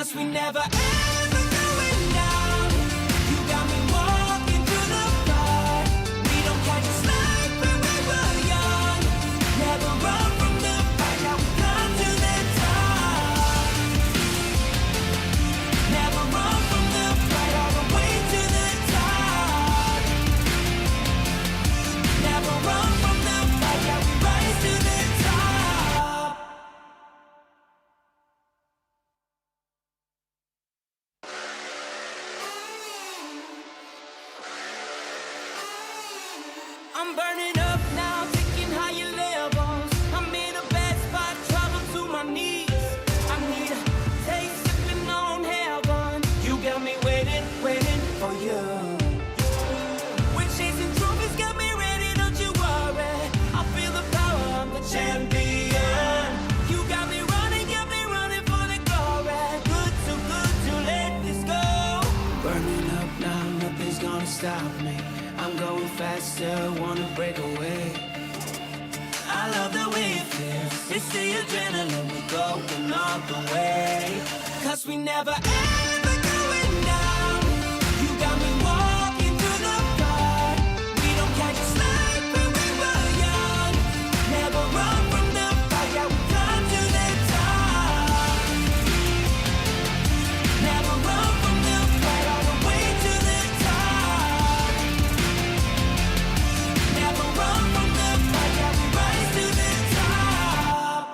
'cause we never ever going down. You got me walking through the fire. We don't catch a slide when we were young. Never run from the fight, now we come to the top. Never run from the fight, all the way to the top. Never run from the fight, yeah, we rise to the top. I'm burning up now, taking higher levels. I'm in a bad spot, trouble to my knees. I need a taste, sipping on heaven. You got me waiting, waiting for you. When chasing trophies got me ready, don't you worry. I feel the power, I'm the champion. You got me running for the glory. Good to let this go. Burning up now, nothing's gonna stop me. I'm going faster, wanna break away. I love the way it feels. It's the adrenaline, we're going all the way. 'Cause we never ever going down. You got me walking through the fire. We don't catch a slide when we were young. Never run from the fight, yeah, we come to the top. Never run from the fight, all the way to the top. Never run from the fight, yeah, we rise to the top.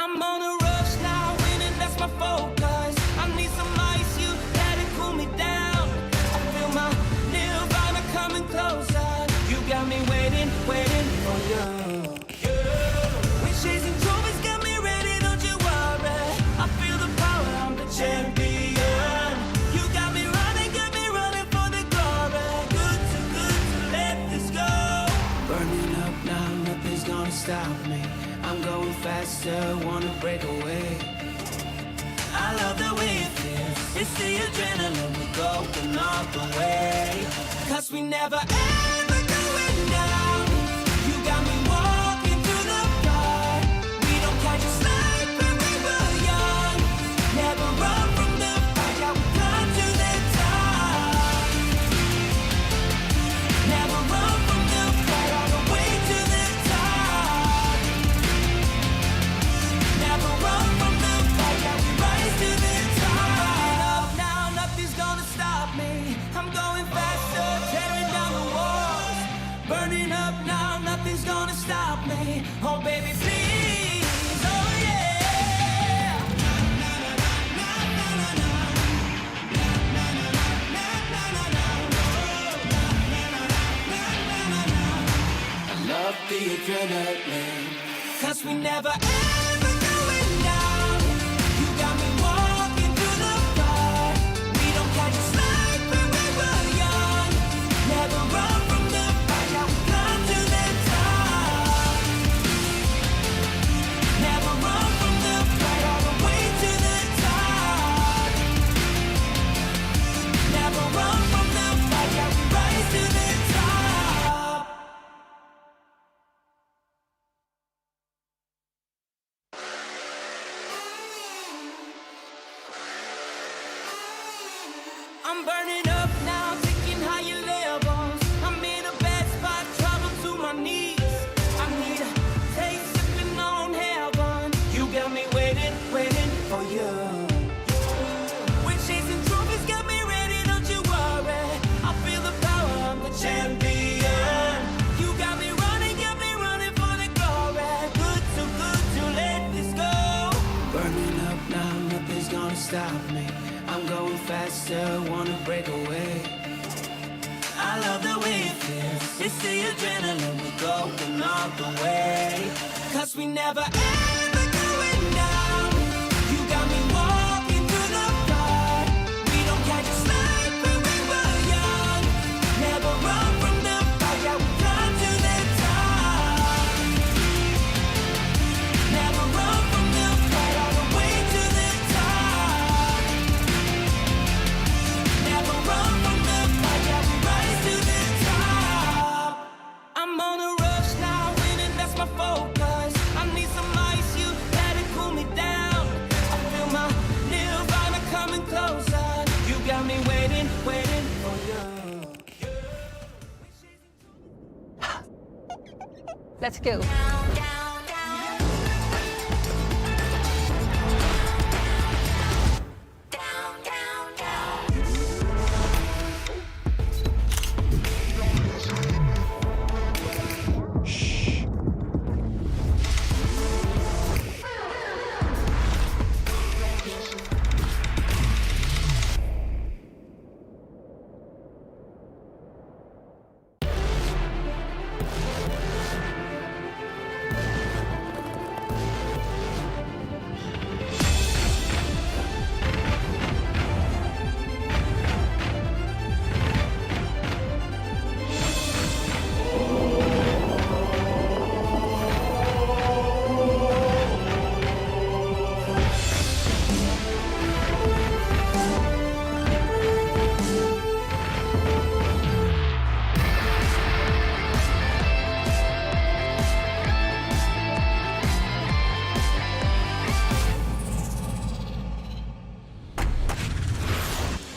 I'm on a rush now, winning, that's my focus. I need some ice, you gotta cool me down. I feel my nirvana coming closer. You got me waiting, waiting for you. When chasing trophies got me ready, don't you worry. I feel the power, I'm the champion. You got me running for the glory. Good to let this go. Burning up now, nothing's gonna stop me. I'm going faster, wanna break away. I love the way it feels. It's the adrenaline, we're going all the way. 'Cause we never ever going down. You got me walking through the fire. We don't catch a slide when we were young. Never run from the fight, yeah, we come to the top. Never run from the fight, all the way to the top. Never run from the fight, yeah, we rise to the top. Now nothing's gonna stop me. I'm going faster, tearing down the walls. Burning up now, nothing's gonna stop me. Oh baby, please, oh yeah. I love the adrenaline, 'cause we never ever going down. You got me walking through the fire. We don't catch a slide when we were young. Never run from the fight, yeah, we come to the top. Never run from the fight, all the way to the top. Never run from the fight, yeah, we rise to the top. I'm burning up now, taking higher levels. I'm in a bad spot, trouble to my knees. I need a taste, sipping on heaven. You got me waiting, waiting for you. When chasing trophies got me ready, don't you worry. I feel the power, I'm the champion. You got me running for the glory. Good to let this go. Burning up now, nothing's gonna stop me. I'm going faster, wanna break away. I love the way it feels. It's the adrenaline, we're going all the way. 'Cause we never ever going down. You got me walking through the fire. We don't catch a slide when we were young. Never run from the fight, yeah, we come to the top. Never run from the fight, all the way to the top. Never run from the fight, yeah, we rise to the top. I'm on a rush now, winning, that's my focus. I need some ice. Let's go.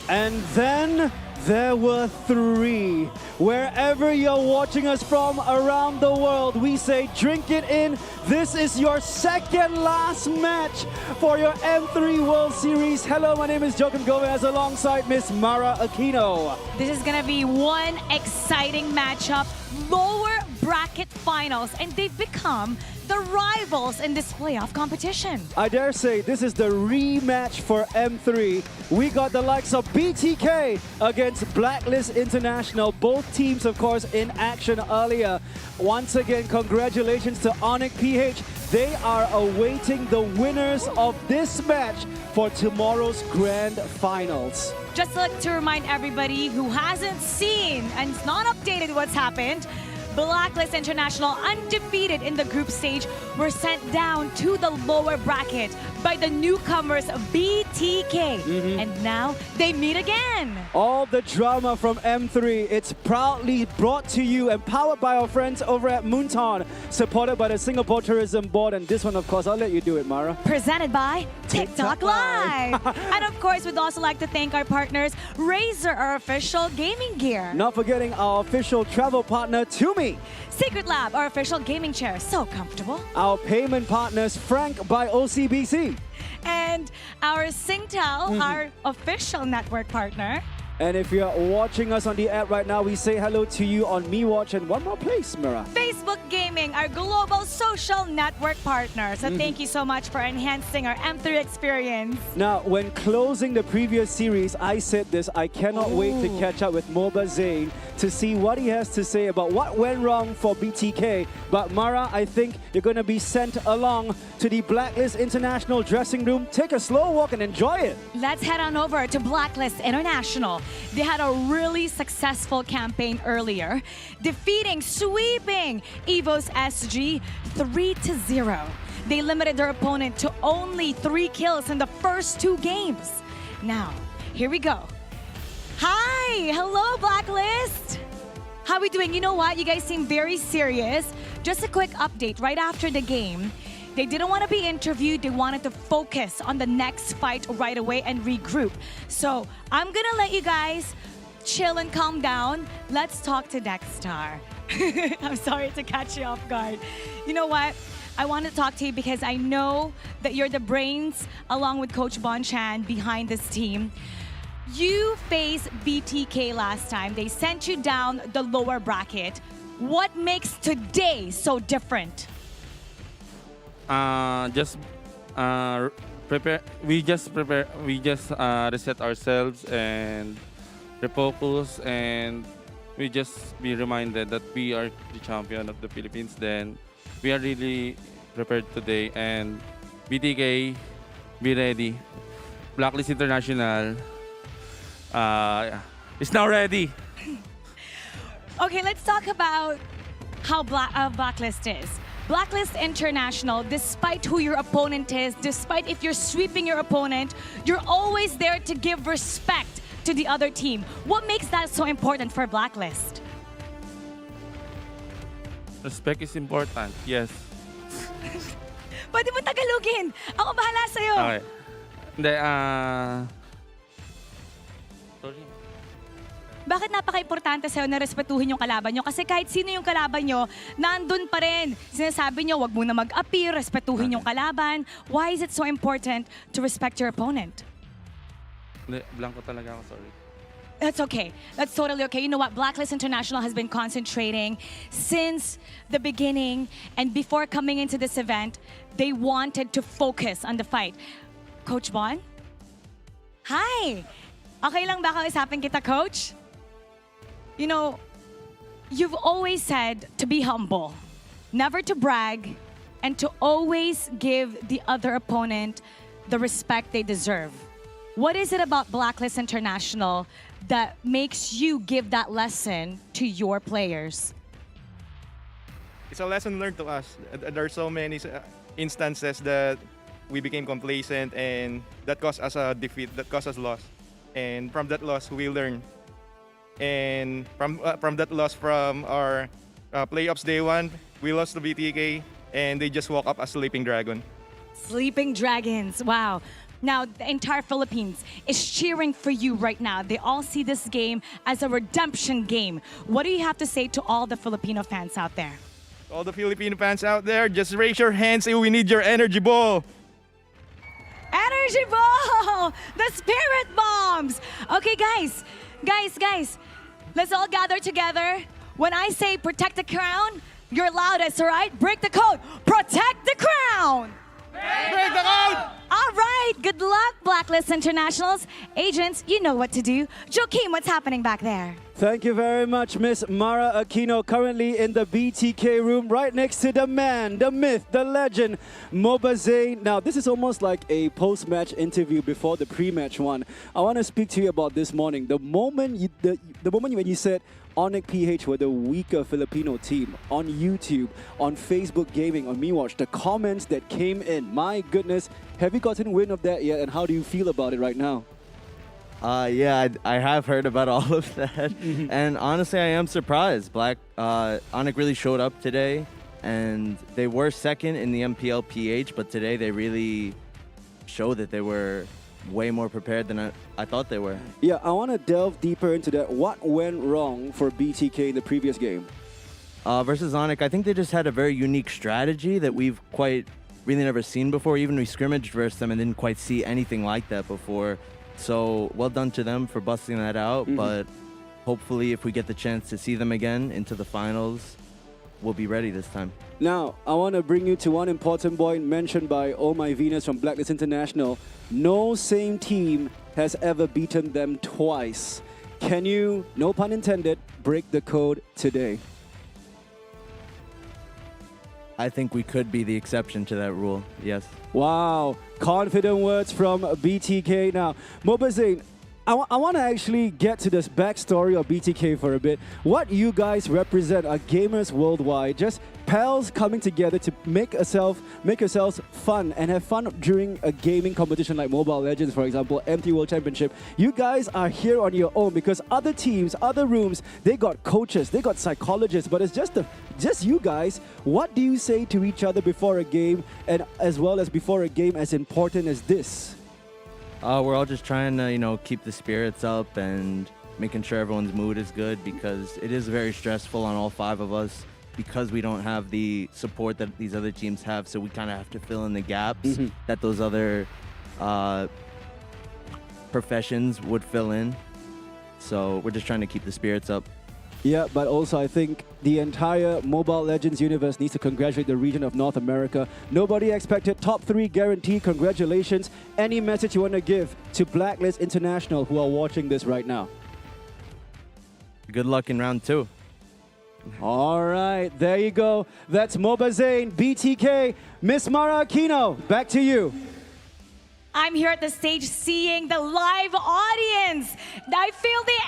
And then there were three. Wherever you're watching us from around the world, we say drink it in. This is your second last match for your M3 World Series. Hello, my name is Joaquin Gomez alongside Miss Mara Aquino. This is gonna be one exciting matchup, lower bracket finals, and they've become the rivals in this playoff competition. I dare say this is the rematch for M3. We got the likes of BTK against Blacklist International. Both teams, of course, in action earlier. Once again, congratulations to Onyx PH. They are awaiting the winners of this match for tomorrow's grand finals. Just like to remind everybody who hasn't seen and is not updated what's happened, Blacklist International, undefeated in the group stage, were sent down to the lower bracket by the newcomers BTK. And now they meet again. All the drama from M3, it's proudly brought to you and powered by our friends over at Moonton, supported by the Singapore Tourism Board. And this one, of course, I'll let you do it, Mara. Presented by TikTok Live. And of course, we'd also like to thank our partners, Razer, our official gaming gear. Not forgetting our official travel partner, Tumi. Secret Lab, our official gaming chair, so comfortable. Our payment partners, Frank by OCBC. And our Singtel, our official network partner. And if you're watching us on the app right now, we say hello to you on MeWatch and one more place, Mira. Facebook Gaming, our global social network partner. So thank you so much for enhancing our M3 experience. Now, when closing the previous series, I said this, I cannot wait to catch up with Moba Zain to see what he has to say about what went wrong for BTK. But Mara, I think you're going to be sent along to the Blacklist International dressing room. Take a slow walk and enjoy it. Let's head on over to Blacklist International. They had a really successful campaign earlier, defeating, sweeping EVO's SG 3-0. They limited their opponent to only 3 kills in the first 2 games. Now, here we go. Hi! Hello, Blacklist! How are we doing? You know what? You guys seem very serious. Just a quick update right after the game. They didn't want to be interviewed. They wanted to focus on the next fight right away and regroup. So I'm going to let you guys chill and calm down. Let's talk to Dexter. I'm sorry to catch you off guard. You know what? I want to talk to you because I know that you're the brains, along with Coach Bonchan, behind this team. You faced BTK last time. They sent you down the lower bracket. What makes today so different? Prepare. We just reset ourselves and refocus, and we just be reminded that we are the champion of the Philippines. Then we are really prepared today, and BTK, be ready. Blacklist International is now ready. Okay, let's talk about how Blacklist is. Blacklist International, despite who your opponent is, despite if you're sweeping your opponent, you're always there to give respect to the other team. What makes that so important for Blacklist? Respect is important, yes. Pwede mo Tagalogin. Ako bahala sa'yo. Okay. Hindi, sorry. bakit napaka-importante sa'yo na respetuhin yung kalaban nyo? Kasi kahit sino yung kalaban nyo, nandun pa rin. Sinasabi nyo, wag muna mag-appear, respetuhin yung kalaban. Why is it so important to respect your opponent? Hindi, blanco talaga ako, sorry. That's okay. That's totally okay. You know what? Blacklist International has been concentrating since the beginning, and before coming into this event, they wanted to focus on the fight. Coach Bon? Hi! Okay lang ba kausapin kita, Coach? You know, you've always said to be humble, never to brag, and to always give the other opponent the respect they deserve. What is it about Blacklist International that makes you give that lesson to your players? It's a lesson learned to us. There are so many instances that we became complacent, and that caused us a defeat, that caused us loss. And from that loss, we learn. And from that loss, from our playoffs day one, we lost to BTK, and they just woke up as Sleeping Dragon. Sleeping Dragons, wow. Now, the entire Philippines is cheering for you right now. They all see this game as a redemption game. What do you have to say to all the Filipino fans out there? All the Filipino fans out there, just raise your hands, say we need your energy ball. Energy ball! The spirit bombs! Okay, guys. Let's all gather together. When I say protect the crown, you're loudest, all right? Break the code. Protect the crown! Break the code! All right, good luck, Blacklist Internationals. Agents, you know what to do. Joaquin, what's happening back there? Thank you very much, Miss Mara Aquino, currently in the BTK room, right next to the man, the myth, the legend, Mobazane. Now, this is almost like a post-match interview before the pre-match one. I want to speak to you about this morning. The moment when you said Onyx PH were the weaker Filipino team on YouTube, on Facebook Gaming, on MeWatch, the comments that came in, my goodness, have you gotten wind of that yet, and how do you feel about it right now? Yeah, I have heard about all of that, and honestly, I am surprised. Onyx really showed up today, and they were second in the MPL PH, but today they really showed that they were way more prepared than I thought they were. Yeah, I want to delve deeper into that. What went wrong for BTK in the previous game? Versus Onyx, I think they just had a very unique strategy that we've really never seen before. Even we scrimmaged versus them and didn't quite see anything like that before. So well done to them for busting that out, but hopefully if we get the chance to see them again into the finals, we'll be ready this time. Now, I want to bring you to one important point mentioned by Oh My Venus from Blacklist International. No same team has ever beaten them twice. Can you, no pun intended, break the code today? I think we could be the exception to that rule, yes. Wow, confident words from BTK. Now, Mobazane, I want to actually get to this backstory of BTK for a bit. What you guys represent are gamers worldwide, just pals coming together to make yourselves fun and have fun during a gaming competition like Mobile Legends, for example, MT World Championship. You guys are here on your own because other teams, other rooms, they got coaches, they got psychologists, but it's just you guys. What do you say to each other before a game, and as well as before a game as important as this? We're all just trying to, keep the spirits up and making sure everyone's mood is good, because it is very stressful on all five of us because we don't have the support that these other teams have. So we kind of have to fill in the gaps that those other professions would fill in. So we're just trying to keep the spirits up. Yeah, but also I think the entire Mobile Legends universe needs to congratulate the region of North America. Nobody expected top 3 guaranteed. Congratulations. Any message you want to give to Blacklist International who are watching this right now? Good luck in round 2. All right, there you go. That's Mobazane, BTK, Miss Mara Aquino. Back to you. I'm here at the stage seeing the live audience. I feel the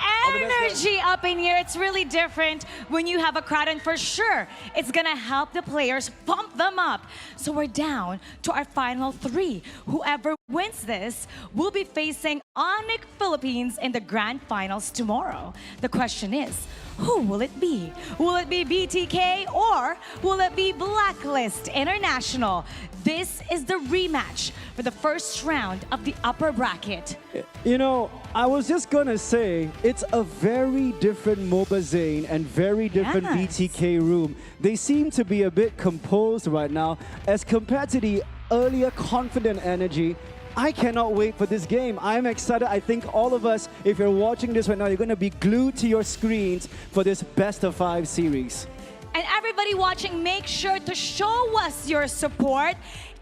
energy up in here. It's really different when you have a crowd, and for sure, it's gonna help the players pump them up. So we're down to our final 3. Whoever wins this will be facing Onyx Philippines in the grand finals tomorrow. The question is, Who will it be? Will it be BTK or will it be Blacklist International? This is the rematch for the first round of the upper bracket. You know, I was just gonna say, it's a very different MOBA Zane and very different Yes. BTK room. They seem to be a bit composed right now as compared to the earlier confident energy. I cannot wait for this game. I'm excited. I think all of us, if you're watching this right now, you're gonna be glued to your screens for this best of 5 series. And everybody watching, make sure to show us your support.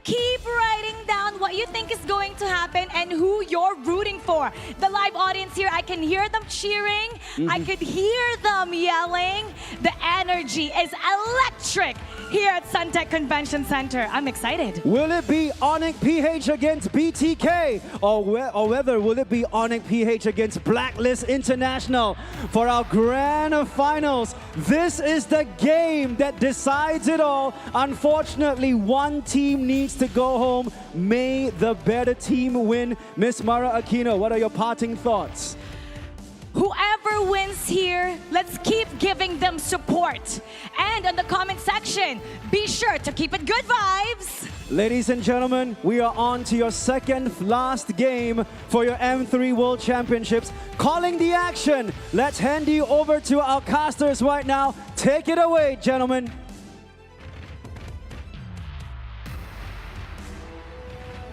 Keep writing down what you think is going to happen and who you're rooting for. The live audience here, I can hear them cheering. I could hear them yelling. The energy is electric here at Suntec Convention Center. I'm excited. Will it be Onyx PH against BTK? Or whether will it be Onyx PH against Blacklist International for our grand finals? This is the game that decides it all. Unfortunately, one team needs to go home. May the better team win. Miss Mara Aquino, what are your parting thoughts? Whoever wins here, let's keep giving them support. And on the comment section, be sure to keep it good vibes. Ladies and gentlemen, we are on to your second last game for your M3 World Championships. Calling the action, let's hand you over to our casters right now. Take it away, gentlemen.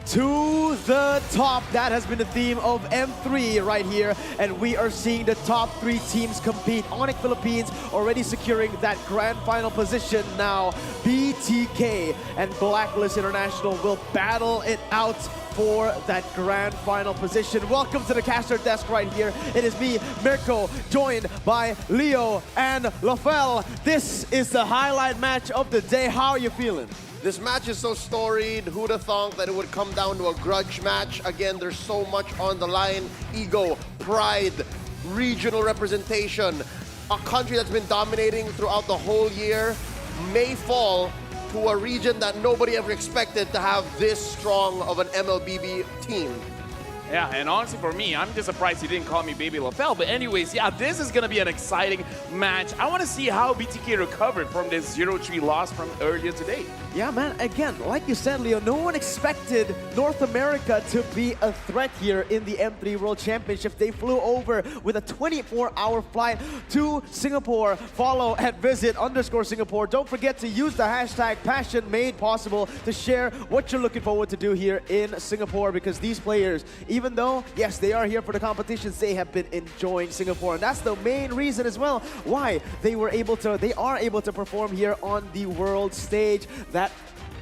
To the top, that has been the theme of M3 right here, and we are seeing the top 3 teams compete. Onyx Philippines already securing that grand final position now. BTK and Blacklist International will battle it out for that grand final position. Welcome to the caster desk right here. It is me, Mirko, joined by Leo and Lafel. This is the highlight match of the day. How are you feeling? This match is so storied. Who'd have thought that it would come down to a grudge match? Again, there's so much on the line. Ego, pride, regional representation. A country that's been dominating throughout the whole year may fall to a region that nobody ever expected to have this strong of an MLBB team. Yeah, and honestly for me, I'm just surprised he didn't call me Baby LaFell. But anyways, yeah, this is going to be an exciting match. I want to see how BTK recovered from this 0-3 loss from earlier today. Yeah, man, again, like you said, Leo, no one expected North America to be a threat here in the M3 World Championship. They flew over with a 24-hour flight to Singapore. Follow at visit_Singapore. Don't forget to use the hashtag #PassionMadePossible to share what you're looking forward to do here in Singapore, because these players, even though, yes, they are here for the competitions, they have been enjoying Singapore. And that's the main reason as well why they are able to perform here on the world stage. That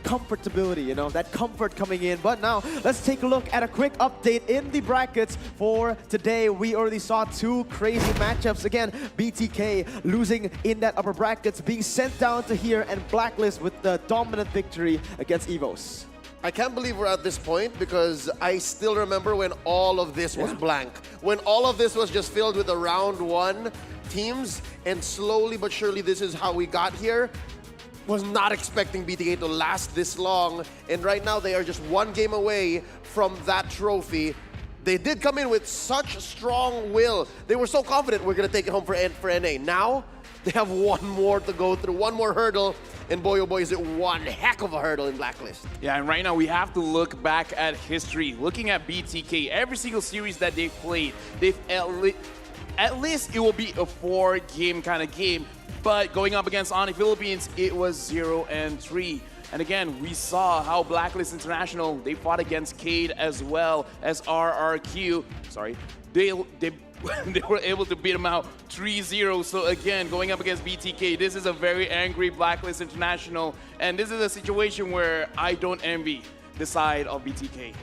comfortability, you know, that comfort coming in. But now, let's take a look at a quick update in the brackets for today. We already saw 2 crazy matchups. Again, BTK losing in that upper brackets, being sent down to here, and Blacklist with the dominant victory against EVOS. I can't believe we're at this point, because I still remember when all of this was blank. When all of this was just filled with the round 1 teams, and slowly but surely this is how we got here. Was not expecting BTK to last this long, and right now they are just 1 game away from that trophy. They did come in with such strong will. They were so confident we're going to take it home for NA. Now, they have 1 more to go through, 1 more hurdle, and boy, oh boy, is it one heck of a hurdle in Blacklist. Yeah, and right now we have to look back at history. Looking at BTK, every single series that they've played, they've at least it will be a 4-game kind of game. But going up against Onyx Philippines, it was 0-3. And again, we saw how Blacklist International, they fought against Cade as well as RRQ. Sorry, they were able to beat them out 3-0. So again, going up against BTK, this is a very angry Blacklist International. And this is a situation where I don't envy the side of BTK.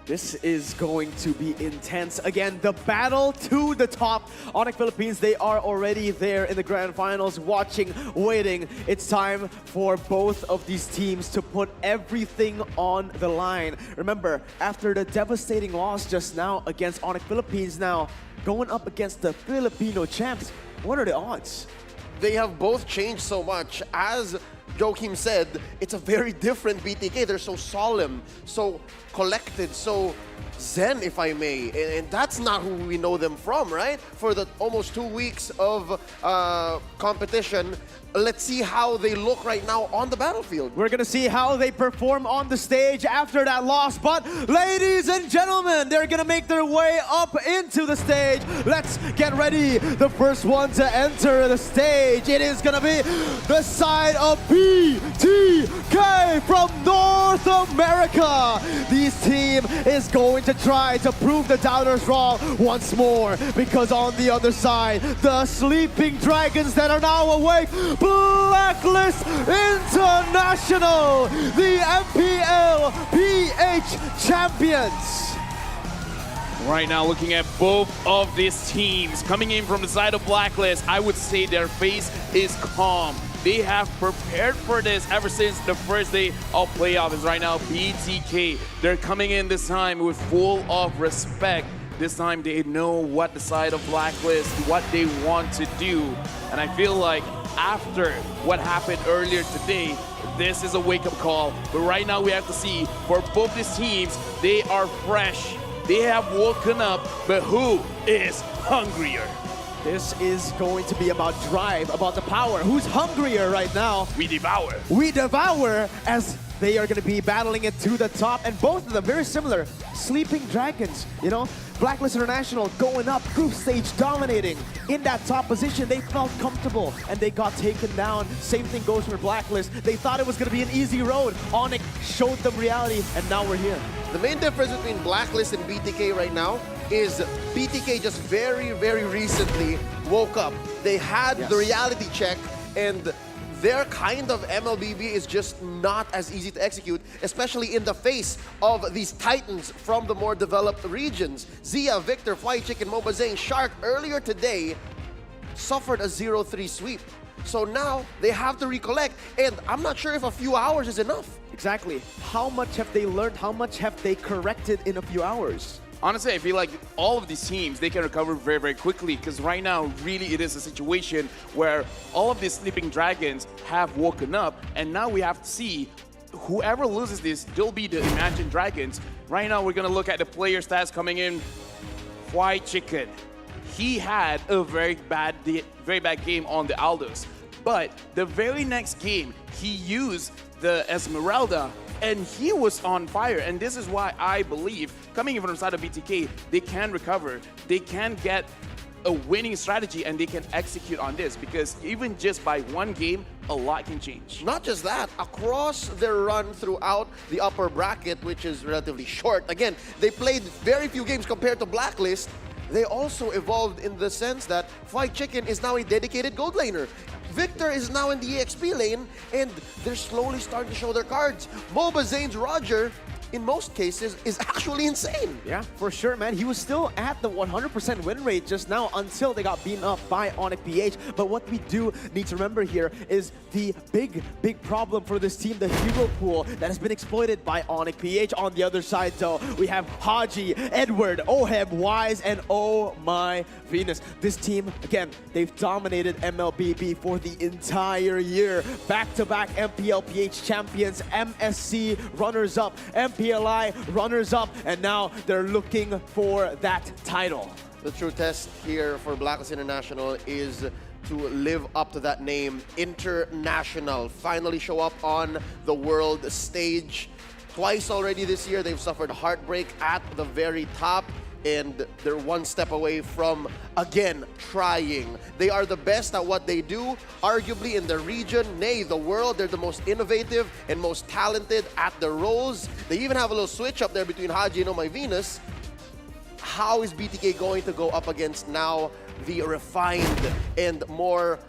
This is going to be intense. Again, the battle to the top. Onyx Philippines, they are already there in the grand finals, watching, waiting. It's time for both of these teams to put everything on the line. Remember, after the devastating loss just now against Onyx Philippines, now going up against the Filipino champs, what are the odds? They have both changed so much. As Joachim said, it's a very different BTK. They're so solemn, so collected, so zen, if I may. And that's not who we know them from, right? For the almost 2 weeks of competition, let's see how they look right now on the battlefield. We're gonna see how they perform on the stage after that loss. But ladies and gentlemen, they're gonna make their way up into the stage. Let's get ready. The first one to enter the stage, it is gonna be the side of BTK from North America. This team is going to try to prove the doubters wrong once more, because on the other side, the sleeping dragons that are now awake, BLACKLIST International, the MPL PH champions. Right now, looking at both of these teams coming in from the side of BLACKLIST, I would say their face is calm. They have prepared for this ever since the first day of playoffs. Right now, BTK, they're coming in this time with full of respect. This time they know what the side of BLACKLIST, what they want to do. And I feel like after what happened earlier today, this is a wake-up call. But right now we have to see, for both these teams, they are fresh. They have woken up, but who is hungrier? This is going to be about drive, about the power. Who's hungrier right now? We devour. We devour, as they are going to be battling it to the top. And both of them very similar. Sleeping dragons, you know? BLACKLIST International going up, group stage dominating. In that top position, they felt comfortable and they got taken down. Same thing goes for BLACKLIST. They thought it was going to be an easy road. Onyx showed them reality, and now we're here. The main difference between BLACKLIST and BTK right now is BTK just very, very recently woke up. They had the reality check, and their kind of MLBB is just not as easy to execute, especially in the face of these titans from the more developed regions. Zia, Victor, Fly Chicken, Moba Zane, Shark earlier today suffered a 0-3 sweep. So now they have to recollect, and I'm not sure if a few hours is enough. Exactly. How much have they learned? How much have they corrected in a few hours? Honestly, I feel like all of these teams, they can recover very, very quickly, because right now, really, it is a situation where all of these sleeping dragons have woken up, and now we have to see whoever loses this, they'll be the Imagined Dragons. Right now, we're going to look at the player stats coming in. Fly Chicken, he had a very bad game on the Aldos, but the very next game, he used the Esmeralda, and he was on fire. And this is why I believe, coming in from the side of BTK, they can recover. They can get a winning strategy, and they can execute on this, because even just by one game, a lot can change. Not just that, across their run throughout the upper bracket, which is relatively short, again, they played very few games compared to BLACKLIST. They also evolved in the sense that Fly Chicken is now a dedicated gold laner. Victor is now in the EXP lane, and they're slowly starting to show their cards. Moba Zane's Roger, in most cases, is actually insane. Yeah, for sure, man. He was still at the 100% win rate just now until they got beaten up by Onyx PH. But what we do need to remember here is the big problem for this team, the hero pool that has been exploited by Onyx PH. On the other side, though, we have Haji, Edward, Oheb, Wise, and Oh My Venus. This team, again, they've dominated MLBB for the entire year. Back-to-back MPL PH champions, MSC runners-up, MPLI runners-up, and now they're looking for that title. The true test here for BLACKLIST International is to live up to that name, International. Finally show up on the world stage. Twice already this year, they've suffered heartbreak at the very top, and they're one step away from, again, trying. They are the best at what they do, arguably in the region, nay, the world. They're the most innovative and most talented at their roles. They even have a little switch up there between Haji and Oh My Venus. How is BTK going to go up against now the refined and more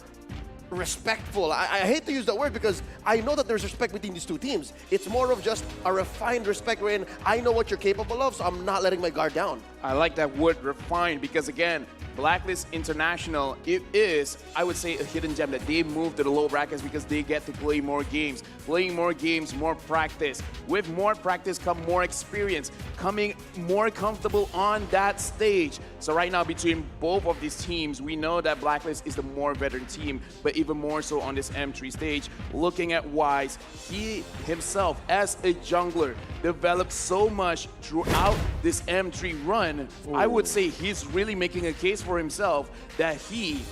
respectful? I hate to use that word, because I know that there's respect between these two teams. It's more of just a refined respect wherein I know what you're capable of, so I'm not letting my guard down. I like that word refined because again, Blacklist International, it is, I would say, a hidden gem that they move to the low brackets because they get to play more games. Playing more games, more practice. With more practice come more experience, coming more comfortable on that stage. So right now between both of these teams, we know that Blacklist is the more veteran team, but even more so on this M3 stage. Looking at Wise, he himself as a jungler developed so much throughout this M3 run. I would say he's really making a case for himself that he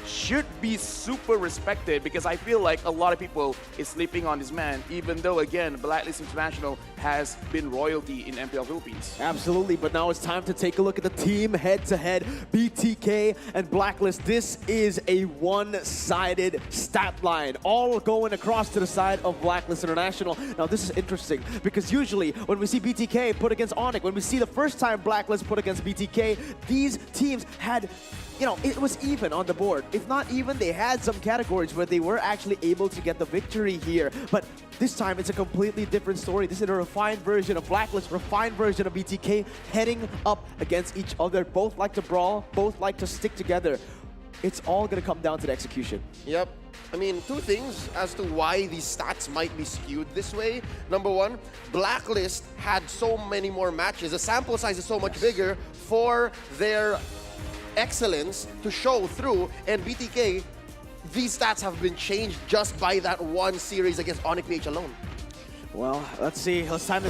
should be super respected because I feel like a lot of people is sleeping on this man, even though, again, Blacklist International has been royalty in MPL Philippines. Absolutely, but now it's time to take a look at the team head-to-head. BTK and Blacklist, this is a one-sided stat line, all going across to the side of Blacklist International. Now, this is interesting because usually when we see BTK put against Onyx, when we see the first time Blacklist put against BTK, these teams had, you know, it was even on the board. If not even, they had some categories where they were actually able to get the victory here. But this time, it's a completely different story. This is a refined version of Blacklist, refined version of BTK heading up against each other. Both like to brawl, both like to stick together. It's all going to come down to the execution. Yep. I mean, two things as to why these stats might be skewed this way. Number one, Blacklist had so many more matches. The sample size is so much bigger for their excellence to show through, and BTK, these stats have been changed just by that one series against Onyx PH alone. Well, let's see. It's time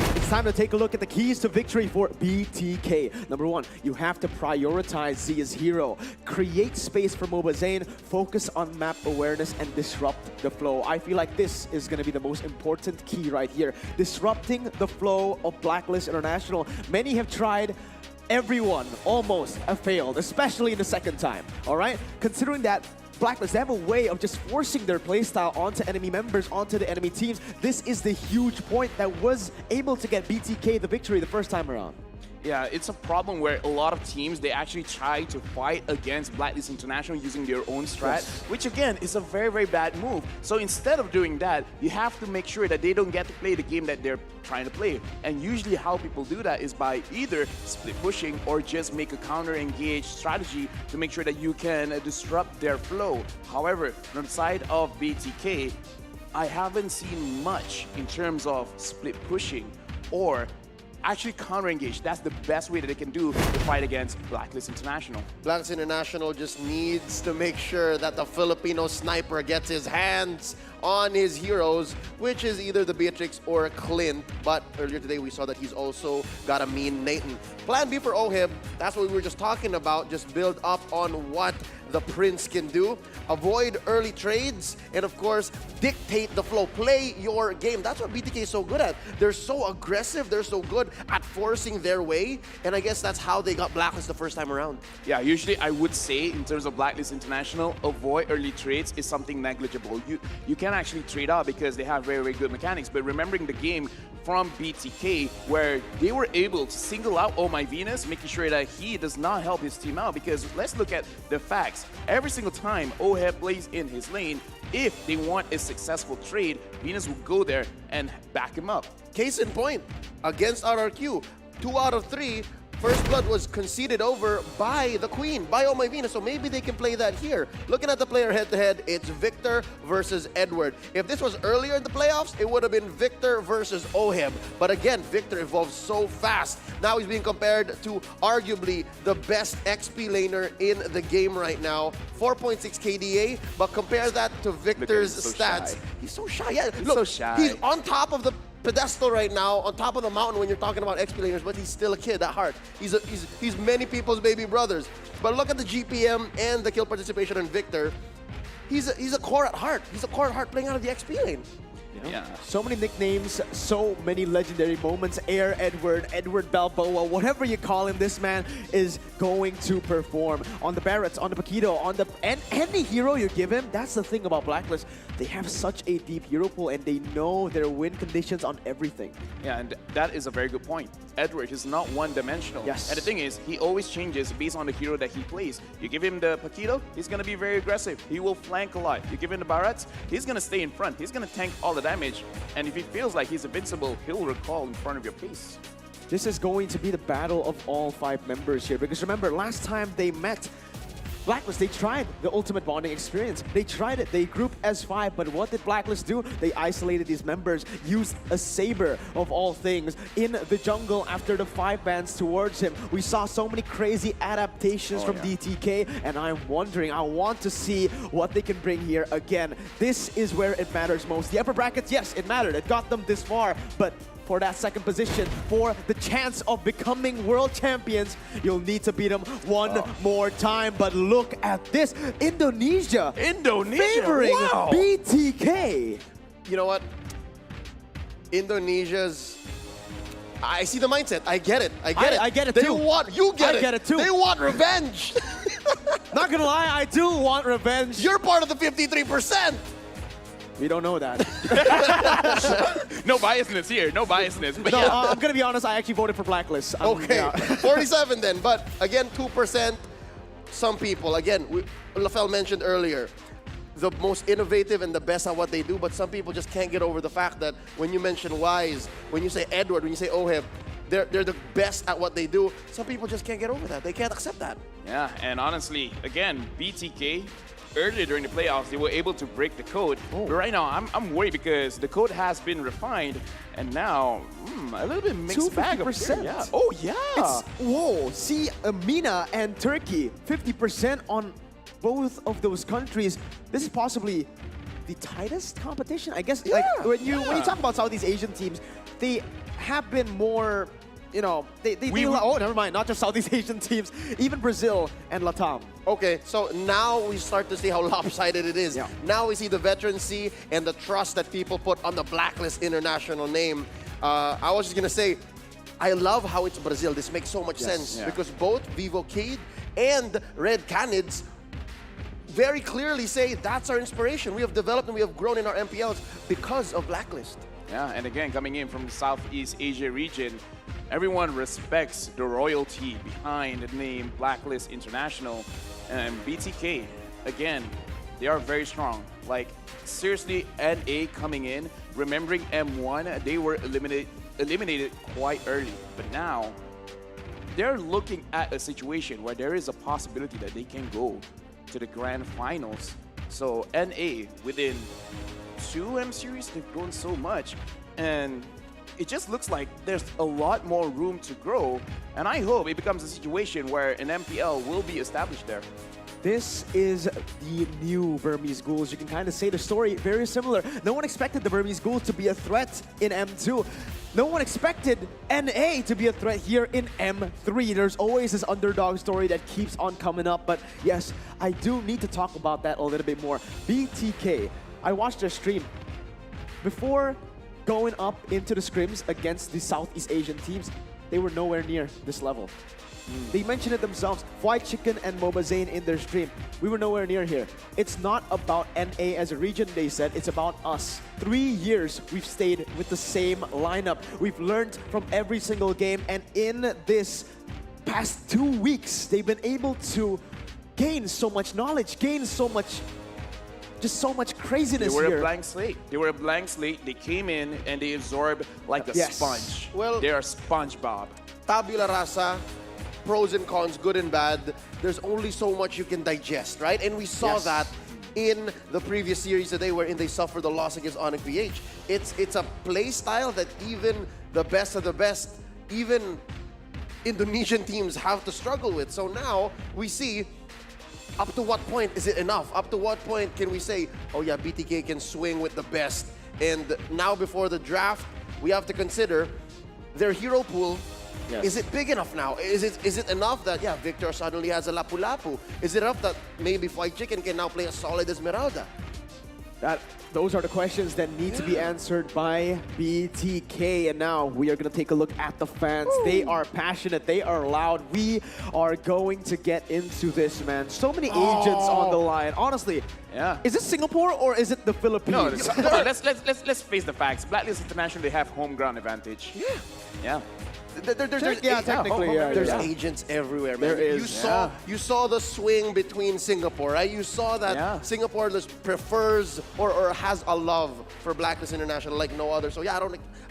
to take a look at the keys to victory for BTK. Number one, you have to prioritize Z as hero. Create space for Mobazane, focus on map awareness, and disrupt the flow. I feel like this is going to be the most important key right here. Disrupting the flow of Blacklist International. Many have tried. Everyone almost have failed, especially in the second time, all right? Considering that Blacklist, they have a way of just forcing their playstyle onto enemy members, onto the enemy teams. This is the huge point that was able to get BTK the victory the first time around. Yeah, it's a problem where a lot of teams, they actually try to fight against Blacklist International using their own strat, which again is a very, very bad move. So instead of doing that, you have to make sure that they don't get to play the game that they're trying to play. And usually how people do that is by either split pushing or just make a counter-engage strategy to make sure that you can disrupt their flow. However, from the side of BTK, I haven't seen much in terms of split pushing or actually counter-engage. That's the best way that they can do to fight against Blacklist International. Blacklist International just needs to make sure that the Filipino sniper gets his hands on his heroes, which is either the Beatrix or Clint. But earlier today, we saw that he's also got a mean Nathan. Plan B for Ohib, that's what we were just talking about. Just build up on what the Prince can do. Avoid early trades, and of course, dictate the flow. Play your game. That's what BTK is so good at. They're so aggressive. They're so good at forcing their way, and I guess that's how they got Blacklist the first time around. Yeah, usually I would say in terms of Blacklist International, avoid early trades is something negligible. You can actually trade out because they have very, very good mechanics, but remembering the game from BTK where they were able to single out Oh My Venus, making sure that he does not help his team out, because let's look at the facts. Every single time Oheb plays in his lane, if they want a successful trade, Venus will go there and back him up. Case in point, against RRQ, 2 out of 3, First Blood was conceded over by the Queen, by Oh My Venus, so maybe they can play that here. Looking at the player head-to-head, it's Victor versus Edward. If this was earlier in the playoffs, it would have been Victor versus Oheb. But again, Victor evolves so fast. Now he's being compared to arguably the best XP laner in the game right now. 4.6 KDA, but compare that to Victor's so stats. shy. He's so shy. Yeah, He's look, so shy. He's on top of the pedestal right now, on top of the mountain when you're talking about XP laners, but he's still a kid at heart. He's many people's baby brothers. But look at the GPM and the kill participation in Victor. He's a core at heart. He's a core at heart playing out of the XP lane. Yeah. So many nicknames, so many legendary moments. Air Edward, Edward Balboa, whatever you call him, this man is going to perform. On the Barretts, on the Paquito, on the any hero you give him, that's the thing about Blacklist. They have such a deep hero pool and they know their win conditions on everything. Yeah, and that is a very good point. Edward is not one-dimensional. Yes. And the thing is, he always changes based on the hero that he plays. You give him the Paquito, he's going to be very aggressive. He will flank a lot. You give him the Barretts, he's going to stay in front. He's going to tank all the damage. And if he feels like he's invincible, he'll recall in front of your face. this is going to be the battle of all 5 members here. Because remember, last time they met, Blacklist, they tried the ultimate bonding experience. They tried it. They grouped as 5, but what did Blacklist do? They isolated these members, used a saber of all things in the jungle after the 5 bans towards him. We saw so many crazy adaptations from BTK, and I'm wondering, I want to see what they can bring here again. This is where it matters most. The upper brackets, yes, it mattered. It got them this far, but for that second position, for the chance of becoming world champions, you'll need to beat them one more time. But look at this, Indonesia favoring BTK. You know what? Indonesia's... I see the mindset. I get it. I get it. I get it they too. You get it. I get it too. They want revenge. Not gonna lie, I do want revenge. You're part of the 53%. We don't know that. No biasness here. No biasness. But No, yeah. I'm gonna be honest, I actually voted for Blacklist. Okay, Yeah. 47 then. But again, 2%. Some people, again, Lafel mentioned earlier, the most innovative and the best at what they do, but some people just can't get over the fact that when you mention Wise, when you say Edward, when you say Oheb, they're the best at what they do. Some people just can't get over that. They can't accept that. Yeah, and honestly, again, BTK, earlier during the playoffs, they were able to break the code. But right now, I'm worried because the code has been refined, and now, a little bit mixed bag of 250%. yeah. Oh, yeah. It's, whoa, see, Mina and Turkey, 50% on both of those countries. This is possibly the tightest competition, I guess. Like when you talk about Southeast Asian teams, they have been more, you know, oh, never mind, not just Southeast Asian teams, even Brazil and Latam. Okay, so now we start to see how lopsided it is. Yeah. Now we see the veterancy and the trust that people put on the Blacklist international name. I was just gonna say, I love how it's Brazil. This makes so much sense because both Vivo Cade and Red Canids very clearly say that's our inspiration. We have developed and we have grown in our MPLs because of Blacklist. Yeah, and again, coming in from the Southeast Asia region, everyone respects the royalty behind the name Blacklist International. And BTK, again, they are very strong. Like, seriously, NA coming in, remembering M1, they were eliminated quite early. But now, they're looking at a situation where there is a possibility that they can go to the grand finals. So NA, within 2 M series, they've grown so much. And it just looks like there's a lot more room to grow. And I hope it becomes a situation where an MPL will be established there. This is the new Burmese Ghouls. You can kind of say the story very similar. No one expected the Burmese Ghouls to be a threat in M2. No one expected NA to be a threat here in M3. There's always this underdog story that keeps on coming up. But yes, I do need to talk about that a little bit more. BTK, I watched their stream. Before going up into the scrims against the Southeast Asian teams, they were nowhere near this level. They mentioned it themselves, Fried Chicken and MOBA Zane in their stream. We were nowhere near here. It's not about NA as a region, they said. It's about us. 3 years we've stayed with the same lineup. We've learned from every single game. And in this past 2 weeks, they've been able to gain so much knowledge, gain so much, just so much craziness They were here. a blank slate. They were a blank slate. They came in and they absorbed like a sponge. Well, they are SpongeBob. Tabula rasa, pros and cons, good and bad. There's only so much you can digest, right? And we saw that in the previous series that they were in. They suffered the loss against Onyx BH. It's a play style that even the best of the best, even Indonesian teams have to struggle with. So now we see, up to what point is it enough? Up to what point can we say, oh yeah, BTK can swing with the best? And now before the draft, we have to consider their hero pool. Is it big enough now? Is it enough that, yeah, Victor suddenly has a lapu-lapu? Is it enough that maybe Fried Chicken can now play a solid Esmeralda? Those are the questions that need to be answered by BTK. And now we are going to take a look at the fans. They are passionate. They are loud. We are going to get into this, man. So many agents on the line. Honestly, is it Singapore or is it the Philippines? No, come on, let's face the facts. Blacklist International, they have home ground advantage. Yeah. Technically, there's agents everywhere, man. There is. You saw the swing between Singapore, right? You saw that Singapore just prefers or has a love for Blacklist International like no other. So yeah,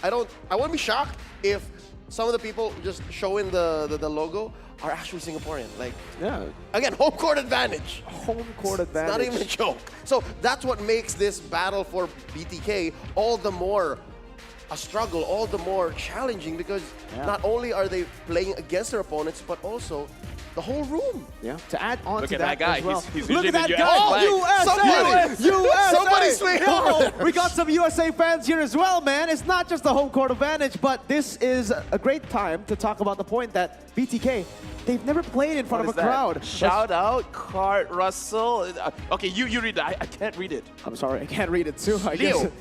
I wouldn't be shocked if some of the people just showing the logo are actually Singaporean. Like, Yeah. again, home court advantage. Home court advantage. Not even a joke. So that's what makes this battle for BTK all the more a struggle, all the more challenging, because not only are they playing against their opponents, but also the whole room. Yeah. To add on Look to at that guy. as well. He's Look at using that the US guy. flag. USA! USA! Somebody swing Yo, over. we got some USA fans here as well, man. It's not just the home court advantage, but this is a great time to talk about the point that BTK, they've never played in front What of a is that? crowd. Shout out, Cart Russell. Okay, you read that. I can't read it. I'm sorry, I can't read it too. I Leo. guess.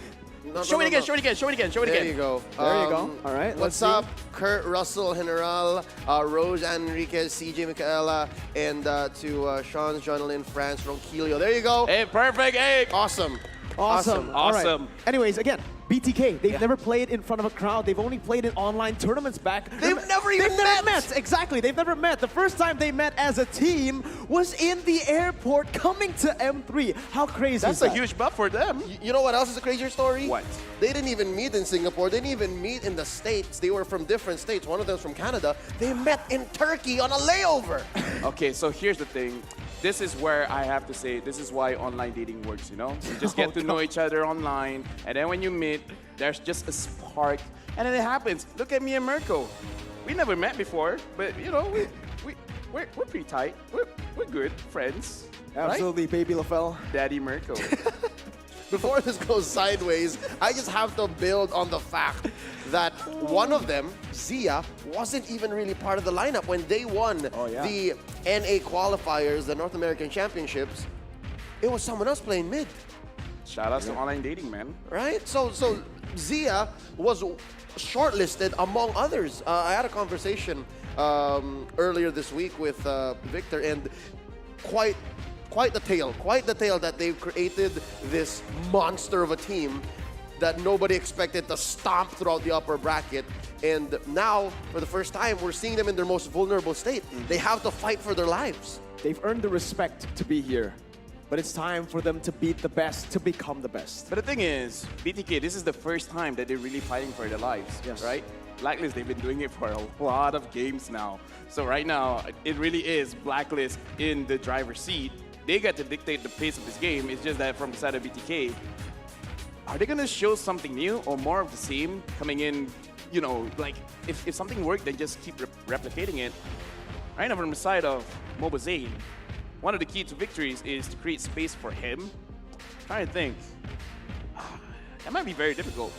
No, Show it again, show it again, show it again, show it There again. you go. There you go. All right, What's let's up, Kurt Russell, General, Rose Enriquez, CJ Michaela, and to Sean, Jonalyn, France, Ronquillo. There you go. Hey, perfect. Hey. Awesome. Awesome. All right. Awesome. Anyways, again, BTK, they've never played in front of a crowd. They've only played in online tournaments back. They've never even met. Exactly. They've never met. The first time they met as a team was in the airport coming to M3. How crazy That's is that? a huge buff for them. You know what else is a crazier story? What? They didn't even meet in Singapore. They didn't even meet in the States. They were from different states. One of them's from Canada. They met in Turkey on a layover. Okay, so here's the thing. This is where I have to say, this is why online dating works, you know? You just get to know each other online, and then when you meet, there's just a spark, and then it happens. Look at me and Mirko. We never met before, but you know, we're pretty tight. We're good friends. Absolutely, baby LaFell. Right? Daddy Mirko. Before this goes sideways, I just have to build on the fact that one of them, Zia, wasn't even really part of the lineup when they won the NA qualifiers, the North American Championships. It was someone else playing mid, Shout out to online dating, man. right? So Zia was shortlisted among others. I had a conversation earlier this week with Victor, and quite the tale that they've created this monster of a team that nobody expected to stomp throughout the upper bracket. And now, for the first time, we're seeing them in their most vulnerable state. They have to fight for their lives. They've earned the respect to be here, but it's time for them to beat the best, to become the best. But the thing is, BTK, this is the first time that they're really fighting for their lives, right? Blacklist, they've been doing it for a lot of games now. So right now, it really is Blacklist in the driver's seat. They get to dictate the pace of this game. It's just that from the side of BTK, are they going to show something new or more of the same coming in, you know, like if something worked, then just keep replicating it. Right now from the side of Mobile Zane, one of the key to victories is to create space for him. Trying to think. That might be very difficult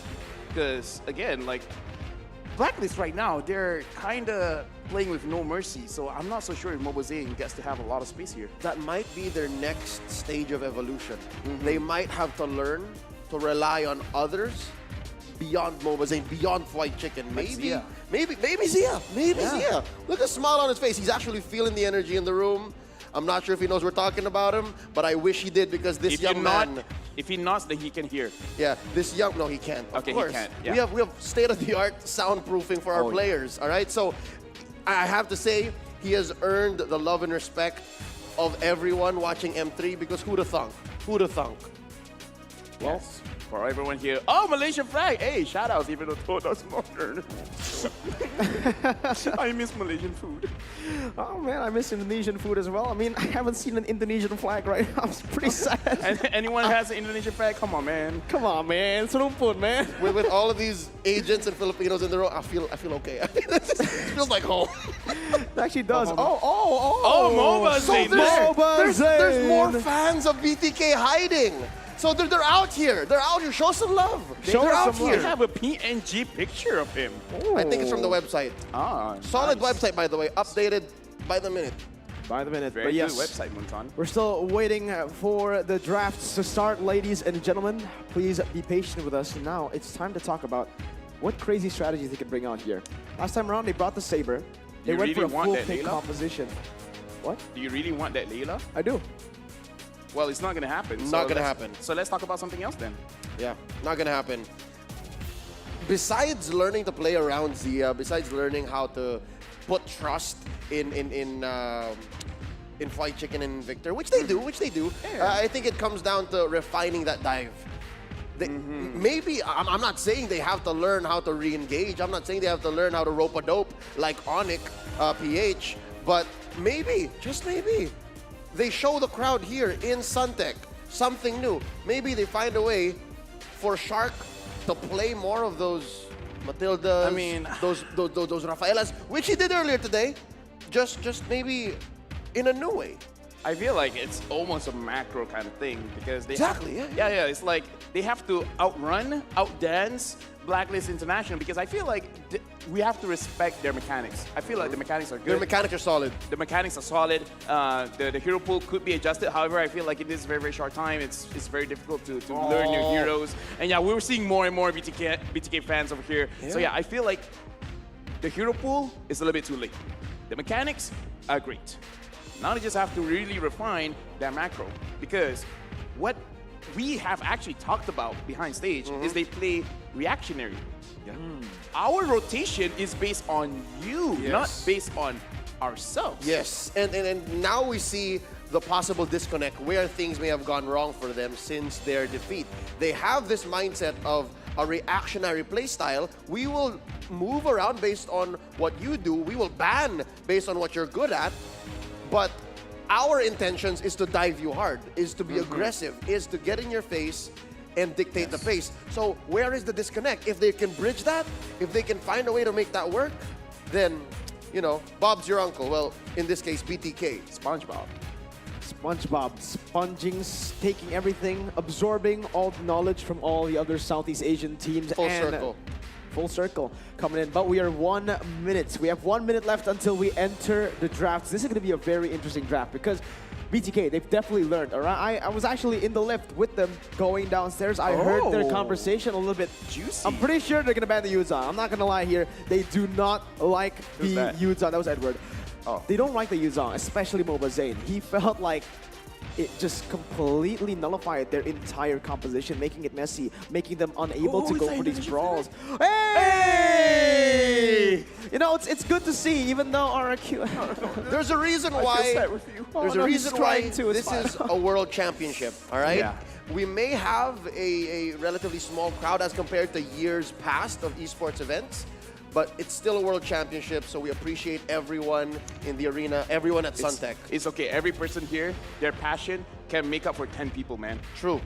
because, again, like, Blacklist right now, they're kind of playing with no mercy, so I'm not so sure if Mobile Zane gets to have a lot of space here. That might be their next stage of evolution. They might have to learn to rely on others beyond Mobazane, beyond White Chicken. Maybe Zia. Maybe Zia. Look at the smile on his face. He's actually feeling the energy in the room. I'm not sure if he knows we're talking about him, but I wish he did, because this young man... If he nods, then he can hear. Yeah, this young... No, he can't. Okay, of course. he can't. Yeah. We have state-of-the-art soundproofing for our players, all right? So I have to say, he has earned the love and respect of everyone watching M3, because who'd have thunk? Who'd have thunk? Well, for everyone here. Oh, Malaysian flag. Hey, shout outs, even though that's modern. I miss Malaysian food. Oh man, I miss Indonesian food as well. I mean, I haven't seen an Indonesian flag right now. It's pretty sad. And anyone has an Indonesian flag? Come on, man. Come on, man. Serumpun, man. With all of these agents and Filipinos in the row, I feel okay. It feels like home. It actually does. Oh, MOBA So Zane. there's more fans of BTK hiding. So they're out here. They're out here. Show some love. Show they're us out some here. They have a PNG picture of him. I think it's from the website. Solid Nice. website, by the way. Updated by the minute. By the minute. Very But good yes, website, Muntan. we're still waiting for the drafts to start, ladies and gentlemen. Please be patient with us. Now it's time to talk about what crazy strategies they can bring out here. Last time around, they brought the Saber. They You went really for a want full that pick Layla? composition. What? Do you really want that Layla? I do. Well, it's not going to happen. Not gonna happen. So let's talk about something else then. Yeah, not gonna happen. Besides learning to play around Zia, besides learning how to put trust in White Chicken and Victor, which they do, I think it comes down to refining that dive. Maybe, I'm not saying they have to learn how to re-engage. I'm not saying they have to learn how to rope a dope like Onic, PH. But maybe, just maybe, they show the crowd here in Suntec something new. Maybe they find a way for Shark to play more of those Matildas, I mean, those Rafaelas, which he did earlier today. Just maybe in a new way. I feel like it's almost a macro kind of thing because they Exactly, have, yeah. It's like they have to outrun, outdance Blacklist International because I feel like we have to respect their mechanics. I feel like the mechanics are good. Their mechanics are solid. The mechanics are solid. The hero pool could be adjusted. However, I feel like in this very, very short time, it's very difficult to learn new heroes. And yeah, we're seeing more and more BTK fans over here. Yeah. So yeah, I feel like the hero pool is a little bit too late. The mechanics are great. Now they just have to really refine their macro because what we have actually talked about behind stage is they play reactionary. Our rotation is based on you, not based on ourselves. Yes, and now we see the possible disconnect where things may have gone wrong for them since their defeat. They have this mindset of a reactionary playstyle. We will move around based on what you do. We will ban based on what you're good at. But our intentions is to dive you hard, is to be aggressive, is to get in your face and dictate the pace. So where is the disconnect? If they can bridge that, if they can find a way to make that work, then, you know, Bob's your uncle. Well, in this case, BTK. SpongeBob. SpongeBob sponging, taking everything, absorbing all the knowledge from all the other Southeast Asian teams. Full circle. Full circle coming in. But we are 1 minute. We have 1 minute left until we enter the drafts. This is going to be a very interesting draft because BTK, they've definitely learned. All right, I was actually in the lift with them going downstairs. I heard their conversation a little bit juicy. I'm pretty sure they're going to ban the Yuzan. I'm not going to lie here. They do not like Who's the that? Yuzan. That was Edward. Oh. They don't like the Yuzan, especially Moba Zane. He felt like it just completely nullified their entire composition, making it messy, making them unable to go for these brawls. Hey! You know, it's good to see, even though RQ... There's a reason why. There's a reason why this is a world championship. All right. Yeah. We may have a relatively small crowd as compared to years past of esports events, but it's still a world championship. So we appreciate everyone in the arena, everyone at Suntec. It's okay. Every person here, their passion can make up for 10 people, man. True.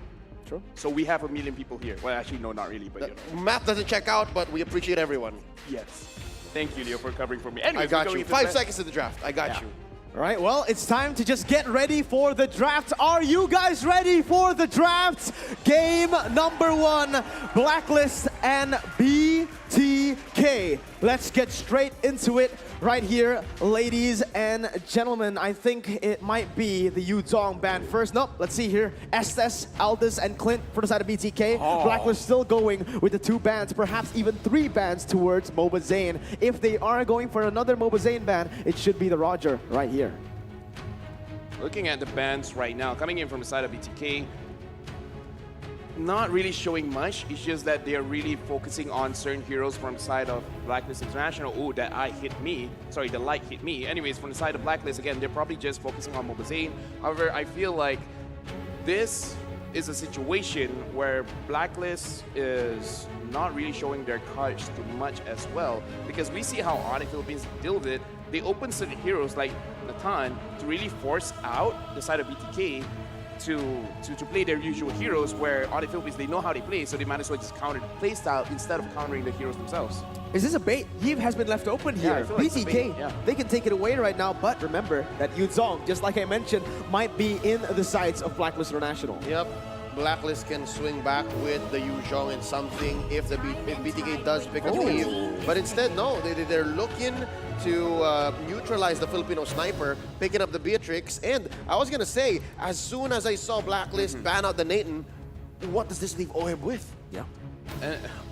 So we have 1 million people here. Well, actually, no, not really, but you know. Math doesn't check out, but we appreciate everyone. Yes. Thank you, Leo, for covering for me. Anyways, I got we're going you. into 5 the- seconds to the draft. I got you. All right, well, it's time to just get ready for the draft. Are you guys ready for the draft? Game number 1, Blacklist and BTK. Let's get straight into it right here, ladies and gentlemen. I think it might be the Yuzong band first. Nope, let's see here. Estes, Aldous, and Clint for the side of BTK. Blacklist still going with the 2 bands, perhaps even 3 bands towards Moba Zane. If they are going for another Moba Zane band, it should be the Roger right here. Looking at the bands right now, coming in from the side of BTK, not really showing much. It's just that they're really focusing on certain heroes from the side of Blacklist International. Oh, that eye hit me. Sorry, the light hit me. Anyways, from the side of Blacklist, again, they're probably just focusing on Moba Zane. However, I feel like this is a situation where Blacklist is not really showing their cards too much as well, because we see how Onyx Philippines deal with it. They open certain heroes like Nathan to really force out the side of BTK to play their usual heroes, where Onyx Philippines, they know how they play, so they might as well just counter the play style instead of countering the heroes themselves. Is this a bait? Heave has been left open here. I feel like it's a BTK, bait, yeah. they can take it away right now, but remember that Yuzong, just like I mentioned, might be in the sights of Blacklist International. Yep. Blacklist can swing back with the Yuzhong and something if BTK does pick up Eve. But instead, no, they're looking to neutralize the Filipino sniper, picking up the Beatrix. And I was going to say, as soon as I saw Blacklist ban out the Nathan, what does this leave Oheb with? Yeah.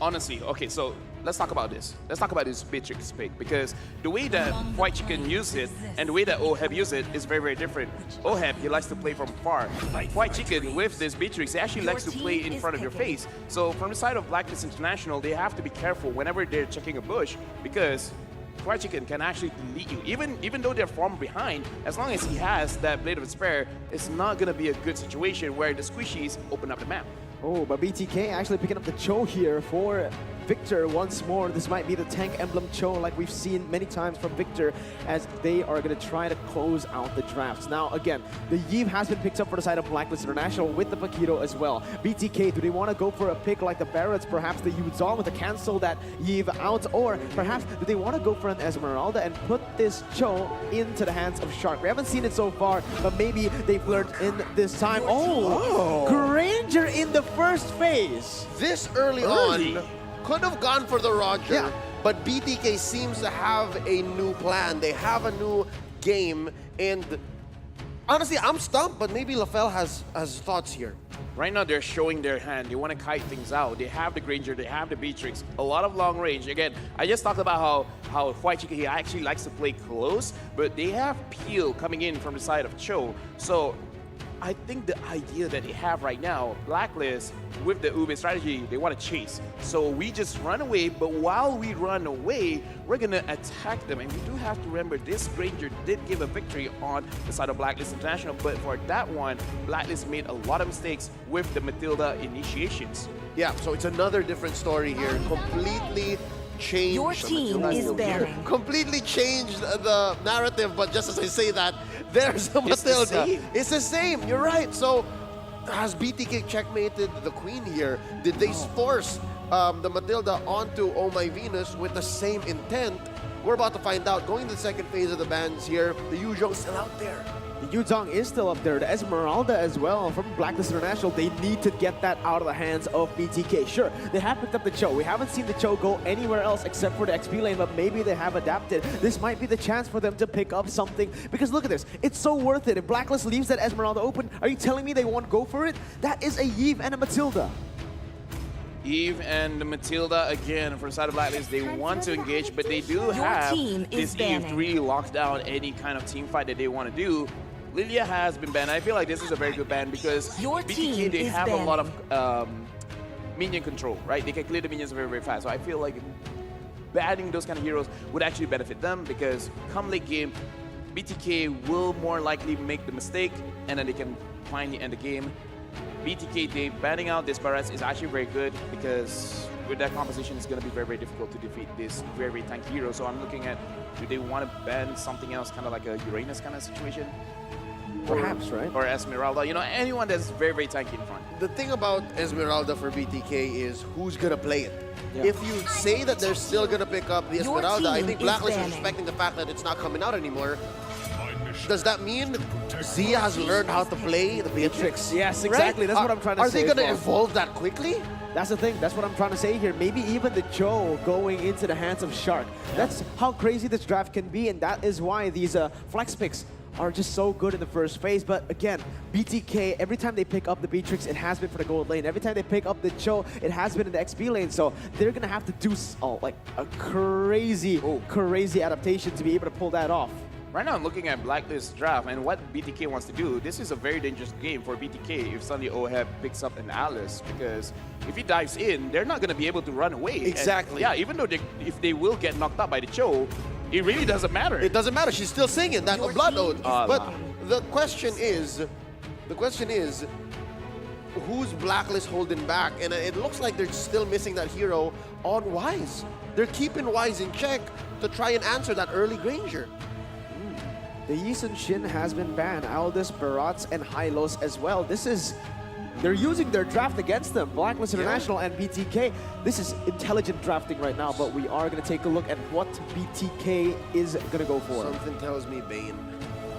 Honestly, okay, so let's talk about this. Let's talk about this Beatrix pick, because the way that White Chicken used it and the way that Oheb used it is very, very different. Oheb, he likes to play from far. White Chicken, with this Beatrix, he actually likes to play in front of your face. So from the side of Blacklist International, they have to be careful whenever they're checking a bush, because White Chicken can actually delete you. Even though they're formed behind, as long as he has that Blade of Despair, it's not going to be a good situation where the squishies open up the map. Oh, but BTK actually picking up the Cho here for Victor once more. This might be the tank emblem Cho like we've seen many times from Victor as they are going to try to close out the drafts. Now, again, the Yves has been picked up for the side of Blacklist International with the Paquito as well. BTK, do they want to go for a pick like the Barretts, perhaps the Yuzong with to cancel that Yves out? Or perhaps do they want to go for an Esmeralda and put this Cho into the hands of Shark? We haven't seen it so far, but maybe they've learned in this time. Oh, Granger in the first phase. This early on, could have gone for the Roger, but BTK seems to have a new plan. They have a new game, and honestly, I'm stumped, but maybe LaFell has thoughts here. Right now, they're showing their hand. They want to kite things out. They have the Granger, they have the Beatrix, a lot of long range. Again, I just talked about how White Chica he actually likes to play close, but they have Peel coming in from the side of Cho. So I think the idea that they have right now, Blacklist, with the Ube strategy, they want to chase. So we just run away, but while we run away, we're going to attack them. And we do have to remember, this Granger did give a victory on the side of Blacklist International, but for that one, Blacklist made a lot of mistakes with the Matilda initiations. Yeah, so it's another different story here. Completely changed. Your team is banning. Completely changed the narrative, but just as I say that, there's a Matilda. It's the same. You're right. So has BTK checkmated the queen here? Did they force the Matilda onto Oh My Venus with the same intent? We're about to find out. Going to the second phase of the bans here, the Yuzhong's still out there. The Yuzong is still up there. The Esmeralda as well from Blacklist International. They need to get that out of the hands of BTK. Sure, they have picked up the Cho. We haven't seen the Cho go anywhere else except for the XP lane, but maybe they have adapted. This might be the chance for them to pick up something. Because look at this. It's so worth it. If Blacklist leaves that Esmeralda open, are you telling me they won't go for it? That is a Yves and a Matilda. Eve and Matilda, again, for the side of Blacklist, they want to engage, but they do have this Eve 3 locked down any kind of team fight that they want to do. Lilia has been banned. I feel like this is a very good ban because BTK, they have a lot of minion control, right? They can clear the minions very, very fast. So I feel like banning those kind of heroes would actually benefit them because come late game, BTK will more likely make the mistake and then they can finally end the game. BTK, they banning out this Barretts is actually very good because with that composition, it's going to be very, very difficult to defeat this very, very tanky hero. So I'm looking at, do they want to ban something else, kind of like a Uranus kind of situation? Perhaps, right? Or Esmeralda, you know, anyone that's very, very tanky in front. The thing about Esmeralda for BTK is who's going to play it. Yeah. If you say that they're still going to pick up the Esmeralda, I think Blacklist is respecting the fact that it's not coming out anymore. Does that mean Zia has learned how to play the Beatrix? Yes, exactly. Right? That's what I'm trying to say. Are they going to evolve that quickly? That's the thing. That's what I'm trying to say here. Maybe even the Cho going into the hands of Shark. That's how crazy this draft can be, and that is why these flex picks are just so good in the first phase. But again, BTK, every time they pick up the Beatrix, it has been for the gold lane. Every time they pick up the Cho, it has been in the XP lane. So they're going to have to do like a crazy, crazy adaptation to be able to pull that off. Right now, I'm looking at Blacklist draft and what BTK wants to do. This is a very dangerous game for BTK if suddenly Oheb picks up an Alice, because if he dives in, they're not going to be able to run away. Exactly. And, yeah, even though if they will get knocked out by the Cho, it really doesn't matter. It doesn't matter. She's still singing that Blood Ode. But the question is, who's Blacklist holding back? And it looks like they're still missing that hero on Wise. They're keeping Wise in check to try and answer that early Granger. The Yisun Shin has been banned. Aldous, Barretts, and Hylos as well. This is... They're using their draft against them. Blacklist International and BTK. This is intelligent drafting right now, but we are going to take a look at what BTK is going to go for. Something tells me Bane.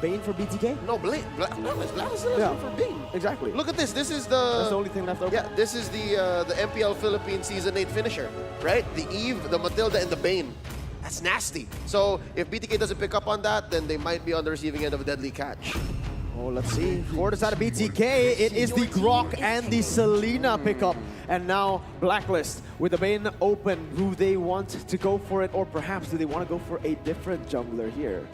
Bane for BTK? No, Blacklist for Bane. Exactly. Look at this. This is the... That's the only thing left open. Yeah, this is the MPL Philippines Season 8 finisher, right? The Eve, the Matilda, and the Bane. That's nasty. So if BTK doesn't pick up on that, then they might be on the receiving end of a deadly catch. Oh, let's see. For the side of BTK, it is the Grok and the Selena pickup. And now Blacklist with the Bane open. Do they want to go for it, or perhaps do they want to go for a different jungler here?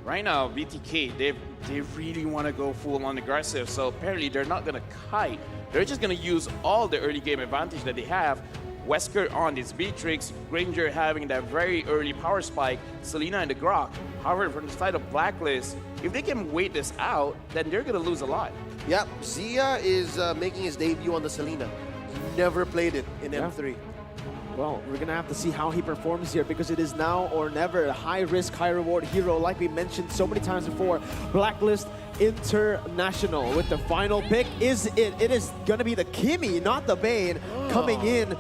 Right now, BTK, they really want to go full-on aggressive. So apparently they're not going to kite. They're just going to use all the early game advantage that they have. Wesker on this Beatrix, Granger having that very early power spike, Selena and the Grok. However, from the side of Blacklist, if they can wait this out, then they're going to lose a lot. Yep, Zia is making his debut on the Selena. never played it in Yeah. M3. Well, we're gonna have to see how he performs here because it is now or never. A high risk, high reward hero, like we mentioned so many times before. Blacklist International with the final pick. It is gonna be the Kimi, not the Bane, coming in.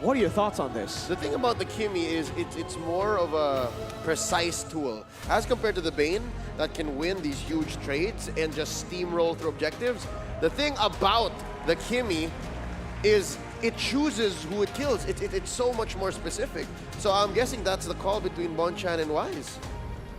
What are your thoughts on this? The thing about the Kimi is it's more of a precise tool. As compared to the Bane that can win these huge trades and just steamroll through objectives, the thing about the Kimi is it chooses who it kills. It's so much more specific. So I'm guessing that's the call between Bonchan and Wise.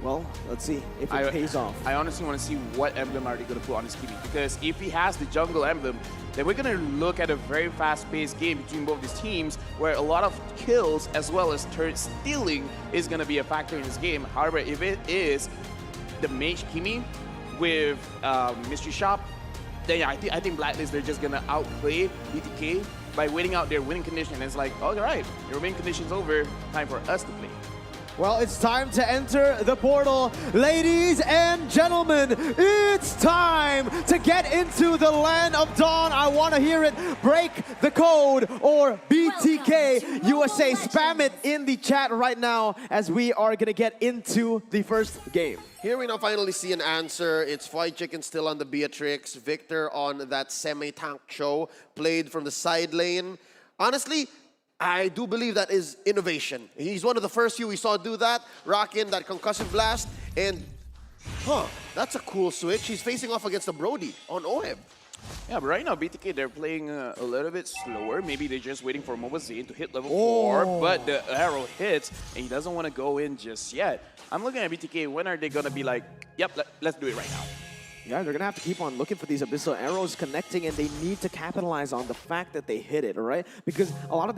Well, let's see if it pays off. I honestly want to see what emblem are they going to put on his Kimi, because if he has the jungle emblem, then we're going to look at a very fast-paced game between both these teams where a lot of kills as well as turret stealing is going to be a factor in this game. However, if it is the Mage Kimi with Mystery Shop, then yeah, I think Blacklist, they're just going to outplay BTK by waiting out their winning condition. And it's like, all right, your winning condition's over, time for us to play. Well, it's time to enter the portal. Ladies and gentlemen, it's time to get into the land of dawn. I want to hear it. Break the code or BTK USA. Spam it in the chat right now as we are going to get into the first game. Here we now finally see an answer. It's Fried Chicken still on the Beatrix. Victor on that semi-tank show, played from the side lane. Honestly, I do believe that is innovation. He's one of the first few we saw do that, rock in that concussive blast, and that's a cool switch. He's facing off against the Brody on Oheb. Yeah, but right now, BTK, they're playing a little bit slower. Maybe they're just waiting for Mobazine to hit level 4, but the arrow hits, and he doesn't want to go in just yet. I'm looking at BTK, when are they going to be like, yep, let's do it right now? Yeah, they're gonna have to keep on looking for these abyssal arrows connecting, and they need to capitalize on the fact that they hit it, all right? Because a lot of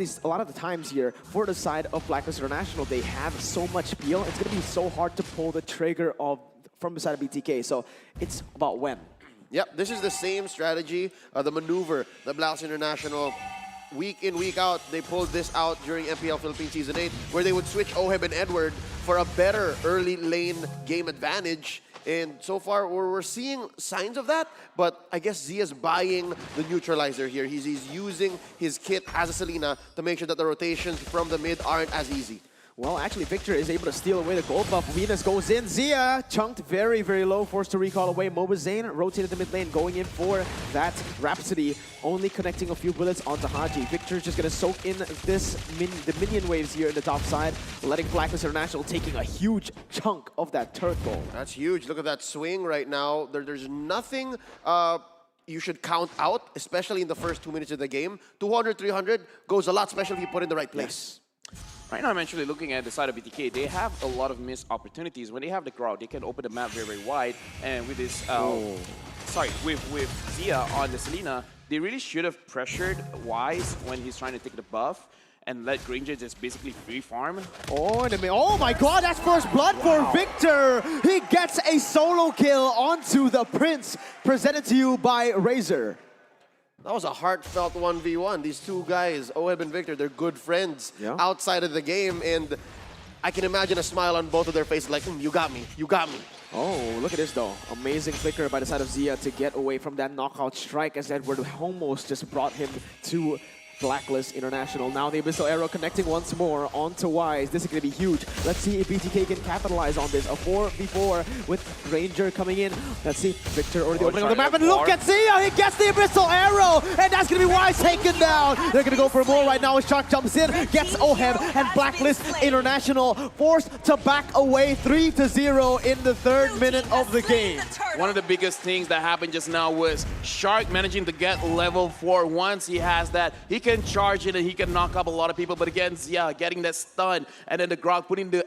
the times here, for the side of Blacklist International, they have so much peel, it's gonna be so hard to pull the trigger from the side of BTK. So it's about when. Yep, this is the same strategy, the maneuver that Blacklist International, week in, week out, they pulled this out during MPL Philippines Season 8, where they would switch Oheb and Edward for a better early lane game advantage. And so far, we're seeing signs of that, but I guess Zia's buying the neutralizer here. He's using his kit as a Selena to make sure that the rotations from the mid aren't as easy. Well, actually, Victor is able to steal away the gold buff. Venus goes in. Zia chunked very, very low, forced to recall away. Mobazane rotated the mid lane, going in for that Rhapsody, only connecting a few bullets onto Haji. Victor's just going to soak in the minion waves here in the top side, letting Blacklist International taking a huge chunk of that turret gold. That's huge. Look at that swing right now. There's nothing you should count out, especially in the first 2 minutes of the game. 200, 300 goes a lot, especially if you put it in the right place. Yes. Right now, I'm actually looking at the side of BTK. They have a lot of missed opportunities. When they have the crowd, they can open the map very, very wide. And with this, with Zia on the Selena, they really should have pressured Wise when he's trying to take the buff and let Granger just basically free farm. Oh my god, that's first blood for Victor! He gets a solo kill onto the Prince, presented to you by Razor. That was a heartfelt 1v1. These two guys, Oheb and Victor, they're good friends outside of the game, and I can imagine a smile on both of their faces like, you got me, you got me. Oh, look at this though. Amazing flicker by the side of Zia to get away from that knockout strike as Edward almost just brought him to Blacklist International. Now the Abyssal Arrow connecting once more onto Wise. This is going to be huge. Let's see if BTK can capitalize on this. A 4v4 with Ranger coming in. Let's see. Victor already opening up the map. And look at Zia! He gets the Abyssal Arrow! And that's going to be Wise taken down. They're going to go for more right now as Shark jumps in, gets Oheb, and Blacklist International forced to back away 3-0 in the third minute of the game. One of the biggest things that happened just now was Shark managing to get level 4. Once he has that, he can charge it and he can knock up a lot of people. But again, Zia getting that stun, and then the Grog putting the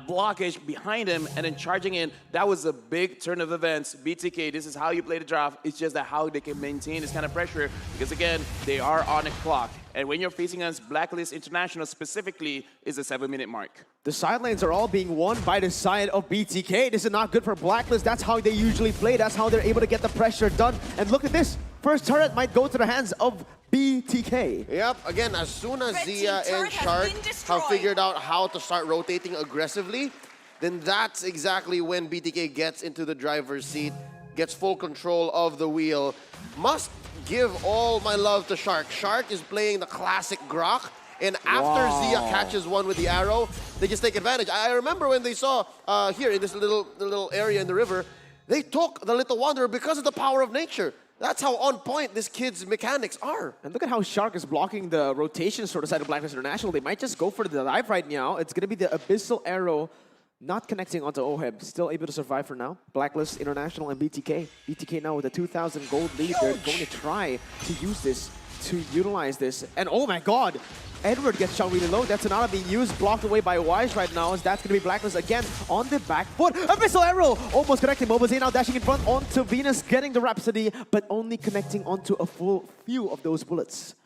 blockage behind him and then charging in. That was a big turn of events. BTK, this is how you play the draft. It's just that how they can maintain this kind of pressure, because again, they are on a clock. And when you're facing us, Blacklist International specifically is a 7-minute mark. The side lanes are all being won by the side of BTK. This is not good for Blacklist. That's how they usually play. That's how they're able to get the pressure done. And look at this. First turret might go to the hands of BTK. Yep, again, as soon as Zia and Shark have figured out how to start rotating aggressively, then that's exactly when BTK gets into the driver's seat, gets full control of the wheel, must give all my love to Shark. Shark is playing the classic Grok. And after Zia catches one with the arrow, they just take advantage. I remember when they saw here in this little area in the river, they took the Little Wanderer because of the power of nature. That's how on point this kid's mechanics are. And look at how Shark is blocking the rotation sort of side of BLACKLIST International. They might just go for the dive right now. It's going to be the Abyssal Arrow not connecting onto Oheb. Still able to survive for now. BLACKLIST International and BTK. BTK now with a 2,000 gold lead. They're going to try to use this, to utilize this. And oh my god! Edward gets shot really low. That's Sonata being used, blocked away by Wise right now, as that's going to be BLACKLIST again on the back foot. Abyssal Arrow almost connecting. Mobazane now dashing in front onto Venus, getting the Rhapsody, but only connecting onto a full few of those bullets.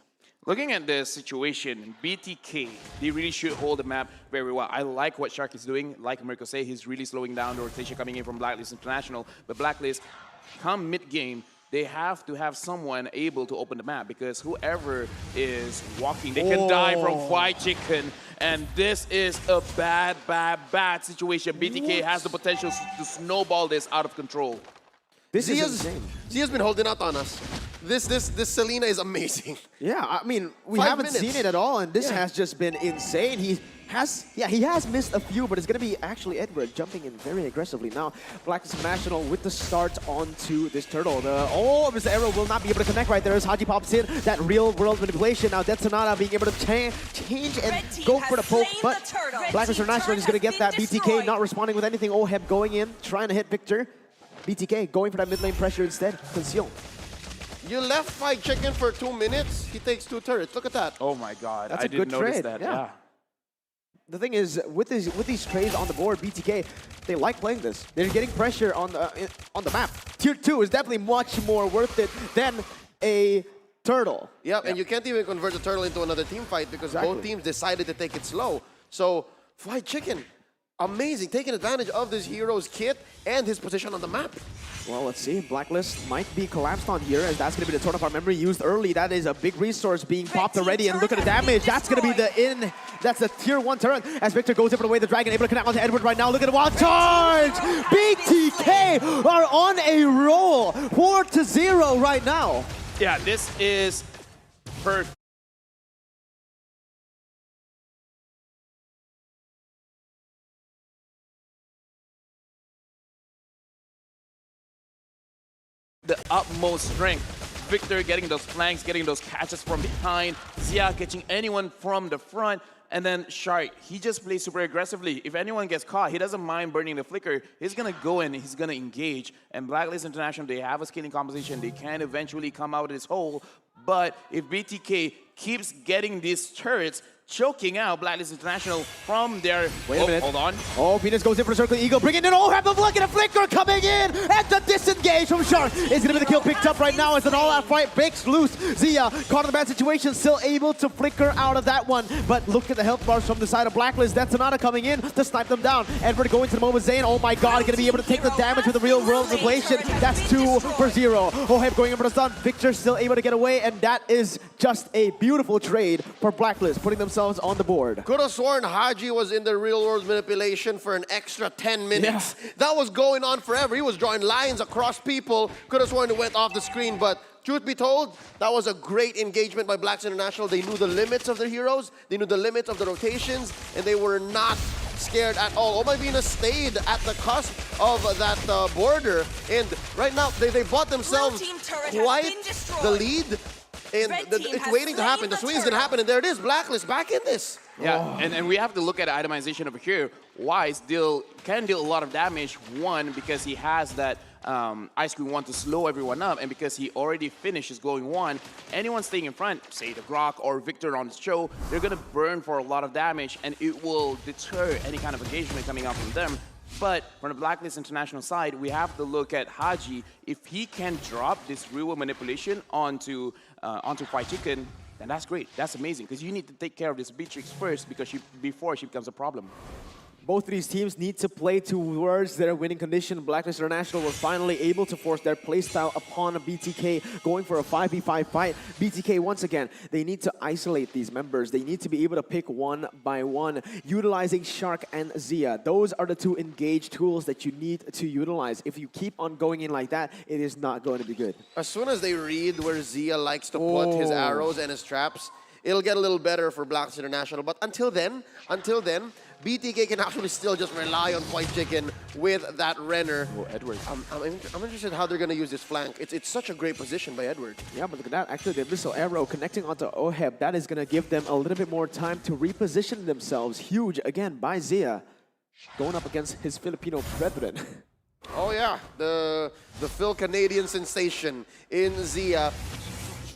Looking at the situation, BTK, they really should hold the map very well. I like what Shark is doing. Like Mirko said, he's really slowing down the rotation coming in from BLACKLIST International. But BLACKLIST, come mid-game, they have to have someone able to open the map, because whoever is walking, they can die from fried chicken. And this is a bad, bad, bad situation. BTK has the potential to snowball this out of control. This is insane. Zia's been holding out on us. This Selena is amazing. Yeah, I mean, we 5 haven't minutes. seen it at all, and this has just been insane. He has missed a few, but it's going to be actually Edward jumping in very aggressively now. BLACKLIST International with the start onto this turtle. Mr. Arrow will not be able to connect right there as Haji pops in. That real-world manipulation. Now Death Sonata being able to change and go for the poke, but BLACKLIST International is going to get that. BTK not responding with anything. Oheb going in, trying to hit Victor. BTK going for that mid lane pressure instead. Conceal. You left Fried Chicken for 2 minutes, he takes 2 turrets. Look at that. Oh my god, That's I a didn't good notice trade, that. yeah. The thing is, with these trades on the board, BTK, they like playing this. They're getting pressure on the map. Tier 2 is definitely much more worth it than a turtle. Yep, and you can't even convert the turtle into another team fight because both teams decided to take it slow. So, Fried Chicken, amazing, taking advantage of this hero's kit and his position on the map. Well, let's see. BLACKLIST might be collapsed on here, as that's going to be the Torn Apart Memory used early. That is a big resource being popped already, and look at the damage. That's going to be that's the tier 1 turret, as Victor goes in for the way the Dragon, able to connect onto Edward right now. Look at the wild charge! BTK are on a roll, 4-0 right now. Yeah, this is perfect. The utmost strength. Victor getting those flanks, getting those catches from behind. Zia catching anyone from the front. And then Shark, he just plays super aggressively. If anyone gets caught, he doesn't mind burning the flicker. He's going to go in, he's going to engage. And BLACKLIST International, they have a scaling composition. They can eventually come out of this hole. But if BTK keeps getting these turrets, choking out BLACKLIST International from their... Wait a minute. Hold on. Oh, Venus goes in for the Circle Eagle, bringing in Oheb, look at a flicker coming in, and the disengage from Shark is going to be the kill picked up right now as an all-out fight breaks loose. Zia, caught in the bad situation, still able to flicker out of that one, but look at the health bars from the side of BLACKLIST. That's Sonata coming in to snipe them down. Edward going to the Mobazane. Oh my god, going to be able to take the damage with the real-world manipulation. That's 2-0. Oheb going in for the stun. Victor still able to get away, and that is just a beautiful trade for BLACKLIST, putting themselves on the board. Could have sworn Haji was in the real-world manipulation for an extra 10 minutes. Yeah. That was going on forever. He was drawing lines across people. Could have sworn it went off the screen, but truth be told, that was a great engagement by BLACKLIST International. They knew the limits of their heroes, they knew the limits of the rotations, and they were not scared at all. Omar stayed at the cusp of that border, and right now they bought themselves quite the lead. And it's waiting to happen. The swing is going to happen, and there it is. BLACKLIST back in this. Yeah, and we have to look at itemization over here. Wise can deal a lot of damage. One, because he has that Ice Cream 1 to slow everyone up, and because he already finishes going 1, anyone staying in front, say the Grok or Victor on the show, they're going to burn for a lot of damage, and it will deter any kind of engagement coming out from them. But from the BLACKLIST International side, we have to look at Haji. If he can drop this real manipulation onto Fried Chicken, then that's great. That's amazing, because you need to take care of this Beatrix first, because before she becomes a problem. Both of these teams need to play towards their winning condition. BLACKLIST International were finally able to force their playstyle upon a BTK, going for a 5v5 fight. BTK, once again, they need to isolate these members. They need to be able to pick one by one, utilizing Shark and Zia. Those are the two engaged tools that you need to utilize. If you keep on going in like that, it is not going to be good. As soon as they read where Zia likes to put his arrows and his traps, it'll get a little better for BLACKLIST International. But until then, BTK can actually still just rely on White Chicken with that Renner. Oh, Edward. I'm interested how they're going to use this flank. It's such a great position by Edward. Yeah, but look at that. Actually, the missile arrow connecting onto Oheb, that is going to give them a little bit more time to reposition themselves. Huge, again, by Zia, going up against his Filipino brethren. Oh yeah, the Phil Canadian sensation in Zia,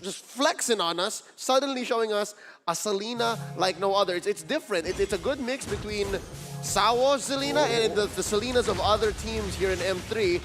just flexing on us, suddenly showing us a Selena like no other. It's different. It's a good mix between Sawo's Selena and the Selenas of other teams here in M3.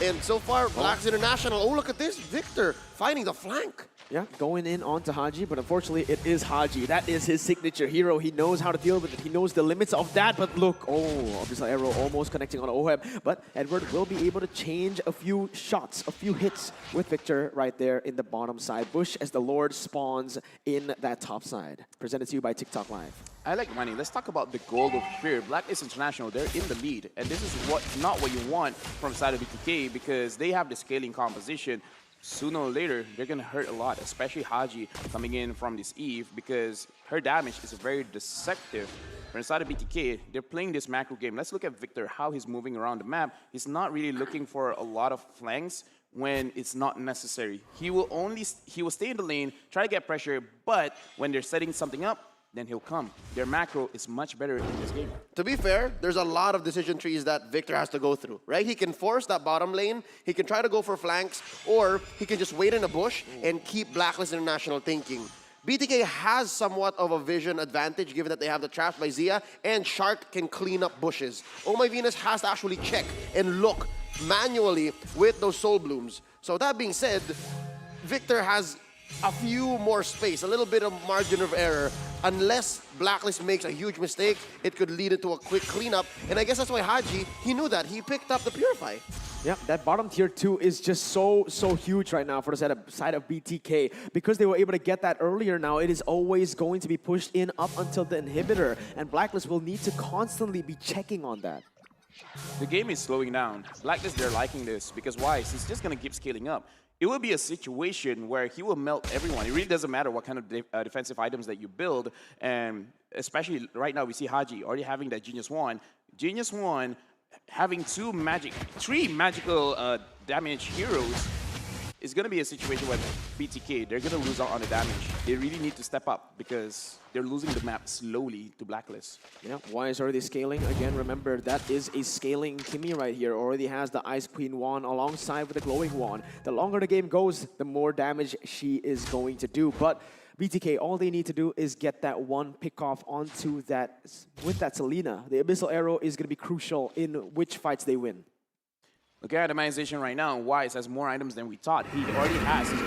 And so far, BLACKLIST International, oh look at this, Victor finding the flank. Yeah, going in onto Haji, but unfortunately it is Haji. That is his signature hero. He knows how to deal with it. He knows the limits of that, but look, obviously arrow almost connecting on Oheb, but Edward will be able to change a few shots, a few hits with Victor right there in the bottom side bush as the Lord spawns in that top side. Presented to you by TikTok Live. I like money. Let's talk about the goal of fear. BLACKLIST International, they're in the lead, and this is not what you want from side of BTK because they have the scaling composition. Sooner or later, they're going to hurt a lot, especially Haji coming in from this Eve because her damage is very deceptive. From inside of BTK, they're playing this macro game. Let's look at Victor, how he's moving around the map. He's not really looking for a lot of flanks when it's not necessary. He will stay in the lane, try to get pressure, but when they're setting something up, then he'll come. Their macro is much better in this game. To be fair, there's a lot of decision trees that Victor has to go through, right? He can force that bottom lane, he can try to go for flanks, or he can just wait in a bush and keep BLACKLIST International thinking. BTK has somewhat of a vision advantage given that they have the traps by Zia, and Shark can clean up bushes. Oh My Venus has to actually check and look manually with those soul blooms. So that being said, Victor has a few more space, a little bit of margin of error. Unless BLACKLIST makes a huge mistake, it could lead into a quick cleanup. And I guess that's why Haji, he knew that. He picked up the Purify. Yeah, that bottom tier 2 is just so huge right now for the side of BTK. Because they were able to get that earlier now, it is always going to be pushed in up until the inhibitor. And BLACKLIST will need to constantly be checking on that. The game is slowing down. BLACKLIST, they're liking this because why? He's just going to keep scaling up. It will be a situation where he will melt everyone. It really doesn't matter what kind of defensive items that you build. And especially right now, we see Haji already having that Genius Wand. Genius Wand having three magical damage heroes is going to be a situation where BTK, they're going to lose out on the damage. They really need to step up because they're losing the map slowly to BLACKLIST. Yeah, why is already scaling? Again, remember, that is a scaling Kimmy right here. Already has the Ice Queen wand alongside with the Glowing wand. The longer the game goes, the more damage she is going to do. But BTK, all they need to do is get that one pick off onto that, with that Selena. The Abyssal Arrow is going to be crucial in which fights they win. Look at itemization right now. Wise has more items than we thought. He already has his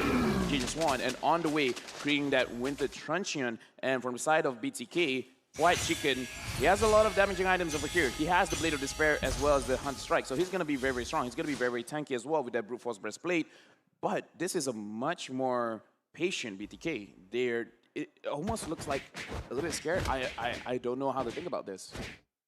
Genius Wand, and on the way, creating that Winter Truncheon. And from the side of BTK, White Chicken, he has a lot of damaging items over here. He has the Blade of Despair as well as the Hunt Strike. So he's going to be very, very strong. He's going to be very, very tanky as well with that Brute Force Breastplate. But this is a much more patient BTK. It almost looks like a little bit scared. I don't know how to think about this.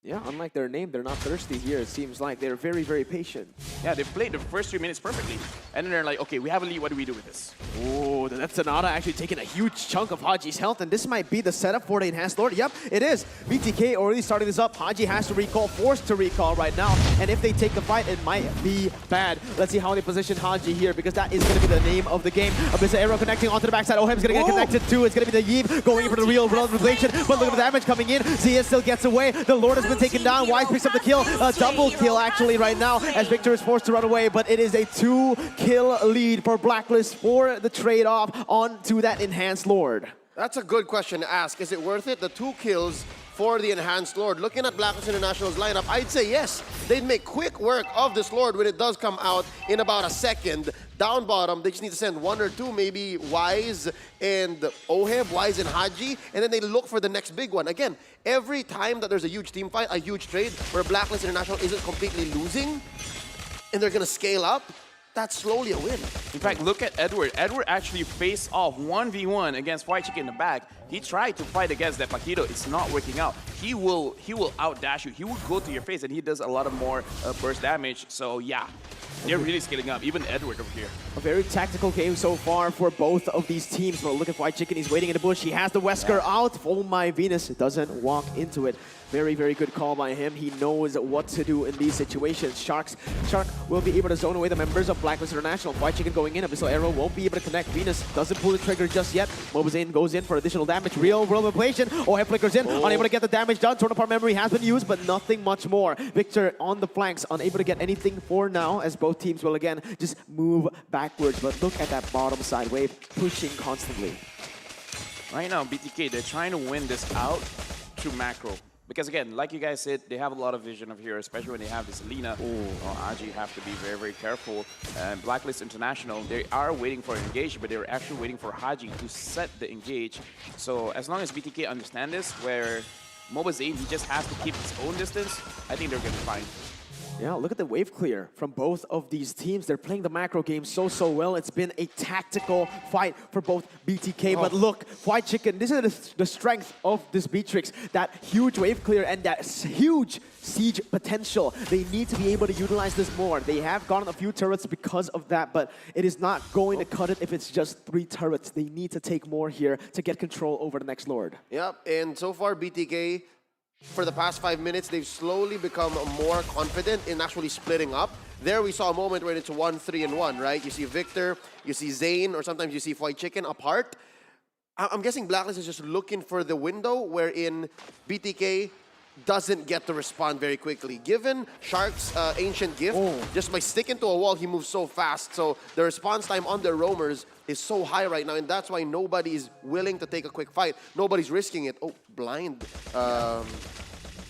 Yeah, unlike their name, they're not thirsty here. It seems like they're very, very patient. Yeah, they played the first 3 minutes perfectly. And then they're like, okay, we have a lead. What do we do with this? Oh, that's Sonata actually taking a huge chunk of Haji's health, and this might be the setup for the Enhanced Lord. Yep, it is. BTK already starting this up. Haji has to recall, forced to recall right now. And if they take the fight, it might be bad. Let's see how they position Haji here, because that is going to be the name of the game. Abyssal Arrow connecting onto the backside. Ohem's going to get connected too. It's going to be the Yeeve going in for the real revelation. But look at the damage coming in. Zia still gets away. The Lord has been taken down. Wise picks up the kill. A double kill actually right now as Victor is forced to run away. But it is a 2-kill lead for BLACKLIST for the trade-off onto that Enhanced Lord. That's a good question to ask. Is it worth it? The 2 kills for the Enhanced Lord. Looking at BLACKLIST International's lineup, I'd say yes, they'd make quick work of this Lord when it does come out in about a second. Down bottom, they just need to send one or two, maybe Wise and Oheb, Wise and Haji, and then they look for the next big one. Again, every time that there's a huge team fight, a huge trade, where BLACKLIST International isn't completely losing, and they're gonna scale up, that's slowly a win. In fact, look at Edward. Edward actually faced off 1v1 against White Chicken in the back. He tried to fight against that Paquito. It's not working out. He will outdash you. He will go to your face, and he does a lot of more burst damage. So yeah, they're really scaling up. Even Edward over here. A very tactical game so far for both of these teams. But look at White Chicken. He's waiting in the bush. He has the Wesker out. Oh my Venus doesn't walk into it. Very, very good call by him. He knows what to do in these situations. Shark will be able to zone away the members of BLACKLIST International. White Chicken going in. Abyssal Arrow won't be able to connect. Venus doesn't pull the trigger just yet. Mobazane goes in for additional damage. Real world manipulation. Oheb flickers in. Unable to get the damage done. Torn apart memory has been used, but nothing much more. Victor on the flanks, unable to get anything for now, as both teams will again just move backwards. But look at that bottom side wave pushing constantly. Right now, BTK, they're trying to win this out through macro. Because again, like you guys said, they have a lot of vision of here, especially when they have this Lina. Aji have to be very, very careful. And BLACKLIST International, they are waiting for engage, but they're actually waiting for Haji to set the engage. So as long as BTK understand this, where Mobazane, he just has to keep his own distance, I think they're going to be fine. Yeah, look at the wave clear from both of these teams. They're playing the macro game so well. It's been a tactical fight for both BTK. But look, White Chicken, this is the strength of this Beatrix. That huge wave clear and that huge siege potential. They need to be able to utilize this more. They have gotten a few turrets because of that, but it is not going to cut it if it's just 3 turrets. They need to take more here to get control over the next Lord. Yep, and so far BTK, for the past 5 minutes, they've slowly become more confident in actually splitting up. There we saw a moment where it's 1, 3, and 1, right? You see Victor, you see Zane, or sometimes you see White Chicken apart. I'm guessing BLACKLIST is just looking for the window wherein BTK doesn't get to respond very quickly. Given Shark's ancient gift, just by sticking to a wall, he moves so fast. So the response time on their roamers is so high right now, and that's why nobody is willing to take a quick fight. Nobody's risking it. Oh, blind.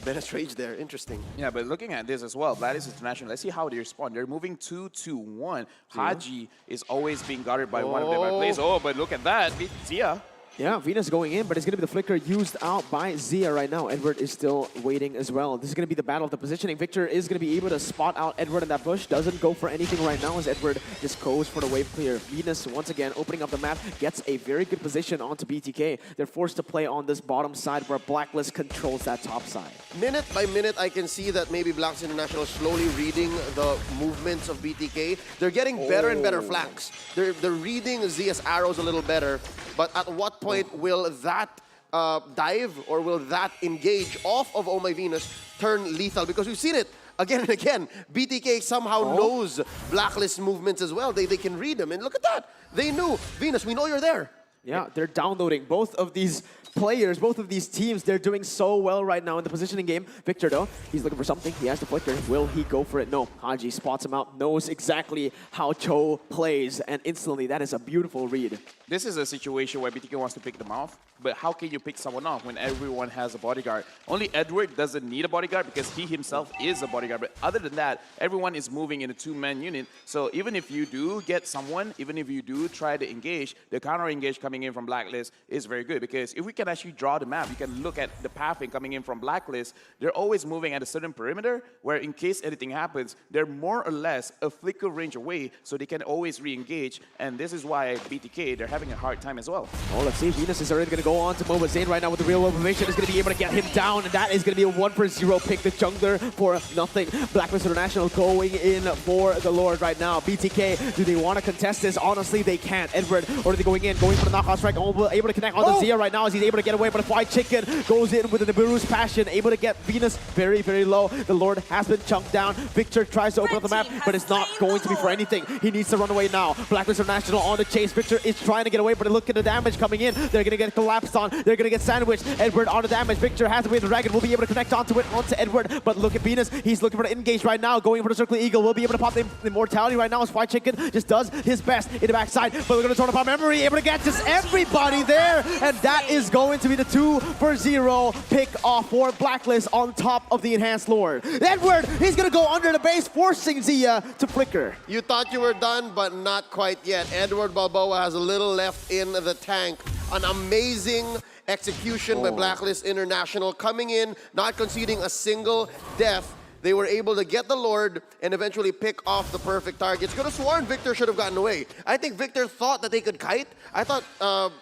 Menace Rage there. Interesting. Yeah, but looking at this as well, BLACKLIST International, let's see how they respond. They're moving 2-2-1. Haji is always being guarded by one of them at place. Oh, but look at that. Zia. Yeah, Venus going in, but it's going to be the flicker used out by Zia right now. Edward is still waiting as well. This is going to be the battle of the positioning. Victor is going to be able to spot out Edward in that bush. Doesn't go for anything right now as Edward just goes for the wave clear. Venus, once again, opening up the map, gets a very good position onto BTK. They're forced to play on this bottom side where BLACKLIST controls that top side. Minute by minute, I can see that maybe BLACKLIST International is slowly reading the movements of BTK. They're getting better and better flanks. They're reading Zia's arrows a little better, but at what point will that dive or will that engage off of Oh My Venus turn lethal? Because we've seen it again and again. BTK somehow knows BLACKLIST movements as well. They can read them. And look at that. They knew. Venus, we know you're there. Yeah, they're downloading both of these players, both of these teams. They're doing so well right now in the positioning game. Victor, though, he's looking for something. He has the flicker. Will he go for it? No. Haji spots him out, knows exactly how Cho plays, and instantly, that is a beautiful read. This is a situation where BTK wants to pick them off, but how can you pick someone off when everyone has a bodyguard? Only Edward doesn't need a bodyguard because he himself is a bodyguard, but other than that, everyone is moving in a 2-man unit. So even if you do get someone, even if you do try to engage, the counter-engage coming in from BLACKLIST is very good because if we can actually draw the map, you can look at the pathing coming in from BLACKLIST. They're always moving at a certain perimeter where in case anything happens, they're more or less a flicker range away so they can always re-engage, and this is why BTK, they're having a hard time as well. Oh, let's see. Venus is already going to go on to Mobazane right now with the real information. Is going to be able to get him down, and that is going to be a 1-for-0 pick. The jungler for nothing. BLACKLIST International going in for the Lord right now. BTK, do they want to contest this? Honestly, they can't. Edward already going for the knockout strike. Able to connect on the Zia right now as he's able to get away, but White Chicken goes in with the Nibiru's passion, able to get Venus very, very low. The Lord has been chunked down. Victor tries to open up the map, but it's not going to be for anything. He needs to run away now. BLACKLIST International on the chase. Victor is trying to get away, but look at the damage coming in. They're going to get collapsed collapsed on. They're going to get sandwiched. Edward on the damage. Victor has to win. The Dragon will be able to connect onto it, onto Edward. But look at Venus. He's looking for the engage right now. Going for the Circle Eagle. Will be able to pop the immortality right now as Fried Chicken just does his best in the backside. But we're going to turn up our memory. Able to get just everybody there. And that is going to be the 2-for-0 pick off for Blacklist on top of the Enhanced Lord. Edward, he's going to go under the base, forcing Zia to flicker. You thought you were done, but not quite yet. Edward Balboa has a little left in the tank. An amazing execution by Blacklist International, coming in, not conceding a single death. They were able to get the Lord and eventually pick off the perfect targets. Could have sworn Victor should have gotten away. I think Victor thought that they could kite. I thought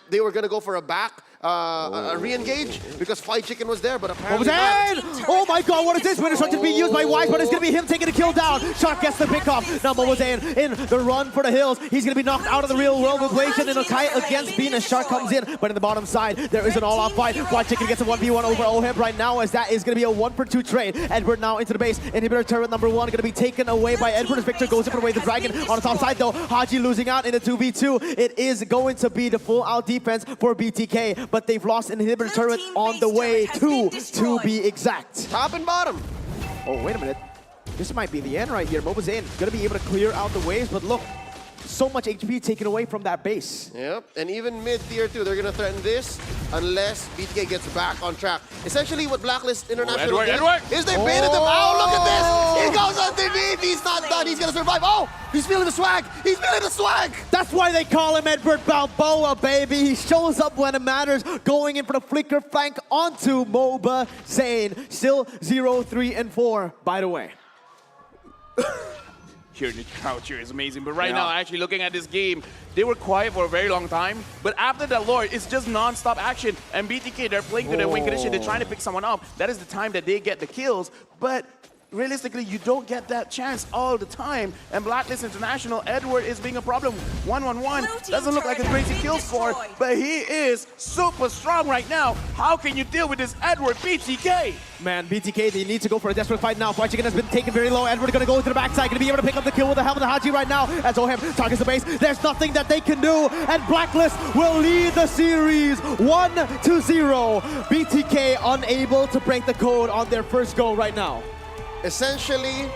they were going to go for a back. A re-engage because Fried Chicken was there, but apparently not. Oh my god, what is this? Winner Structure being used by Wise, but it's going to be him taking the kill down. Shark gets the pick off. Now Mobazan in the run for the hills. He's going to be knocked out of the real world equation in a kite against Venus. Shark comes in, but in the bottom side, there is an all-out fight. Fried Chicken gets a 1v1 over Oheb right now, as that is going to be a 1-for-2 trade. Edward now into the base. Inhibitor turret number 1 going to be taken away by Edward as Victor goes to put away the Dragon. On the top side though, Haji losing out in a 2v2. It is going to be the full-out defense for BTK, but they've lost inhibitor turret on the way to be exact. Top and bottom. Oh, wait a minute. This might be the end right here. Mobazan going to be able to clear out the waves, but look, so much HP taken away from that base. Yep, and even mid-tier 2, they're going to threaten this unless BTK gets back on track. Essentially, what Blacklist International did is they baited them out. Look at this! He goes underneath. He's not done. He's going to survive. Oh, he's feeling the swag. He's feeling the swag. That's why they call him Edward Balboa, baby. He shows up when it matters, going in for the flicker flank onto Moba Zane. Still 0-3-4, by the way. Here in the crowd cheer is amazing, but right now, actually looking at this game, they were quiet for a very long time, but after that Lord, it's just non-stop action, and BTK, they're playing to their win condition, they're trying to pick someone up. That is the time that they get the kills, but realistically, you don't get that chance all the time, and Blacklist International, Edward is being a problem. 1-1-1, doesn't look like a crazy kill score, but he is super strong right now. How can you deal with this Edward BTK? Man, BTK, they need to go for a desperate fight now. Fried Chicken has been taken very low. Edward gonna go to the backside, gonna be able to pick up the kill with the helmet of Haji right now. As Ohem targets the base, there's nothing that they can do, and Blacklist will lead the series 1-0. BTK unable to break the code on their first go right now. Essentially,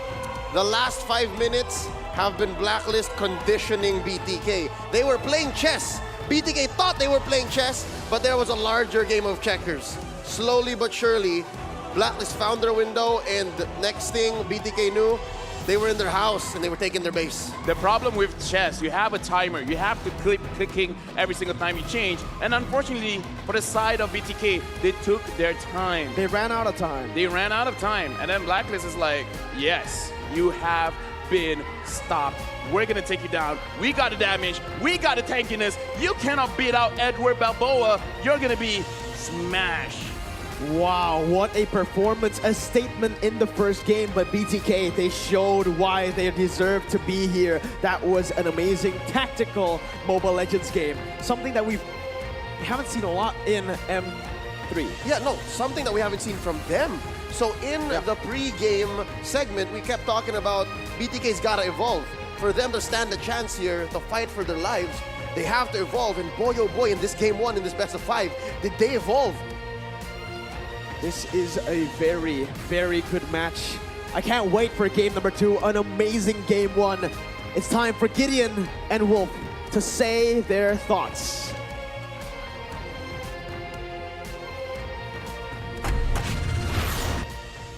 the last 5 minutes have been Blacklist conditioning BTK. They were playing chess. BTK thought they were playing chess, but there was a larger game of checkers. Slowly but surely, Blacklist found their window, and the next thing BTK knew, they were in their house and they were taking their base. The problem with chess, you have a timer. You have to keep clicking every single time you change. And unfortunately, for the side of BTK, they took their time. They ran out of time. They ran out of time. And then Blacklist is like, yes, you have been stopped. We're gonna take you down. We got the damage. We got the tankiness. You cannot beat out Edward Balboa. You're gonna be smashed. Wow, what a performance, a statement in the first game, but BTK, they showed why they deserve to be here. That was an amazing tactical Mobile Legends game, something that we haven't seen a lot in M3. Yeah, no, something that we haven't seen from them. So in the pre-game segment, we kept talking about BTK's gotta evolve. For them to stand a chance here, to fight for their lives, they have to evolve, and boy oh boy, in this game 1, in this best of 5, did they evolve? This is a very, very good match. I can't wait for game number 2, an amazing game 1. It's time for Gideon and Wolf to say their thoughts.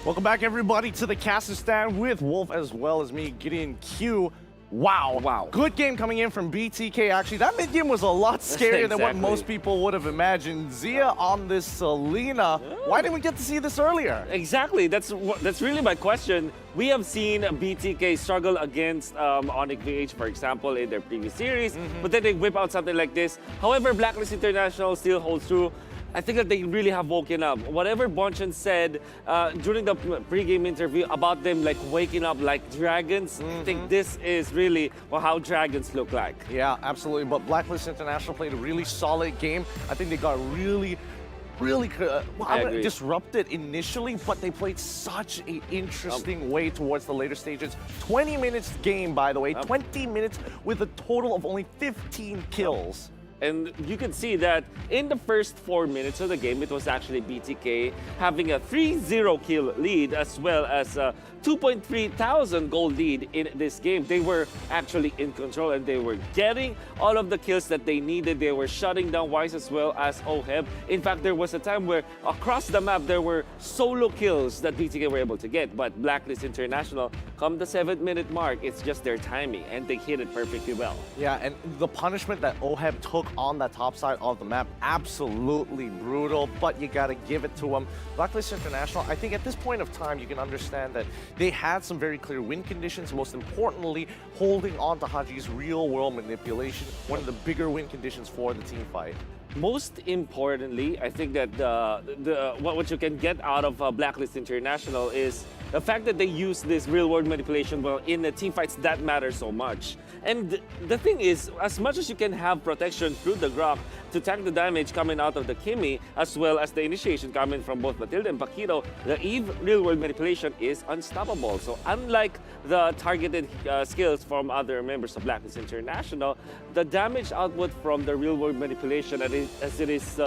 Welcome back, everybody, to the Kazakhstan with Wolf as well as me, Gideon Q. Wow. Good game coming in from BTK, actually. That mid-game was a lot scarier than what most people would have imagined. Zia on this Selena. Why didn't we get to see this earlier? Exactly. That's really my question. We have seen BTK struggle against Onyx VH, for example, in their previous series, but then they whip out something like this. However, Blacklist International still holds true. I think that they really have woken up. Whatever Bonchan said during the pre-game interview about them like waking up like dragons, I think this is really how dragons look like. Yeah, absolutely. But Blacklist International played a really solid game. I think they got really disrupted initially, but they played such an interesting way towards the later stages. 20 minutes game, by the way, 20 minutes with a total of only 15 kills. And you can see that in the first 4 minutes of the game, it was actually BTK having a 3-0 kill lead as well as a 2.3 thousand gold lead in this game. They were actually in control and they were getting all of the kills that they needed. They were shutting down Wise as well as OHEB. In fact, there was a time where across the map, there were solo kills that BTK were able to get. But Blacklist International, come the 7th-minute mark, it's just their timing and they hit it perfectly well. Yeah, and the punishment that OHEB took on that top side of the map, absolutely brutal, but you gotta give it to them. Blacklist International, I think at this point of time, you can understand that they had some very clear win conditions, most importantly, holding on to Haji's real-world manipulation, one of the bigger win conditions for the team fight. Most importantly, I think that what you can get out of Blacklist International is the fact that they use this real-world manipulation well in the team fights that matter so much. And the thing is, as much as you can have protection through the Grok to tank the damage coming out of the Kimi, as well as the initiation coming from both Matilda and Paquito, the Eve real-world manipulation is unstoppable. So unlike the targeted skills from other members of Blacklist International, the damage output from the real-world manipulation, as it is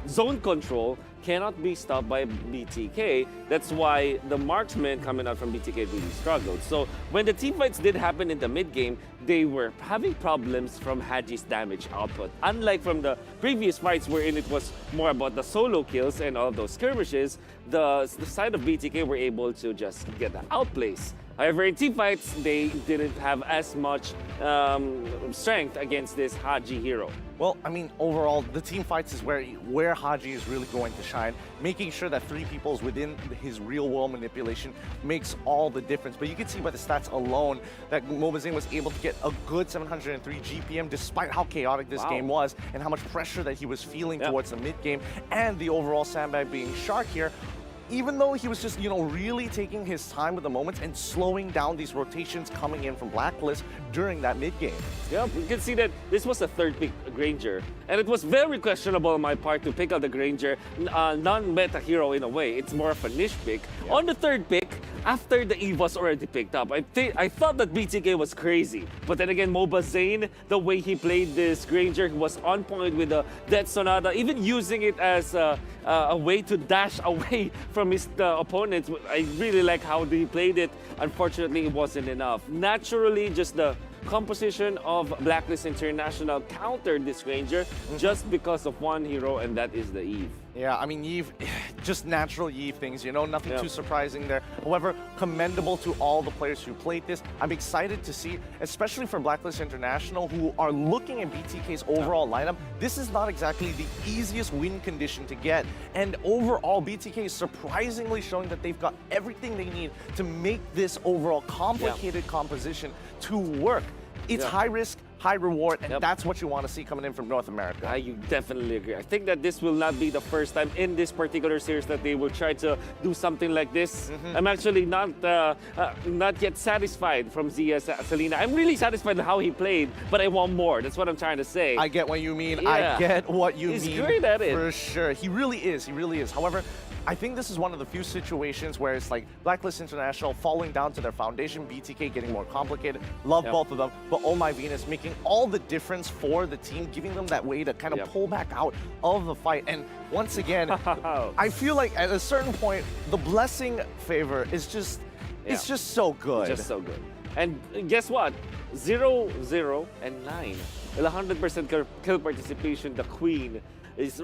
zone control, cannot be stopped by BTK. That's why the marksmen coming out from BTK really struggled. So when the team fights did happen in the mid-game, they were having problems from Haji's damage output. Unlike from the previous fights wherein it was more about the solo kills and all of those skirmishes, the side of BTK were able to just get the outplays. However, in team fights, they didn't have as much strength against this Haji hero. Well, I mean, overall, the team fights is where Haji is really going to shine. Making sure that 3 people is within his real-world manipulation makes all the difference. But you can see by the stats alone that Mobazane was able to get a good 703 GPM despite how chaotic this game was and how much pressure that he was feeling towards the mid-game and the overall sandbag being Shark here. Even though he was just, really taking his time with the moments and slowing down these rotations coming in from Blacklist during that mid-game. Yeah, you can see that this was a 3rd pick Granger. And it was very questionable on my part to pick out the Granger, non-meta hero in a way. It's more of a niche pick. Yeah. On the 3rd pick, after the Eve was already picked up, I thought that BTK was crazy. But then again, Mobazane, the way he played this Granger, was on point with the Death Sonata, even using it as a way to dash away from his opponents. I really like how he played it. Unfortunately, it wasn't enough. Naturally, just the composition of Blacklist International countered this Ranger just because of one hero, and that is the Eve. Yeah, I mean, Eve, just natural Eve things, nothing too surprising there. However, commendable to all the players who played this. I'm excited to see, especially for Blacklist International, who are looking at BTK's overall lineup. This is not exactly the easiest win condition to get. And overall, BTK is surprisingly showing that they've got everything they need to make this overall complicated composition to work. It's high risk, high reward, and that's what you want to see coming in from North America. I definitely agree. I think that this will not be the first time in this particular series that they will try to do something like this. I'm actually not yet satisfied from Zia Salina. I'm really satisfied with how he played, but I want more. That's what I'm trying to say. I get what you mean. I get what you mean. He's great at it. For sure. He really is. He really is. However, I think this is one of the few situations where it's like Blacklist International falling down to their foundation, BTK getting more complicated. Love both of them, but Oh My Venus making all the difference for the team, giving them that way to kind of pull back out of the fight. And once again, I feel like at a certain point, the blessing favor is just, it's just so good. Just so good. And guess what? 0, 0, and 9. 100% kill participation, the Queen is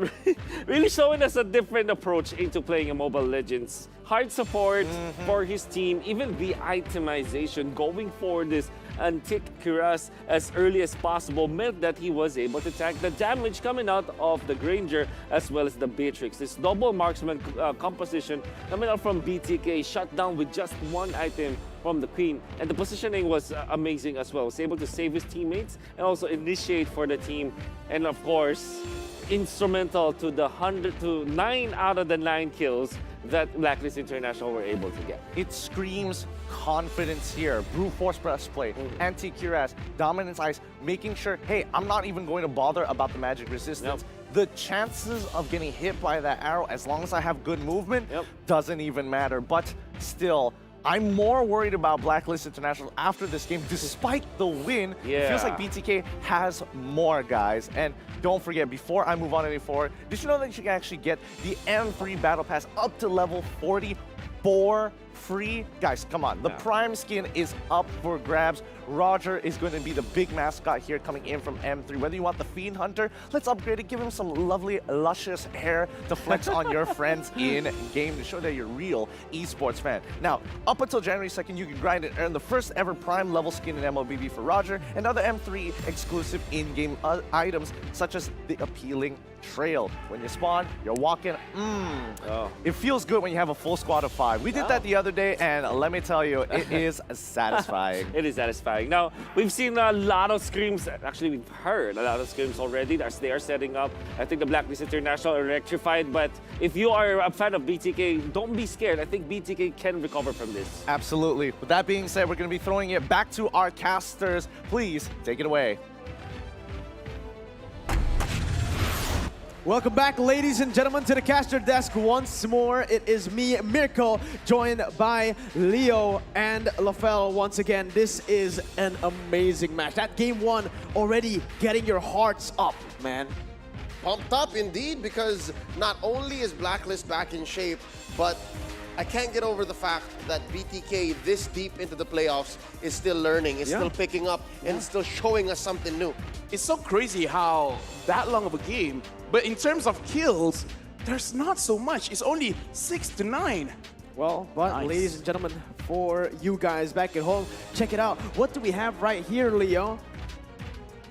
really showing us a different approach into playing a Mobile Legends. Hard support for his team, even the itemization, going for this antique cuirass as early as possible meant that he was able to tank the damage coming out of the Granger as well as the Beatrix. This double marksman composition coming out from BTK, shut down with just one item from the Queen, and the positioning was amazing as well. Was able to save his teammates and also initiate for the team, and of course, instrumental to the 9 out of the 9 kills that Blacklist International were able to get. It screams confidence here. Brute Force breastplate, anti-cuirass, dominance ice, making sure, hey, I'm not even going to bother about the magic resistance. The chances of getting hit by that arrow, as long as I have good movement, doesn't even matter. But still, I'm more worried about Blacklist International after this game, despite the win. It feels like BTK has more, guys. And don't forget, before I move on any forward, did you know that you can actually get the M3 Battle Pass up to level 44 free? Guys, come on. The Prime skin is up for grabs. Roger is going to be the big mascot here coming in from M3. Whether you want the Fiend Hunter, let's upgrade it. Give him some lovely, luscious hair to flex on your friends in game to show that you're a real esports fan. Now, up until January 2nd, you can grind and earn the first ever Prime level skin in MLBB for Roger and other M3 exclusive in-game items such as the appealing trail. When you spawn, you're walking. It feels good when you have a full squad of 5. We did that the other day, and let me tell you, it is satisfying. It is satisfying. Now, we've seen a lot of scrims. Actually, we've heard a lot of scrims already as they are setting up. I think the Blacklist International are electrified, but if you are a fan of BTK, don't be scared. I think BTK can recover from this. Absolutely. With that being said, we're going to be throwing it back to our casters. Please take it away. Welcome back, ladies and gentlemen, to the caster desk once more. It is me, Mirko, joined by Leo and Lafel once again. This is an amazing match. That game one already getting your hearts up, man. Pumped up indeed, because not only is Blacklist back in shape, but I can't get over the fact that BTK this deep into the playoffs is still learning, is still picking up, and still showing us something new. It's so crazy how that long of a game, but in terms of kills, there's not so much. It's only 6 to 9. Well, but ladies and gentlemen, for you guys back at home, check it out. What do we have right here, Leo?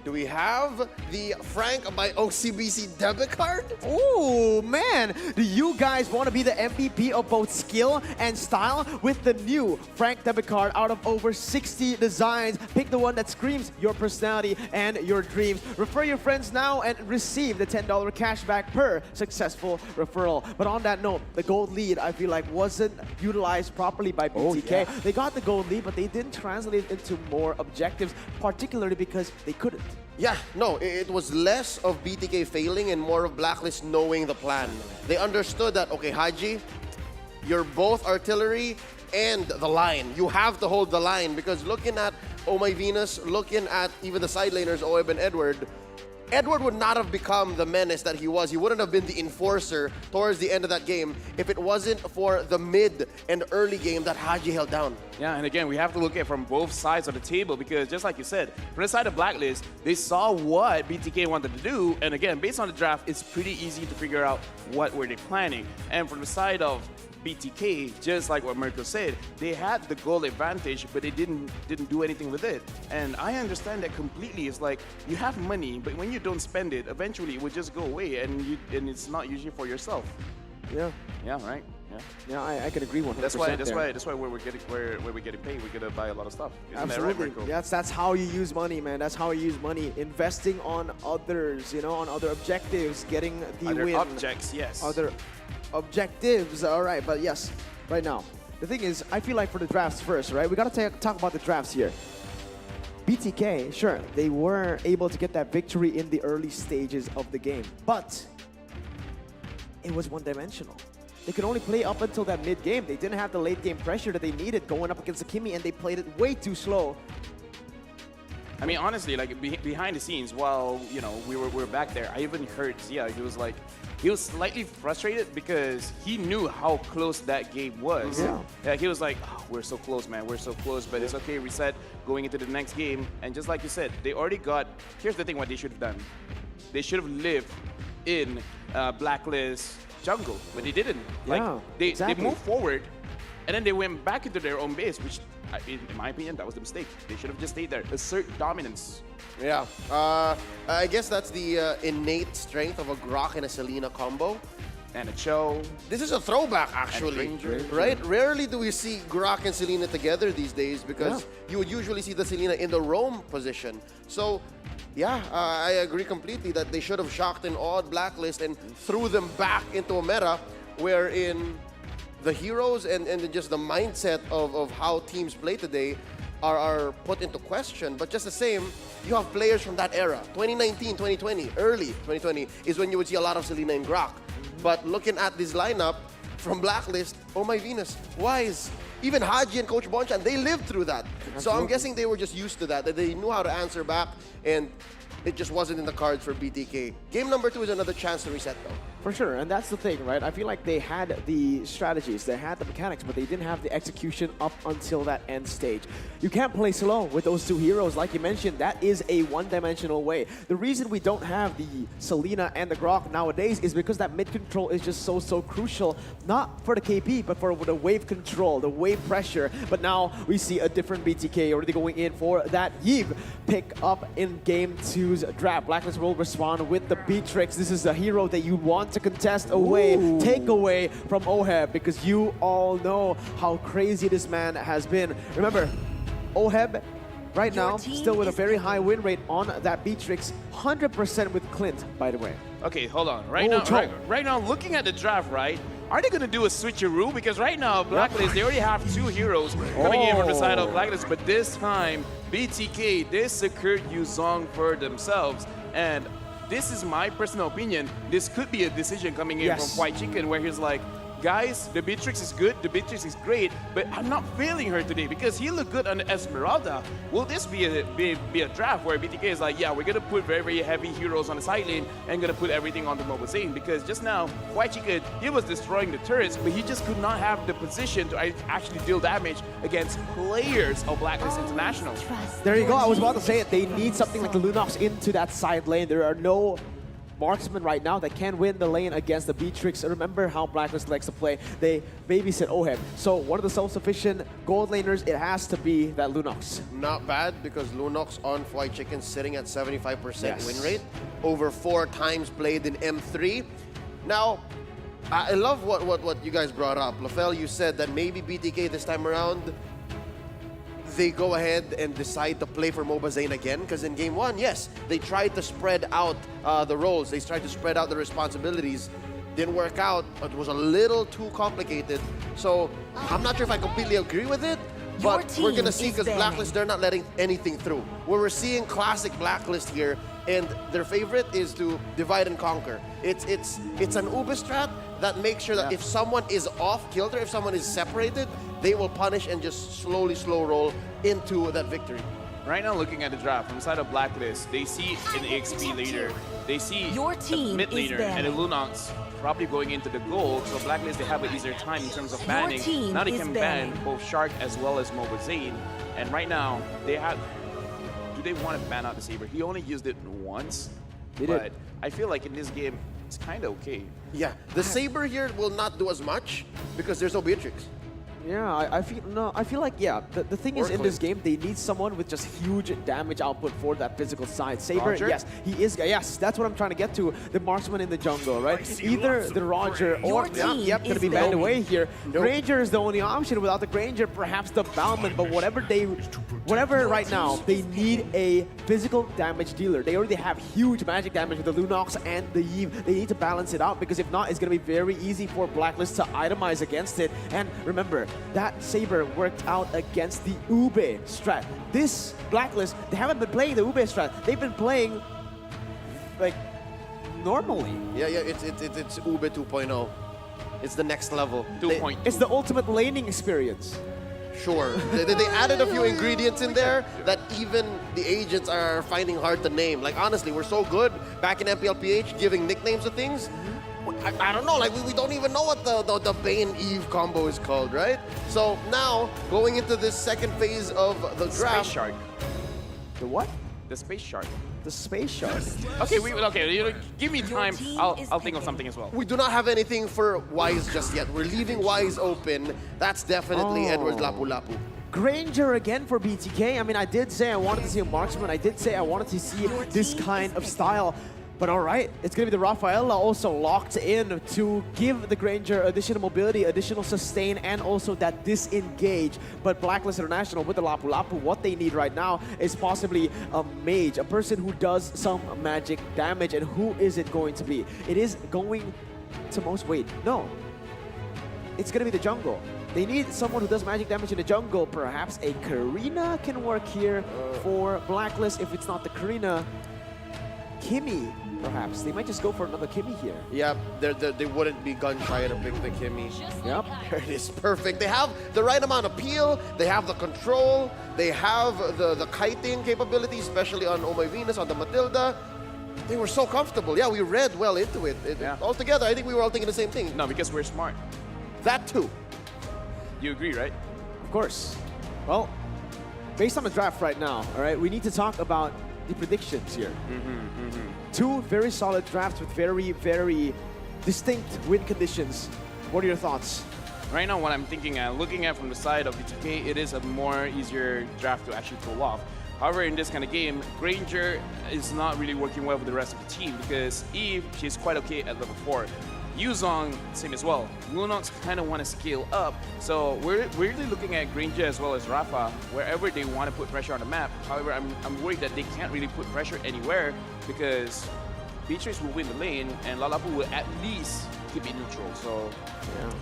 Do we have the Frank by OCBC debit card? Ooh, man. Do you guys want to be the MVP of both skill and style with the new Frank debit card out of over 60 designs? Pick the one that screams your personality and your dreams. Refer your friends now and receive the $10 cashback per successful referral. But on that note, the gold lead, I feel like, wasn't utilized properly by BTK. They got the gold lead, but they didn't translate it into more objectives, particularly because they couldn't. Yeah, no, it was less of BTK failing and more of Blacklist knowing the plan. They understood that, okay, Haji, you're both artillery and the line. You have to hold the line, because looking at Oh My Venus, looking at even the side laners, Oeb and Edward would not have become the menace that he was. He wouldn't have been the enforcer towards the end of that game if it wasn't for the mid and early game that Haji held down. Yeah, and again, we have to look at it from both sides of the table, because just like you said, from the side of Blacklist, they saw what BTK wanted to do, and again, based on the draft, it's pretty easy to figure out what were they planning. And from the side of BTK, just like what Mirko said, they had the goal advantage, but they didn't do anything with it. And I understand that completely. It's like you have money, but when you don't spend it, eventually it will just go away, and it's not usually for yourself. Yeah. Yeah, right. Yeah, I can agree 100%. That's why where we're getting paid, we're gonna buy a lot of stuff. Isn't Absolutely. that right, Mirko? Yes, that's how you use money, man. That's how you use money. Investing on others, you know, on other objectives, getting the Other win. objects, yes. Other objectives. All right, but yes, right now. The thing is, I feel like for the drafts first, right? We got to talk about the drafts here. BTK, sure, they were able to get that victory in the early stages of the game, but it was one-dimensional. They could only play up until that mid-game. They didn't have the late-game pressure that they needed going up against Akimi, and they played it way too slow. I mean, honestly, like behind the scenes, while we were back there, I even heard Zia. He was slightly frustrated because he knew how close that game was. Yeah, he was like, oh, we're so close, man, we're so close, but it's okay, reset, going into the next game. And just like you said, they already got, here's the thing what they should have done. They should have lived in Blacklist jungle, but they didn't. Yeah, they exactly. moved forward, and then they went back into their own base, which, in my opinion, that was the mistake. They should have just stayed there, assert dominance. Yeah, I guess that's the innate strength of a Grok and a Selena combo. And a Cho. This is a throwback, actually, right? Rarely do we see Grok and Selena together these days, because you would usually see the Selena in the roam position. So, yeah, I agree completely that they should have shocked and awed Blacklist and threw them back into a meta wherein the heroes and just the mindset of how teams play today are put into question. But just the same, you have players from that era. 2019, 2020, early 2020 is when you would see a lot of Selena and Grok. But looking at this lineup from Blacklist, Oh My Venus, Wise, even Haji and Coach Bonchan, they lived through that. So I'm guessing they were just used to that they knew how to answer back, and it just wasn't in the cards for BTK. Game number 2 is another chance to reset though. For sure, and that's the thing, right? I feel like they had the strategies, they had the mechanics, but they didn't have the execution up until that end stage. You can't play slow with those two heroes. Like you mentioned, that is a one-dimensional way. The reason we don't have the Selena and the Grok nowadays is because that mid control is just so crucial, not for the KP, but for the wave control, the wave pressure. But now we see a different BTK already going in for that Yves pick up in Game 2's draft. Blacklist will respond with the Beatrix. This is a hero that you want to contest away, take away from Oheb, because you all know how crazy this man has been. Remember, Oheb right now still with a very high win rate on that Beatrix, 100% with Clint, by the way. Okay, hold on. Right now, looking at the draft, right? Are they going to do a switcheroo? Because right now, Blacklist, they already have 2 heroes coming in from the side of Blacklist, but this time, BTK, they secured Yuzong for themselves. And this is my personal opinion. This could be a decision coming in from White Chicken where he's like, guys, the Beatrix is good, the Beatrix is great, but I'm not feeling her today because he looked good on Esmeralda. Will this be a draft where BTK is like, yeah, we're going to put very heavy heroes on the side lane and going to put everything on the mobile scene? Because just now, White Chicken, he was destroying the turrets, but he just could not have the position to actually deal damage against players of Blacklist International. There you go. I was about to say it. They need something like the Lunox into that side lane. There are no marksman right now that can win the lane against the Beatrix. Remember how Blacklist likes to play. They babysit Oheb. So one of the self-sufficient gold laners, it has to be that Lunox. Not bad, because Lunox on White Chicken sitting at 75% win rate, over 4 times played in M3. Now, I love what you guys brought up. Lafel, you said that maybe BTK this time around, they go ahead and decide to play for MOBA Zane again, because in Game 1, yes, they tried to spread out the roles. They tried to spread out the responsibilities. Didn't work out. It was a little too complicated. So I'm not sure if I completely agree with it, but we're going to see, because Blacklist, they're not letting anything through. Where we're seeing classic Blacklist here, and their favorite is to divide and conquer. It's an Ube strat that makes sure that if someone is off kilter, if someone is separated, they will punish and just slowly slow roll into that victory. Right now, looking at the draft, from the side of Blacklist, they see an EXP laner. They see the mid laner and a Lunox probably going into the gold. So Blacklist, they have an easier time in terms of banning. Now they can ban both Shark as well as MOBA Zane. And right now, they have... Do they want to ban out the Saber? He only used it once. But I feel like in this game, it's kind of okay. Yeah, the Saber here will not do as much because there's no Beatrix. Yeah, I feel like, the thing is in this game, they need someone with just huge damage output for that physical side. Saber, Roger? yes, he is, yes, that's what I'm trying to get to. The marksman in the jungle, right? Either the Roger or, gonna be banned away here. Granger is the only option. Without the Granger, perhaps the Bauman, but whatever right now, they need a physical damage dealer. They already have huge magic damage with the Lunox and the Yves. They need to balance it out, because if not, it's gonna be very easy for Blacklist to itemize against it. And remember, that Saber worked out against the Ube strat. This Blacklist, they haven't been playing the Ube strat. They've been playing like normally. Yeah, it's Ube 2.0. It's the next level. 2.0. It's the ultimate laning experience. Sure. they added a few ingredients in there that even the agents are finding hard to name. Like, honestly, we're so good back in MPLPH giving nicknames to things. I don't know, like we don't even know what the Bane Eve combo is called, right? So now, going into this second phase of the draft. Space Shark. The what? The Space Shark. The Space Shark. Okay, give me time. I'll think of something as well. We do not have anything for Wise just yet. We're leaving Wise open. That's definitely Edward Lapu Lapu. Granger again for BTK. I mean, I did say I wanted to see a marksman. I did say I wanted to see this kind of style. But all right, it's going to be the Rafaela also locked in to give the Granger additional mobility, additional sustain, and also that disengage. But Blacklist International with the Lapu Lapu, what they need right now is possibly a mage, a person who does some magic damage. And who is it going to be? It is going to no. It's going to be the jungle. They need someone who does magic damage in the jungle. Perhaps a Karina can work here for Blacklist. If it's not the Karina, Kimmy, perhaps. They might just go for another Kimmy here. Yeah, they wouldn't be gun shy to pick the Kimmy. Yep. There it is, perfect. They have the right amount of peel, they have the control, they have the kiting capability, especially on Oh My Venus, on the Matilda. They were so comfortable. Yeah, we read well into it. Altogether, I think we were all thinking the same thing. No, because we're smart. That too. You agree, right? Of course. Well, based on the draft right now, all right, we need to talk about the predictions here. Two very solid drafts with very, very distinct win conditions. What are your thoughts? Right now, what I'm thinking, looking at from the side of BTK, it is a more easier draft to actually pull off. However, in this kind of game, Granger is not really working well with the rest of the team because Eve, she's quite okay at level 4. Yuzong, same as well. Lunox kind of want to scale up. So we're really looking at Granger as well as Rafa, wherever they want to put pressure on the map. However, I'm worried that they can't really put pressure anywhere because Beatrice will win the lane and Lalapu will at least keep it neutral. So,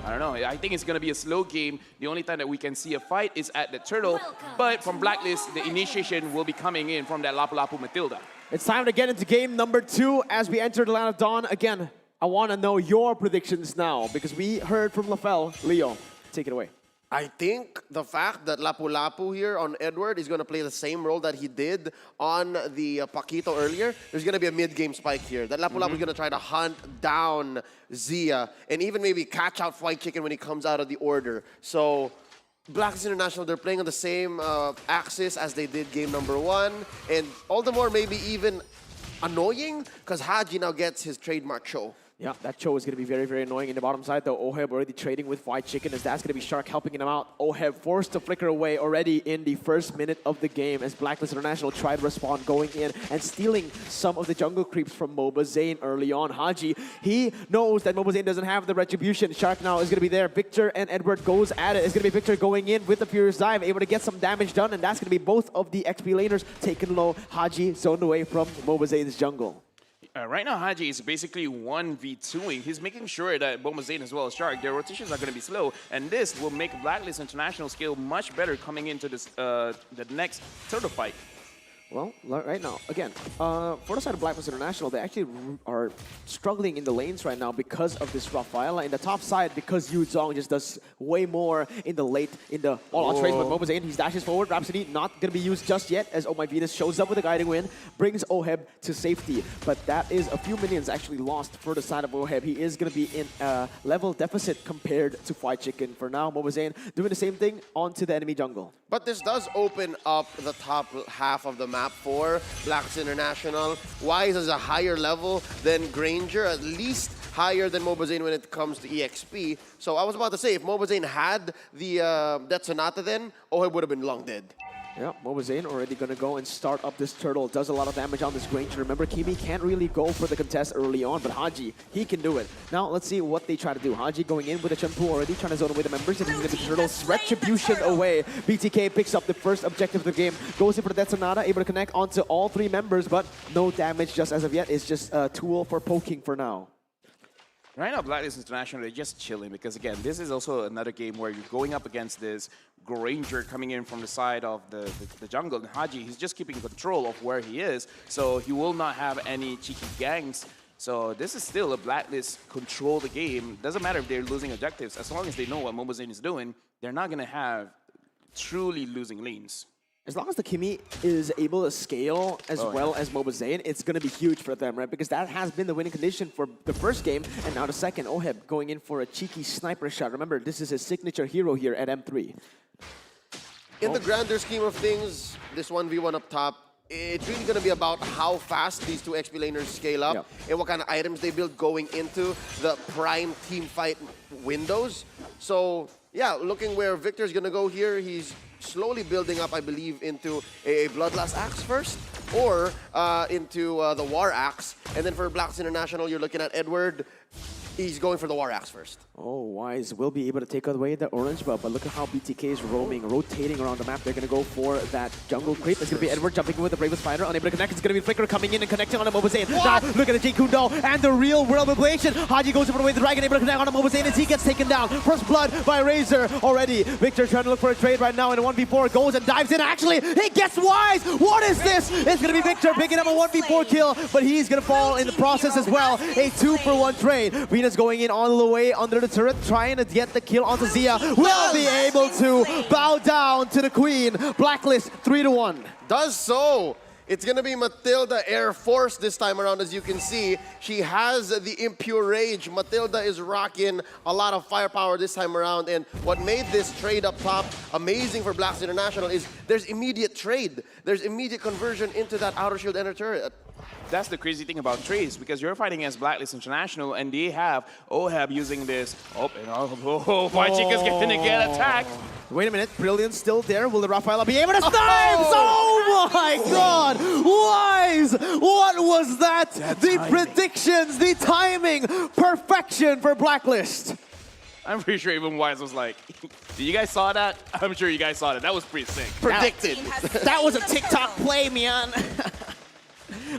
I don't know. I think it's going to be a slow game. The only time that we can see a fight is at the turtle. But from Blacklist, the initiation will be coming in from that Lapu Lapu Matilda. It's time to get into game number 2 as we enter the Land of Dawn. Again, I want to know your predictions now because we heard from LaFell. Leo, take it away. I think the fact that Lapu Lapu here on Edward is going to play the same role that he did on the Paquito earlier, there's going to be a mid-game spike here. That Lapu Lapu is going to try to hunt down Zia and even maybe catch out White Chicken when he comes out of the order. So Blacklist International, they're playing on the same axis as they did game number 1. And all the more maybe even annoying because Haji now gets his trademark show. Yeah, that Cho is going to be very, very annoying. In the bottom side, though, Oheb already trading with White Chicken, as that's going to be Shark helping him out. Oheb forced to flicker away already in the first minute of the game as Blacklist International tried to respond, going in and stealing some of the jungle creeps from Moba Zane early on. Haji, he knows that Moba Zane doesn't have the retribution. Shark now is going to be there. Victor and Edward goes at it. It's going to be Victor going in with the Furious Dive, able to get some damage done, and that's going to be both of the XP laners taken low. Haji zoned away from Moba Zane's jungle. Right now, Haji is basically 1v2ing. He's making sure that Bomazane as well as Shark, their rotations are going to be slow, and this will make Blacklist International scale much better coming into this the next turtle fight. Well, right now, again, for the side of Blacklist International, they actually are struggling in the lanes right now because of this Rafaela. In the top side, because Yu Zong just does way more in the late, in the all-out trades, but Moba's in, he dashes forward. Rhapsody not going to be used just yet as Oh My Venus shows up with a guiding wind, brings Oheb to safety. But that is a few minions actually lost for the side of Oheb. He is going to be in a level deficit compared to Fried Chicken. For now, Moba's doing the same thing onto the enemy jungle. But this does open up the top half of the map for Blacklist International. Wise is a higher level than Granger, at least higher than Mobazane when it comes to EXP. So I was about to say, if Mobazane had the that Sonata then, Oheb would have been long dead. Yeah, Mobazane already going to go and start up this turtle. Does a lot of damage on this Granger. Remember, Kimi can't really go for the contest early on, but Haji, he can do it. Now, let's see what they try to do. Haji going in with a Chunpu already, trying to zone away the members, and he's going to be Turtle's Retribution away. BTK picks up the first objective of the game, goes in for the Death Sonata, able to connect onto all 3 members, but no damage just as of yet. It's just a tool for poking for now. Right now, Blacklist International, they're just chilling because, again, this is also another game where you're going up against this Granger coming in from the side of the jungle. And Haji, he's just keeping control of where he is, so he will not have any cheeky gangs. So this is still a Blacklist control the game. Doesn't matter if they're losing objectives. As long as they know what Mobazane is doing, they're not going to have truly losing lanes. As long as the Kimi is able to scale as well as Mobazane, it's going to be huge for them, right? Because that has been the winning condition for the first game, and now the second. Oheb going in for a cheeky sniper shot. Remember, this is his signature hero here at M3. In the grander scheme of things, this 1v1 up top, it's really going to be about how fast these 2 XP laners scale up and what kind of items they build going into the prime team fight windows. So, yeah, looking where Victor's going to go here, he's slowly building up, I believe, into a Bloodlust Axe first, or into the War Axe. And then for Blacklist International, you're looking at Edward. He's going for the War Axe first. Oh, Wise will be able to take away the orange buff, but look at how BTK is roaming, rotating around the map. They're going to go for that jungle creep. It's going to be Edward jumping in with the Bravest Spider, unable to connect. It's going to be Flicker coming in and connecting on the Mobazane. Now, look at the Jin Kundo and the real world ablation. Haji goes over the way the Dragon, able to connect on the Mobazane as he gets taken down. First blood by Razor already. Victor trying to look for a trade right now in a 1v4, goes and dives in. Actually, he gets Wise. What is this? It's going to be Victor picking up a 1v4 kill, but he's going to fall in the process as well. A 2-for-1 trade. We Venus going in all the way under the turret, trying to get the kill onto Zia. Will be able to bow down to the Queen. Blacklist 3-1. Does so. It's going to be Matilda Air Force this time around, as you can see. She has the impure rage. Matilda is rocking a lot of firepower this time around. And what made this trade up top amazing for Blacklist International is there's immediate trade. There's immediate conversion into that outer shield ender turret. That's the crazy thing about trades, because you're fighting against Blacklist International, and they have OHAB using this. Oh, and White Chica's going to get attacked. Wait a minute, Brilliant's still there. Will the Rafaela be able to snipe? Oh my God! Wise! What was that? The predictions, the timing, perfection for Blacklist. I'm pretty sure even Wise was like, did you guys saw that? I'm sure you guys saw that. That was pretty sick. Predicted. That was a TikTok play, man.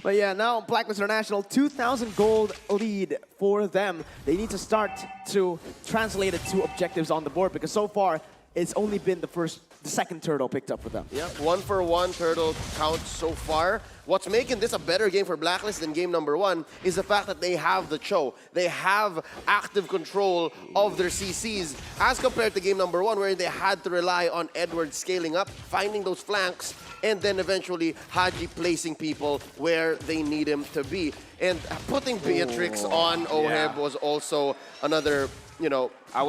But yeah, now Blacklist International, 2,000 gold lead for them. They need to start to translate it to objectives on the board, because so far, it's only been the second turtle picked up for them. Yep, 1-for-1 turtle count so far. What's making this a better game for Blacklist than game number 1 is the fact that they have the Cho. They have active control of their CCs as compared to game number 1, where they had to rely on Edward scaling up, finding those flanks, and then eventually Haji placing people where they need him to be. And putting Beatrix on OHEB was also another,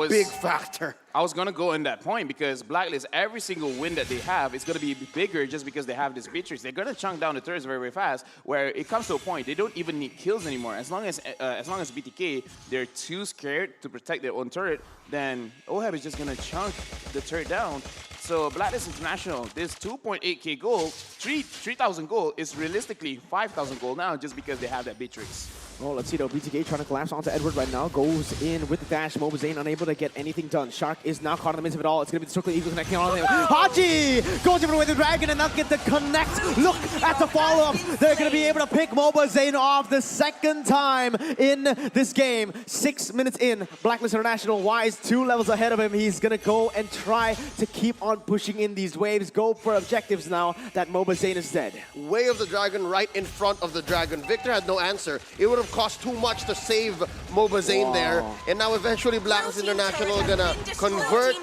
big factor. I was going to go in that point, because Blacklist, every single win that they have is going to be bigger just because they have this Beatrix. They're going to chunk down the turrets very, very fast, where it comes to a point they don't even need kills anymore. As long as BTK, they're too scared to protect their own turret, then OHEB is just going to chunk the turret down. So Blacklist International, this 2.8k gold, 3,000 gold is realistically 5,000 gold now, just because they have that Beatrix. Oh, let's see though. BTK trying to collapse onto Edward right now. Goes in with the dash. Mobazane unable to get anything done. Shark is now caught in the midst of it all. It's going to be the Circle Eagle connecting on him. Haji goes over with the Dragon and not get the connect. Look at the follow-up. They're going to be able to pick Mobazane off the second time in this game. 6 minutes in. Blacklist International, Wise 2 levels ahead of him. He's going to go and try to keep on pushing in these waves. Go for objectives now that Mobazane is dead. Way of the Dragon right in front of the Dragon. Victor had no answer. It would have cost too much to save Mobazane there. And now eventually Blacklist International gonna convert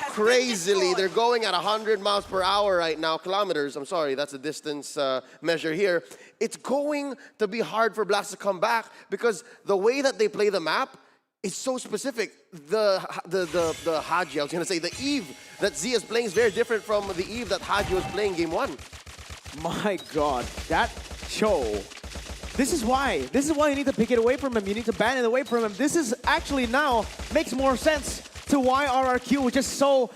crazily. They're going at 100 miles per hour right now. Kilometers, I'm sorry, that's a distance measure here. It's going to be hard for Blacklist to come back, because the way that they play the map is so specific. The Haji, I was gonna say, the Eve that Zia is playing is very different from the Eve that Haji was playing game 1. My God, that show. This is why you need to pick it away from him. You need to ban it away from him. This is actually now makes more sense to why RRQ was just so,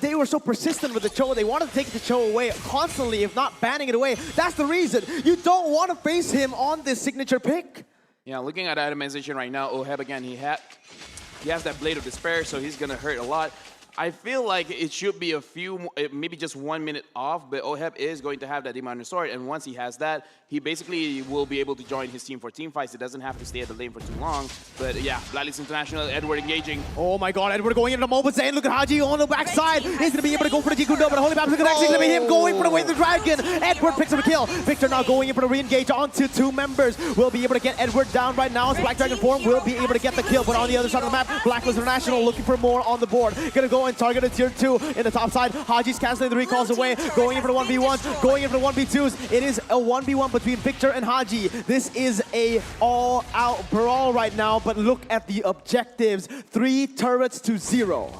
they were so persistent with the Cho. They wanted to take the Cho away constantly, if not banning it away. That's the reason. You don't want to face him on this signature pick. Yeah, looking at itemization right now, OHEB again, he has that Blade of Despair, so he's gonna hurt a lot. I feel like it should be a few, maybe just 1 minute off, but OHEB is going to have that Demon Sword, and once he has that, he basically will be able to join his team for team fights. He doesn't have to stay at the lane for too long. But yeah, Blacklist International, Edward engaging. Oh my God, Edward going into Mobazane. Look at Haji on the backside. He's going to be able to go for the Jikundo, but Holy Babs is going to be him going for the way of the Dragon. Edward picks up a kill. Victor now going in for the re-engage onto 2 members. Will be able to get Edward down right now. Black Dragon form will be able to get the kill, but on the other side of the map, Blacklist International looking for more on the board. Going to go and target a tier 2 in the top side. Haji's canceling the recalls away, going in for the 1v1, going in for the 1v2s. It is a 1v1 between Victor and Haji. This is a all-out brawl right now, but look at the objectives. 3 turrets to 0.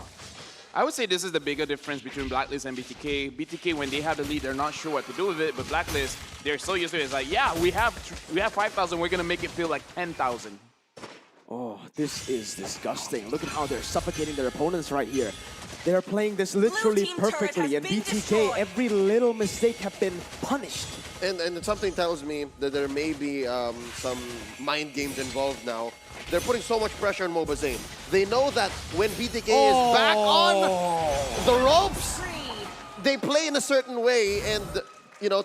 I would say this is the bigger difference between Blacklist and BTK. BTK, when they have the lead, they're not sure what to do with it, but Blacklist, they're so used to it. It's like, yeah, we have 5,000, we're gonna make it feel like 10,000. Oh, this is disgusting. Look at how they're suffocating their opponents right here. They're playing this literally perfectly, and BTK, every little mistake have been punished. And something tells me that there may be some mind games involved now. They're putting so much pressure on Mobazane. They know that when BTK is back on the ropes, they play in a certain way, and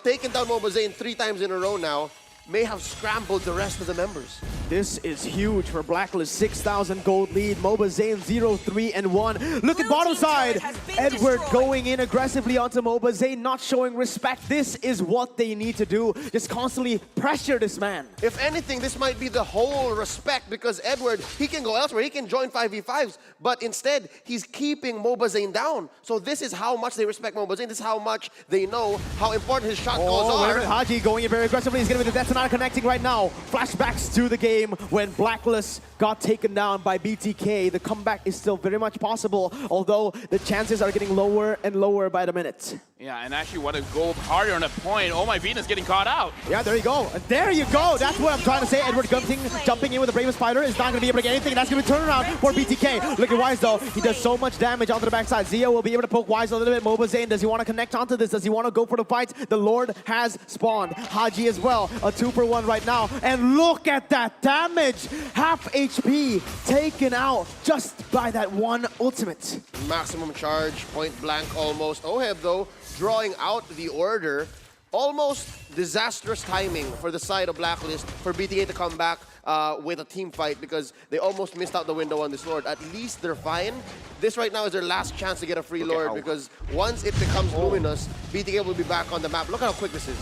taking down Mobazane 3 times in a row now may have scrambled the rest of the members. This is huge for Blacklist. 6,000 gold lead. MOBA Zayn 0-3-1. Look at bottom side. Edward going in aggressively onto MOBA Zayn, not showing respect. This is what they need to do. Just constantly pressure this man. If anything, this might be the whole respect because Edward, he can go elsewhere. He can join 5v5s, but instead, he's keeping MOBA Zayn down. So this is how much they respect MOBA Zayn. This is how much they know how important his shot calls are. Haji going in very aggressively. He's going to be the Detonata connecting right now. Flashbacks to the game when Blacklist got taken down by BTK. The comeback is still very much possible, although the chances are getting lower and lower by the minute. Yeah, and actually want to go harder on a point. Oh my Venus getting caught out. Yeah, there you go. And there you go. That's what I'm trying to say. Edward jumping in with the Bravest Spider is not going to be able to get anything. That's going to be a turnaround for BTK. Look at Wise though. He does so much damage onto the backside. Zio will be able to poke Wise a little bit. MOBA Zayn, does he want to connect onto this? Does he want to go for the fight? The Lord has spawned. Haji as well. A 2-for-1 right now. And look at that damage. Half HP taken out just by that one ultimate. Maximum charge, point blank almost. Oheb though, drawing out the order. Almost disastrous timing for the side of Blacklist for BTK to come back with a team fight because they almost missed out the window on this Lord. At least they're fine. This right now is their last chance to get a free Lord because once it becomes luminous, BTK will be back on the map. Look at how quick this is.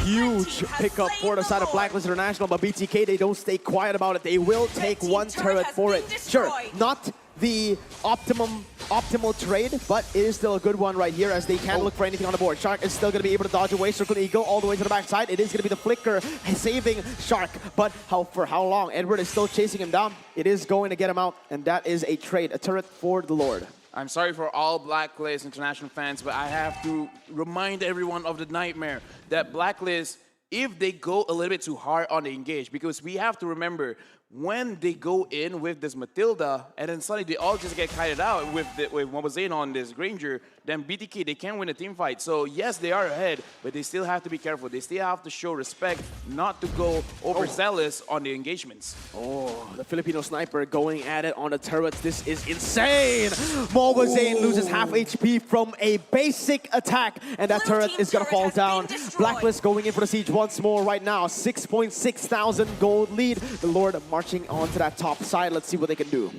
Huge pickup for the side of Blacklist International, but BTK, they don't stay quiet about it. They will take one turret for it. Sure, not the optimal trade, but it is still a good one right here as they can't look for anything on the board. Shark is still going to be able to dodge away. Circle Eagle all the way to the backside. It is going to be the flicker saving Shark, but for how long? Edward is still chasing him down. It is going to get him out, and that is a trade, a turret for the Lord. I'm sorry for all Blacklist International fans, but I have to remind everyone of the nightmare that Blacklist, if they go a little bit too hard on the engage, because we have to remember when they go in with this Matilda and then suddenly they all just get kited out with MOBA Zayn on this Granger, then BTK, they can't win a team fight. So yes, they are ahead, but they still have to be careful. They still have to show respect, not to go overzealous on the engagements. Oh, the Filipino sniper going at it on the turrets. This is insane. MOBA Zayn loses half HP from a basic attack, and that turret is going to fall down. Blacklist going in for the siege once more right now. 6.6 thousand gold lead. The Lord marching onto that top side. Let's see what they can do.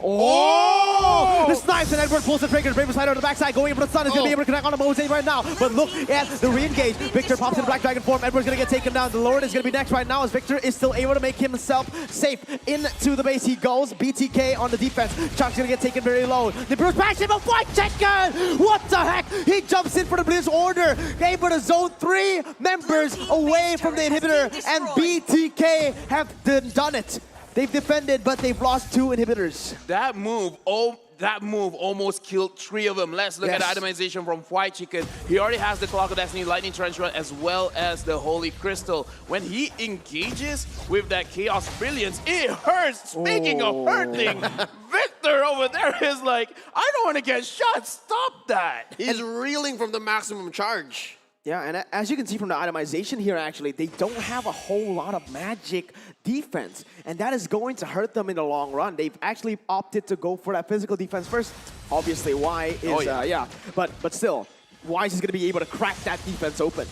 Oh! The snipes and Edward pulls the trigger. The Bravest Spider on the backside going in for the stun. Is going to be able to connect on the MOBA Zayn right now. But look at the re-engage. Victor pops in the Black Dragon form. Edward's going to get taken down. The Lord is going to be next right now as Victor is still able to make himself safe. Into the base he goes. BTK on the defense. Chuck's going to get taken very low. The Bruce bash him a fight checker! What the heck? He jumps in for the Blitz order. Able to zone 3 members away from the inhibitor. And BTK have done it. They've defended, but they've lost 2 inhibitors. That move almost killed 3 of them. Let's look at the itemization from White Chicken. He already has the Clock of Destiny, Lightning Trench Run, as well as the Holy Crystal. When he engages with that Chaos Brilliance, it hurts. Speaking of hurting, Victor over there is like, I don't want to get shot. Stop that. He's reeling from the maximum charge. Yeah, and as you can see from the itemization here, actually, they don't have a whole lot of magic defense, and that is going to hurt them in the long run. They've actually opted to go for that physical defense first. Obviously, Y is, but still, Wise is going to be able to crack that defense open.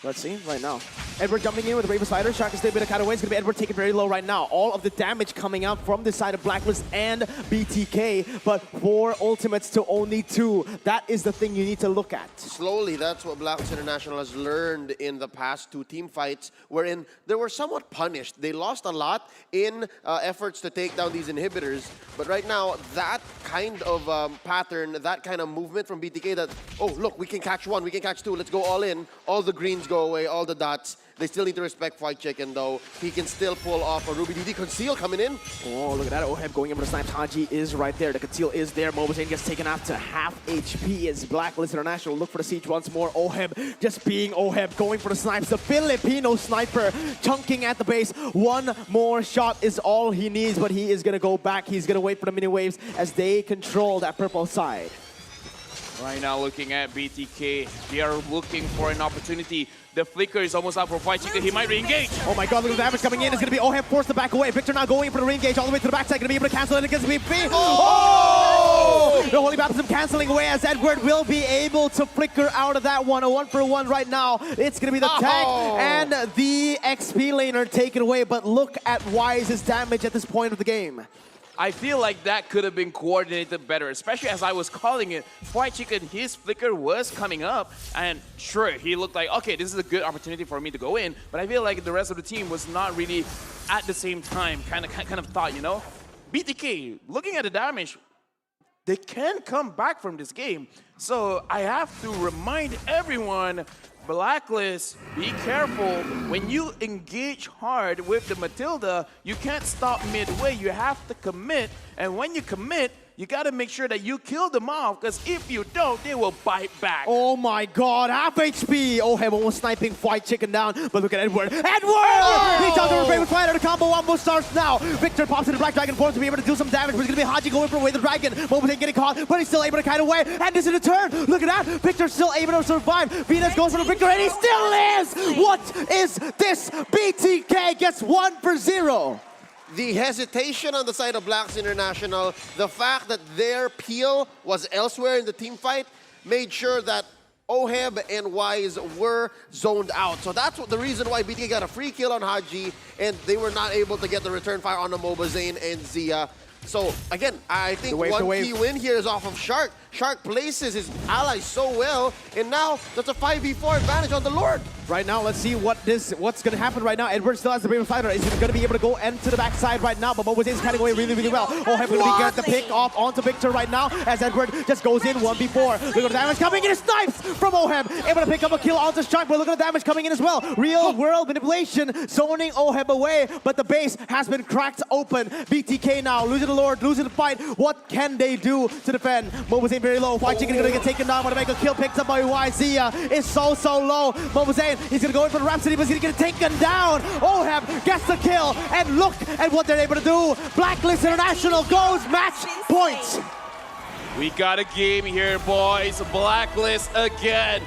Let's see right now. Edward jumping in with the Bravest Spider. Shark is still a bit of cut away. It's going to be Edward taken very low right now. All of the damage coming out from this side of Blacklist and BTK, but 4 ultimates to only 2. That is the thing you need to look at. Slowly, that's what Blacklist International has learned in the past 2 team fights, wherein they were somewhat punished. They lost a lot in efforts to take down these inhibitors, but right now, that kind of pattern, that kind of movement from BTK that, oh, look, we can catch 1, we can catch 2, let's go all in. All the greens go away, all the dots. They still need to respect White Chicken, though. He can still pull off a Ruby DD. Conceal coming in. Oh, look at that. Oheb going in for the snipe. Haji is right there. The Conceal is there. MOBA Zayn gets taken out to half HP as Blacklist International look for the siege once more. Oheb just being Oheb, going for the snipes. The Filipino sniper chunking at the base. 1 more shot is all he needs, but he is going to go back. He's going to wait for the mini waves as they control that purple side. Right now, looking at BTK, they are looking for an opportunity. The flicker is almost out for White Chicken. He might re-engage. Oh my god, look at the damage coming in. It's going to be Oheb forced to back away. Victor now going for the re-engage all the way to the backside. Going to be able to cancel it against BP. Oh! The Holy Baptism canceling away as Edward will be able to flicker out of that one. A 1-for-1 right now. It's going to be the tank and the XP laner taken away. But look at Wise's damage at this point of the game. I feel like that could have been coordinated better, especially as I was calling it. White Chicken, his flicker was coming up, and sure, he looked like, okay, this is a good opportunity for me to go in, but I feel like the rest of the team was not really at the same time, kind of thought, you know? BTK, looking at the damage, they can come back from this game. So I have to remind everyone, Blacklist, be careful. When you engage hard with the Matilda, you can't stop midway. You have to commit. And when you commit, you got to make sure that you kill them off, because if you don't, they will bite back. Oh my god, half HP! Oheb almost sniping White Chicken down, but look at Edward. Edward! He does the Brave Fighter, the combo almost starts now. Victor pops into Black Dragon form to be able to do some damage, but it's going to be Haji going for away the Dragon. Mobile getting caught, but he's still able to kite away, and this is a turn. Look at that, Victor's still able to survive. Venus goes for the Victor, and he still lives! What is this? BTK gets 1-for-0. The hesitation on the side of Blacks International, the fact that their peel was elsewhere in the team fight, made sure that Oheb and Wise were zoned out. So that's the reason why BTK got a free kill on Haji, and they were not able to get the return fire on the Mobazane and Zia. So again, I think one key win here is off of Shark. Shark places his allies so well, and now that's a 5v4 advantage on the Lord. Right now, let's see what's going to happen right now. Edward still has the Brave Fighter. Is he going to be able to go into the backside right now? But Mobazane is cutting away really, really well. Oheb going to get the pick off onto Victor right now as Edward just goes in 1v4. Look at the damage coming in. Snipes from Oheb. Able to pick up a kill onto Shark, but look at the damage coming in as well. Real world manipulation zoning Oheb away, but the base has been cracked open. BTK now losing the Lord, losing the fight. What can they do to defend? Mobazane very low. White Chicken going to get taken down. Want to make a kill picked up by YZ. Is so low. Mobazane, he's going to go in for the Rhapsody, but he's going to get taken down. Oheb gets the kill, and look at what they're able to do. Blacklist International goes match points. We got a game here, boys. Blacklist again.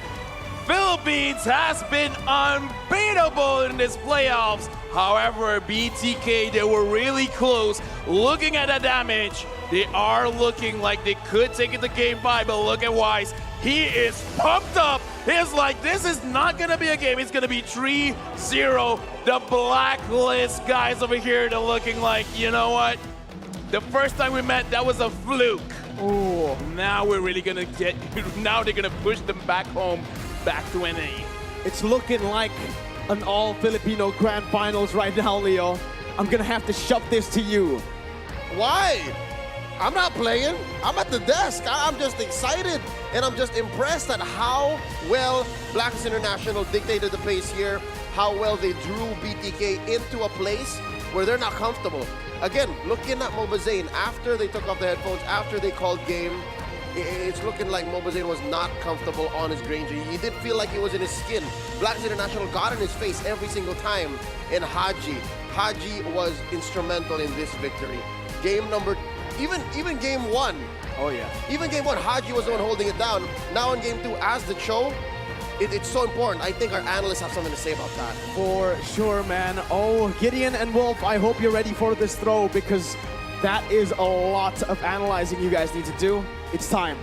Philippines has been unbeatable in this playoffs. However, BTK, they were really close. Looking at the damage, they are looking like they could take it to game 5, but look at Wise. He is pumped up. He's like, this is not going to be a game. It's going to be 3-0. The Blacklist guys over here, they're looking like, you know what? The first time we met, that was a fluke. Ooh. Now we're really going to get, now they're going to push them back home, back to NA. It's looking like an all-Filipino Grand Finals right now, Leo. I'm going to have to shove this to you. Why? I'm not playing. I'm at the desk. I'm just excited, and I'm just impressed at how well Blacklist International dictated the pace here, how well they drew BTK into a place where they're not comfortable. Again, looking at Mobazane, after they took off the headphones, after they called game, it's looking like Mobazane was not comfortable on his Granger. He didn't feel like he was in his skin. Blacklist International got in his face every single time. And Haji was instrumental in this victory. Game number, even game 1. Oh yeah. Even game 1, Haji was the one holding it down. Now in game 2, as the show, it's so important. I think our analysts have something to say about that. For sure, man. Oh, Gideon and Wolf, I hope you're ready for this throw, because that is a lot of analyzing you guys need to do. It's time.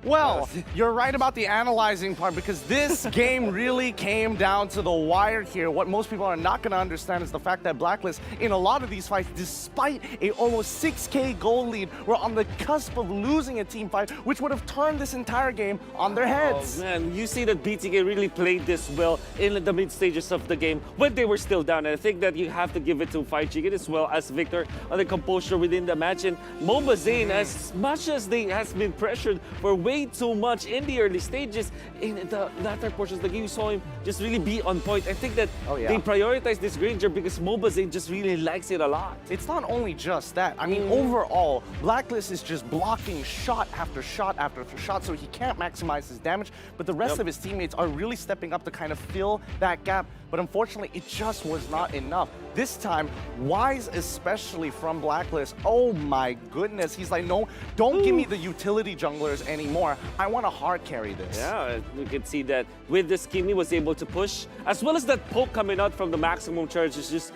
Well, you're right about the analyzing part, because this game really came down to the wire here. What most people are not going to understand is the fact that Blacklist, in a lot of these fights, despite a almost 6K goal lead, were on the cusp of losing a team fight, which would have turned this entire game on their heads. Oh, man, you see that BTK really played this well in the mid stages of the game when they were still down. And I think that you have to give it to White Chicken as well as Victor on the composure within the match. And Mobazane, as much as they has been pressured for way too much in the early stages, in the latter portions of the game, you saw him just really be on point. I think that they prioritize this Granger because Mobazane just really likes it a lot. It's not only just that. I mean, overall, Blacklist is just blocking shot after shot after shot, so he can't maximize his damage, but the rest of his teammates are really stepping up to kind of fill that gap. But unfortunately, it just was not enough. This time, Wise, especially from Blacklist, oh my goodness. He's like, no, don't give me the utility junglers anymore. I want to hard carry this. Yeah, you can see that with the scheme he was able to push, as well as that poke coming out from the maximum charge is just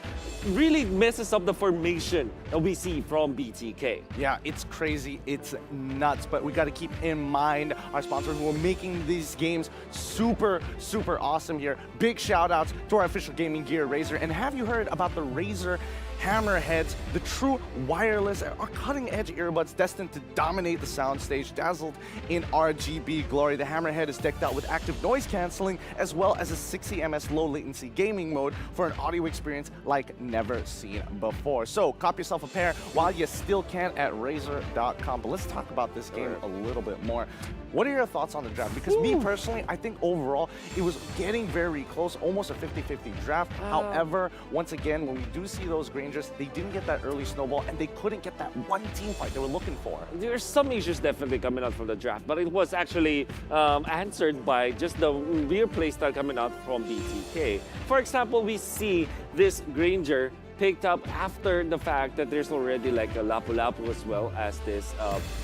really messes up the formation that we see from BTK. Yeah, it's crazy, it's nuts, but we got to keep in mind our sponsor who are making these games super, super awesome here. Big shout outs to our official gaming gear, Razer. And have you heard about the Razer Hammerheads, the true wireless or cutting-edge earbuds destined to dominate the soundstage, dazzled in RGB glory? The Hammerhead is decked out with active noise canceling as well as a 60 ms low latency gaming mode for an audio experience like never seen before. So cop yourself a pair while you still can at Razer.com. But let's talk about this game a little bit more. What are your thoughts on the draft? Because me personally, I think overall it was getting very close, almost a 50-50 draft. However, once again, when we do see those Grangers, they didn't get that early snowball and they couldn't get that one team fight they were looking for. There's some issues definitely coming out from the draft, but it was actually answered by just the real playstyle coming out from BTK. For example, we see this Granger picked up after the fact that there's already like a Lapu-Lapu as well as this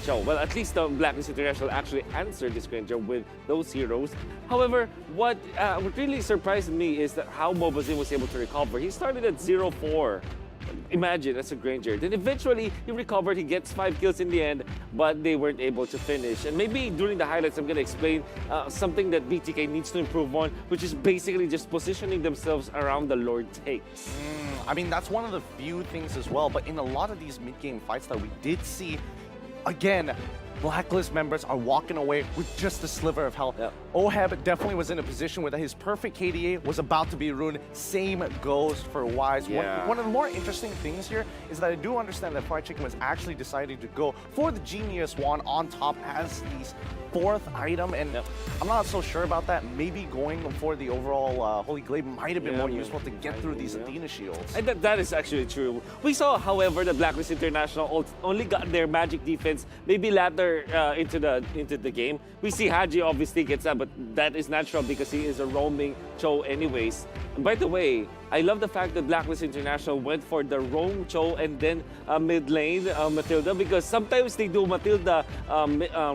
Chow. Well, at least the Blacklist International actually answered this Granger with those heroes. However, what really surprised me is that how Mobazin was able to recover. He started at 0-4. Imagine, as a Granger. Then eventually, he recovered, he gets 5 kills in the end, but they weren't able to finish. And maybe during the highlights, I'm going to explain something that BTK needs to improve on, which is basically just positioning themselves around the Lord takes. I mean, that's one of the few things as well, but in a lot of these mid-game fights that we did see, again, Blacklist members are walking away with just a sliver of health. Yep. Oheb definitely was in a position where his perfect KDA was about to be ruined. Same goes for Wise. Yeah. One of the more interesting things here is that I do understand that Fried Chicken was actually deciding to go for the Genius Wand on top as the 4th item, and I'm not so sure about that. Maybe going for the overall Holy Glaive might have been more useful to get through these Athena shields. And that is actually true. We saw, however, that Blacklist International only got their magic defense maybe later into the game. We see Haji obviously gets that, but that is natural because he is a roaming Cho anyways. And by the way, I love the fact that Blacklist International went for the roam Cho and then mid lane Matilda, because sometimes they do Matilda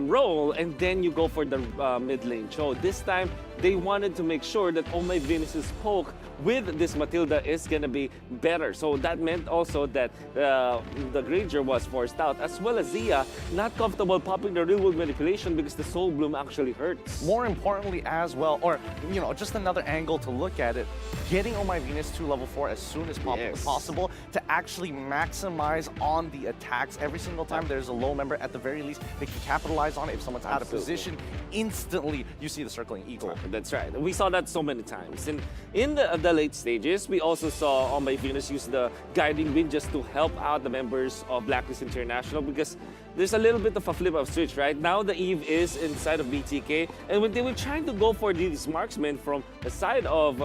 roll and then you go for the mid lane Cho. This time, they wanted to make sure that Oh My Venus's poke with this Matilda is gonna be better. So that meant also that the Granger was forced out, as well as Zia not comfortable popping the real world manipulation because the Soul Bloom actually hurts. More importantly as well, or you know, just another angle to look at it, getting Oh My Venus to level 4 as soon as possible to actually maximize on the attacks. Every single time there's a low member, at the very least, they can capitalize on it. If someone's out of position, instantly you see the circling eagle. That's right. We saw that so many times. And in the late stages, we also saw On My Venus use the guiding wind just to help out the members of Blacklist International, because there's a little bit of a flip of switch, right? Now the Eve is inside of BTK, and when they were trying to go for these marksmen from the side of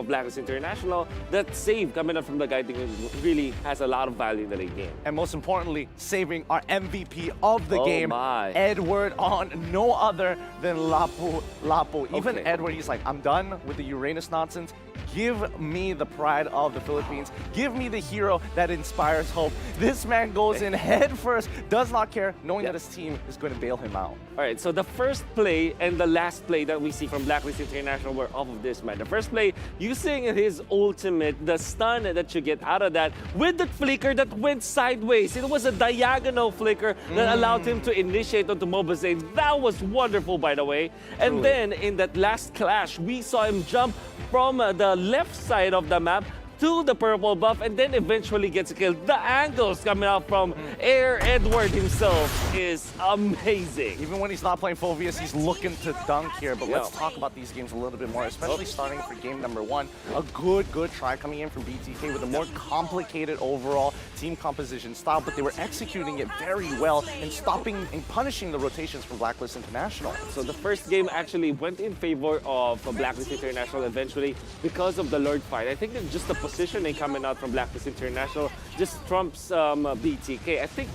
Blacklist International, that save coming up from the guiding wind really has a lot of value in the late game. And most importantly, saving our MVP of the game, my. Edward, on no other than Lapu. Even Edward, he's like, I'm done with the Uranus nonsense. Give me the pride of the Philippines. Give me the hero that inspires hope. This man goes in head first, does not care, knowing that his team is going to bail him out. All right, so the first play and the last play that we see from Blacklist International were off of this man. The first play, using his ultimate, the stun that you get out of that, with the flicker that went sideways. It was a diagonal flicker that allowed him to initiate onto Mobazane. That was wonderful, by the way. And then in that last clash, we saw him jump from the left side of the map to the purple buff, and then eventually gets killed. The angles coming out from Air Edward himself is amazing. Even when he's not playing Phoveus, he's looking to dunk here. But let's talk about these games a little bit more, especially starting for game number 1. A good try coming in from BTK with a more complicated overall team composition style, but they were executing it very well and stopping and punishing the rotations from Blacklist International. So the first game actually went in favor of Blacklist International eventually because of the Lord fight. I think that just the positioning coming out from Blacklist International just trumps BTK. I think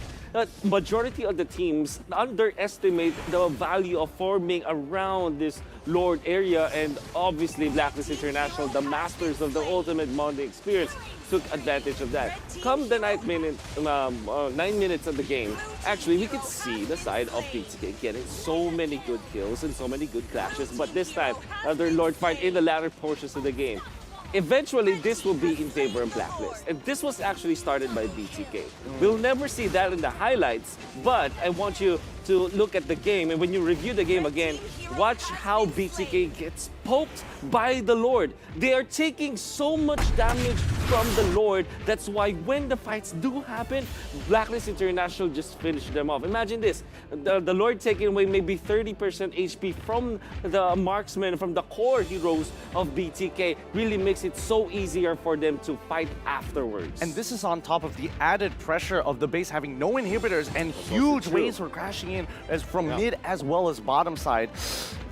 majority of the teams underestimate the value of forming around this Lord area, and obviously Blacklist International, the masters of the ultimate Monday experience, took advantage of that. Come the 9 minutes of the game, actually we could see the side of BTK getting so many good kills and so many good clashes, but this time another Lord fight in the latter portions of the game. Eventually, this will be in favor of Blacklist. And this was actually started by BTK. We'll never see that in the highlights, but I want you to look at the game, and when you review the game again, watch how BTK gets poked by the Lord. They are taking so much damage from the Lord. That's why when the fights do happen, Blacklist International just finished them off. Imagine this, the Lord taking away maybe 30% HP from the marksmen, from the core heroes of BTK, really makes it so easier for them to fight afterwards. And this is on top of the added pressure of the base having no inhibitors and huge waves were crashing in as from mid as well as bottom side.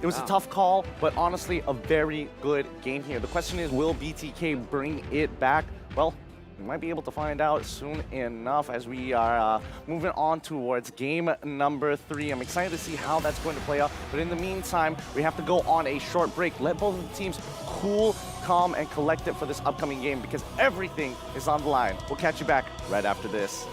It was a tough call, but honestly, a very good game here. The question is, will BTK bring it back? Well, we might be able to find out soon enough as we are moving on towards game number 3. I'm excited to see how that's going to play out. But in the meantime, we have to go on a short break. Let both of the teams cool, calm, and collected for this upcoming game because everything is on the line. We'll catch you back right after this.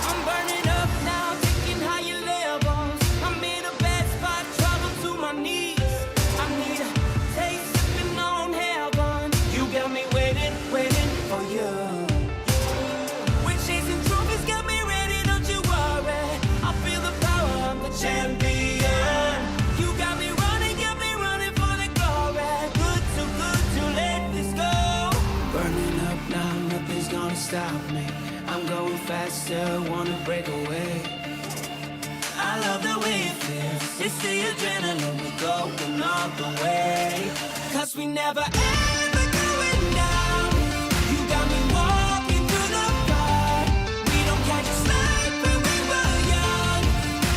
I'm burning up now, taking higher levels. I'm in a bad spot, trouble to my knees. I need a taste, sipping on heaven. You got me waiting, waiting for you. When chasing trophies got me ready, don't you worry. I feel the power, I'm the champion. You got me running for the glory. Good to let this go. Burning up now, nothing's gonna stop me. I'm going faster, wanna break away. I love the way it feels. It's the adrenaline, we're going all the way. Cause we never ever going down. You got me walking through the fire. We don't catch a slide when we were young.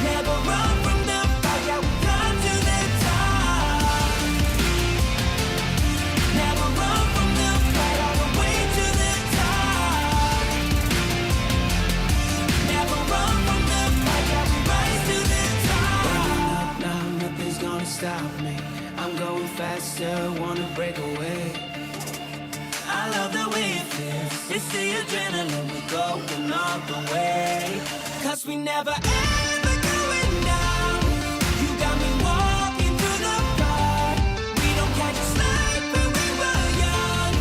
Never run from the fire, we come to the top. Never run from the fight, all the way to the top. Never run from the fight, yeah, we rise to the top. Burning up now, nothing's gonna stop me. I'm going faster, wanna break away. I love the way it feels. It's the adrenaline, we're going all the way. Cause we never ever going down. You got me walking through the fire. We don't catch a slide when we were young.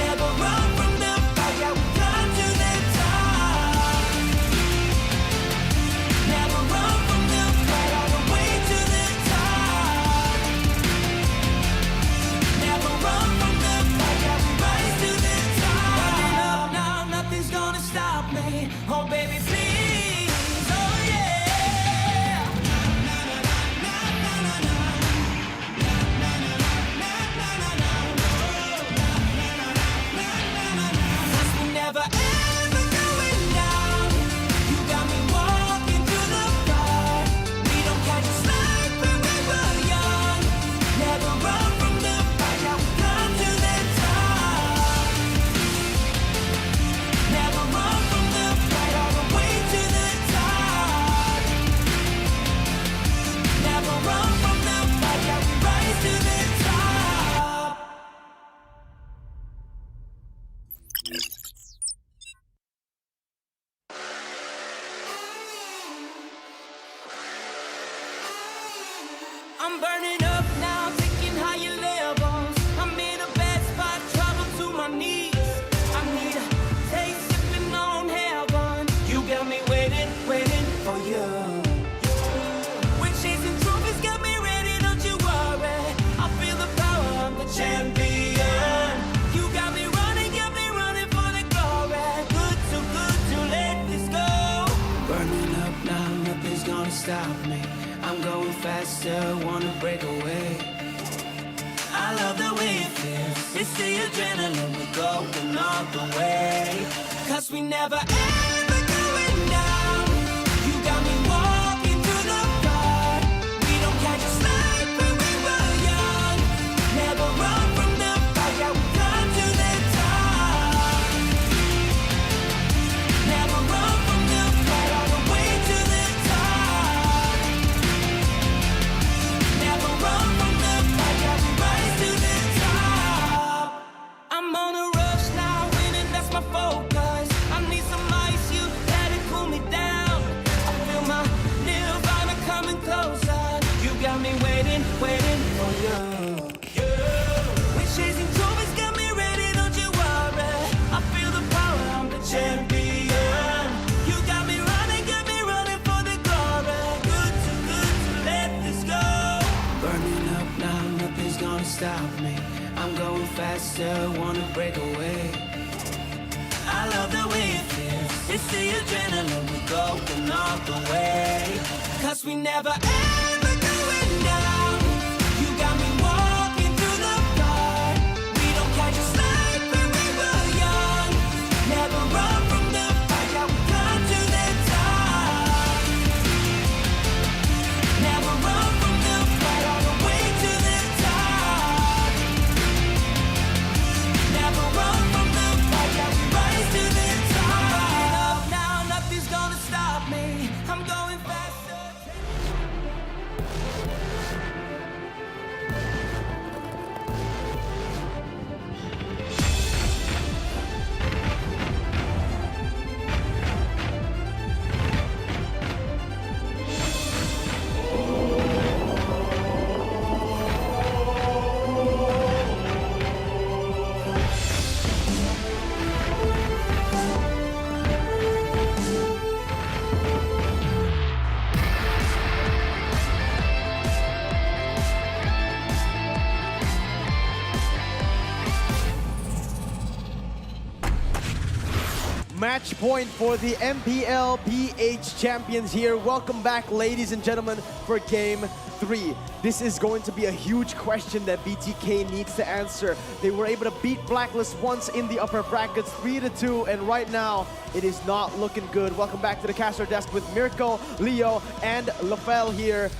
Never run from the fight, yeah, we come to the top. Never run from the fight, all the way to the top. Never run from the fight, yeah, we rise to the top. Burning up now, nothing's gonna stop me. Oh baby, please, oh yeah. I'm burning up now, taking higher levels. I'm in a bad spot, trouble to my knees. I need a taste, sipping on heaven. You got me waiting, waiting for you. When chasing trophies got me ready, don't you worry. I feel the power, I'm the champion. You got me running for the glory. Good to let this go. Burning up now, nothing's gonna stop me. I'm going faster, wanna break away. I love the way it feels. It's the adrenaline, we're going all the way. Cause we never ever going down. You got me walking through the fire. We don't catch a slide when we were young. Never run from the fire, we come to the top. Never run from the fight, all the way to the top. Never run from the fight, yeah, we rise to the top. I'm on a rush now, winning, that's my focus. I need some ice, you gotta cool me down. I feel my nirvana coming closer. You got me waiting, waiting for you. When chasing trophies got me ready, don't you worry. I feel the power, I'm the champion. You got me running for the glory. Good to let this go. Burning up now, nothing's gonna stop me. I'm going faster, wanna break away. I love the way it feels. It's the adrenaline, we're going all the way. Cause we never ever going down. You got me walking through the fire. We don't catch a slide when we were young. Never run from the fight, yeah, we come to the top. Never run from the fight, all the way to the top. Never run from the fight, yeah, we rise to the top. Now nothing's gonna stop me. I'm going faster. Match point for the MPL PH champions here. Welcome back, ladies and gentlemen, for Game 3. This is going to be a huge question that BTK needs to answer. They were able to beat Blacklist once in the upper brackets, 3-2, and right now it is not looking good. Welcome back to the caster desk with Mirko, Leo, and Lafel here.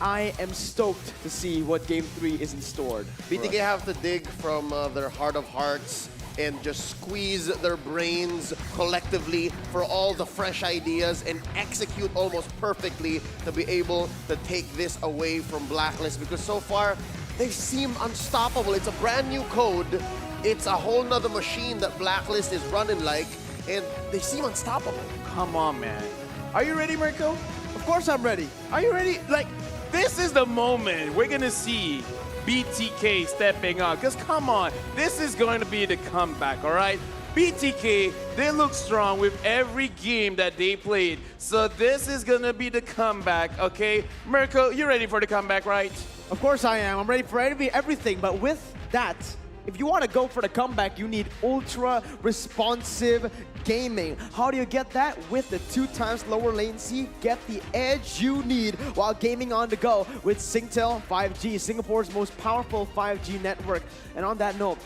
I am stoked to see what Game 3 is in store. BTK have to dig from their heart of hearts and just squeeze their brains collectively for all the fresh ideas and execute almost perfectly to be able to take this away from Blacklist, because so far they seem unstoppable. It's a brand new code. It's a whole nother machine that Blacklist is running like, and they seem unstoppable. Come on, man. Are you ready, Mirko? Of course I'm ready. Are you ready? Like, this is the moment we're gonna see BTK stepping up. Because come on, this is going to be the comeback, all right? BTK, they look strong with every game that they played. So this is gonna be the comeback, okay? Mirko, you ready for the comeback, right? Of course I am. I'm ready for everything. But with that, if you want to go for the comeback, you need ultra responsive gaming. How do you get that? With the 2x lower latency, get the edge you need while gaming on the go with Singtel 5G, Singapore's most powerful 5G network. And on that note,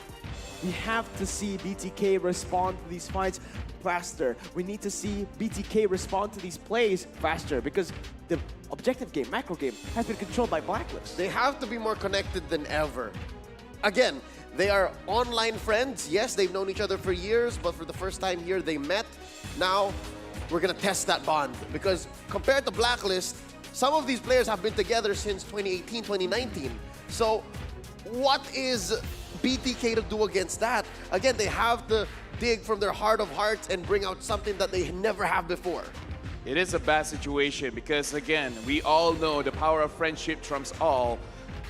we have to see BTK respond to these fights faster. We need to see BTK respond to these plays faster, because the objective game, macro game, has been controlled by Blacklist. They have to be more connected than ever. Again, they are online friends. Yes, they've known each other for years, but for the first time here, they met. Now, we're gonna test that bond, because compared to Blacklist, some of these players have been together since 2018, 2019. So, what is BTK to do against that? Again, they have to dig from their heart of hearts and bring out something that they never have before. It is a bad situation because, again, we all know the power of friendship trumps all.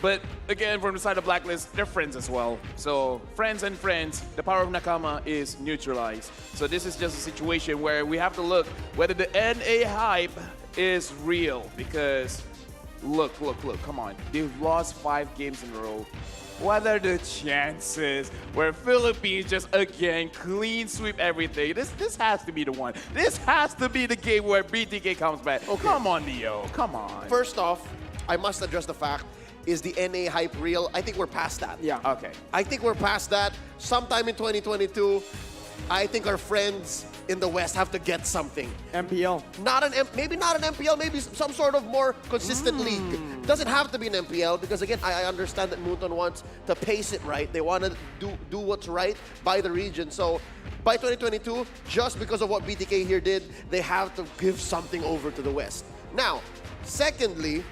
But again, from the side of Blacklist, they're friends as well. So friends and friends, the power of Nakama is neutralized. So this is just a situation where we have to look whether the NA hype is real. Because look, come on. They've lost 5 games in a row. What are the chances where Philippines just again clean sweep everything? This has to be the one. This has to be the game where BTK comes back. Okay. Come on, Neo. Come on. First off, I must address the fact, is the NA hype real? I think we're past that. Yeah. Okay. I think we're past that. Sometime in 2022, I think our friends in the West have to get something. MPL. Maybe not an MPL, maybe some sort of more consistent league. Doesn't have to be an MPL because again, I understand that Muton wants to pace it right. They want to do what's right by the region. So by 2022, just because of what BTK here did, they have to give something over to the West. Now, secondly,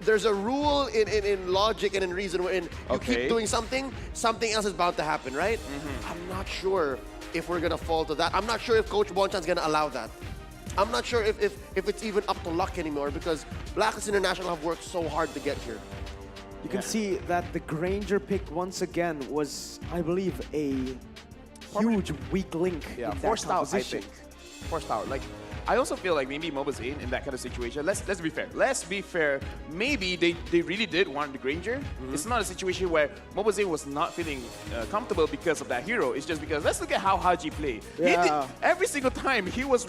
there's a rule in logic and in reason wherein you keep doing something else is bound to happen, right? I'm not sure if we're gonna fall to that. I'm not sure if Coach Bonchan's gonna allow that. I'm not sure if it's even up to luck anymore because Blacklist International have worked so hard to get here. You can see that the Granger pick once again was, I believe, a huge weak link in that forced out, I composition. think. Forced out. Like, I also feel like maybe Moba's in that kind of situation. Let's be fair. Let's be fair. Maybe they really did want the Granger. It's not a situation where Moba's was not feeling comfortable because of that hero. It's just because let's look at how Haji played. Yeah. Every single time he was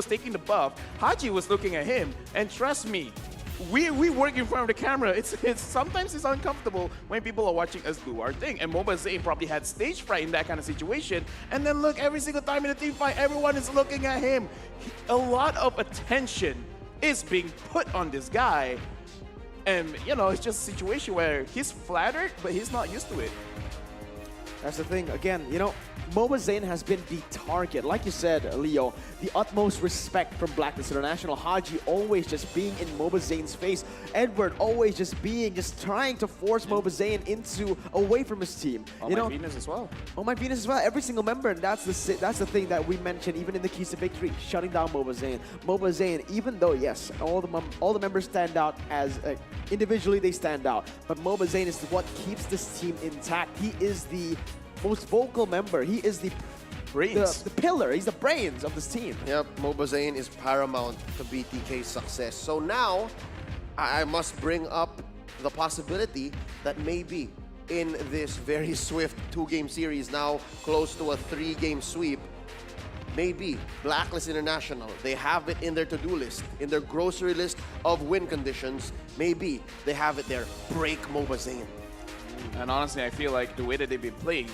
taking the buff, Haji was looking at him. And trust me, we work in front of the camera. It's sometimes it's uncomfortable when people are watching us do our thing. And Moba Zane probably had stage fright in that kind of situation. And then look, every single time in a team fight, everyone is looking at him. A lot of attention is being put on this guy. And, you know, it's just a situation where he's flattered, but he's not used to it. That's the thing. Again, you know, Moba Zane has been the target. Like you said, Leo, the utmost respect from Blacklist International. Haji always just being in Moba Zane's face. Edward always just trying to force Moba Zane away from his team. You know, Venus as well. Oh, my Venus as well. Every single member, and that's the thing that we mentioned even in the keys to victory, shutting down Moba Zane. Moba Zane, even though yes, all the members stand out as individually they stand out, but Moba Zane is what keeps this team intact. He is the most vocal member. He is the pillar. He's the brains of this team. Yep, Moba Zane is paramount to BTK's success. So now, I must bring up the possibility that maybe in this very swift 2-game series, now close to a 3-game sweep, maybe Blacklist International, they have it in their to-do list, in their grocery list of win conditions. Maybe they have it there. Break Moba Zane. And honestly, I feel like the way that they've been playing,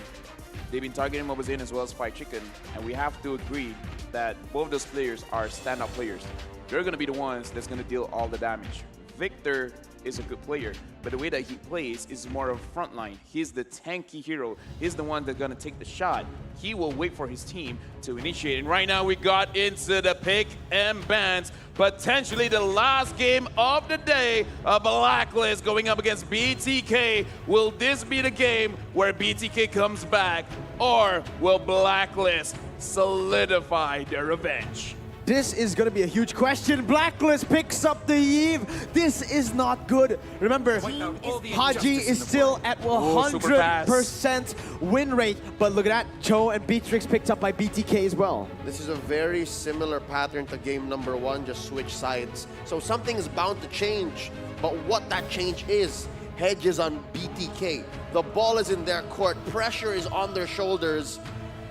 they've been targeting Moba Zane as well as Fried Chicken. And we have to agree that both those players are standout players. They're going to be the ones that's going to deal all the damage. Victor is a good player, but the way that he plays is more of frontline. He's the tanky hero. He's the one that's going to take the shot. He will wait for his team to initiate. And right now we got into the pick and bans. Potentially the last game of the day of Blacklist going up against BTK. Will this be the game where BTK comes back, or will Blacklist solidify their revenge? This is going to be a huge question. Blacklist picks up the Eve. This is not good. Remember, Haji is still at 100% win rate. But look at that. Cho and Beatrix picked up by BTK as well. This is a very similar pattern to game number 1, just switch sides. So something is bound to change. But what that change is, Hedge is on BTK. The ball is in their court. Pressure is on their shoulders.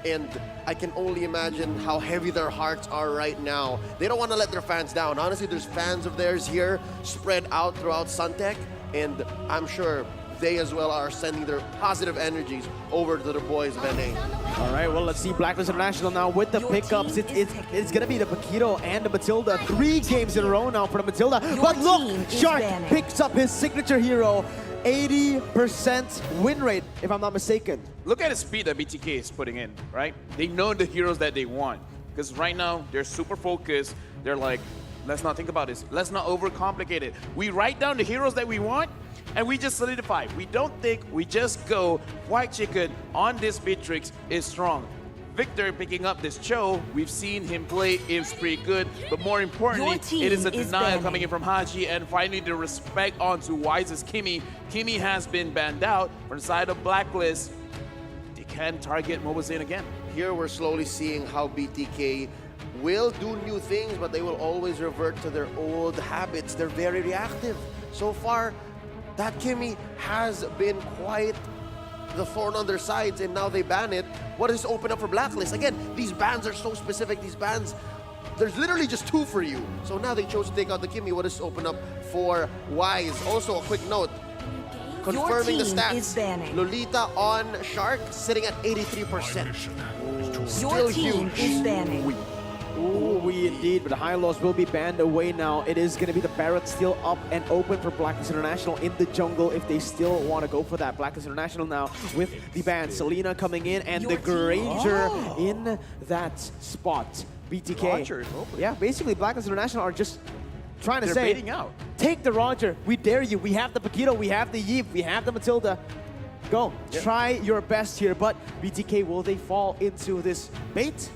And I can only imagine how heavy their hearts are right now. They don't want to let their fans down. Honestly, there's fans of theirs here spread out throughout Suntec, and I'm sure they as well are sending their positive energies over to the boys of NA. All right, well, let's see Blacklist International now with the pickups. It's going to be the Paquito and the Matilda. 3 games in a row now for the Matilda. But look, Shark picks up his signature hero. 80% win rate, if I'm not mistaken. Look at the speed that BTK is putting in, right? They know the heroes that they want. Because right now, they're super focused. They're like, let's not think about this. Let's not overcomplicate it. We write down the heroes that we want, and we just solidify. We don't think, we just go. White Chicken on this Beatrix is strong. Victor picking up this Cho. We've seen him play. It's pretty good. But more importantly, Your team it is a is denial banning. coming in from Haji. And finally, the respect onto Wise's Kimmy. Kimmy has been banned out. From the side of Blacklist, they can target Mobazane again. Here we're slowly seeing how BTK will do new things, but they will always revert to their old habits. They're very reactive. So far, that Kimmy has been quite the thorn on their sides, and now they ban it. What does this open up for Blacklist? Again, these bans are so specific. These bans, there's literally just 2 for you. So now they chose to take out the Kimmy. What does this open up for Wise? Also, a quick note. Confirming the team stats. is banning. Lolita on Shark sitting at 83%. Still Your team huge. is banning. Ooh, we indeed, but the high lows will be banned away now. It is going to be the Barrett still up and open for Blacklist International in the jungle if they still want to go for that. Blacklist International now with the ban. Selena coming in and the Granger in that spot. BTK. Roger is open. Yeah, basically Blacklist International are just trying to They're say, baiting out. take the Roger. We dare you. We have the Paquito. We have the Yeep. We have the Matilda. Go. Try your best here. But BTK, will they fall into this bait?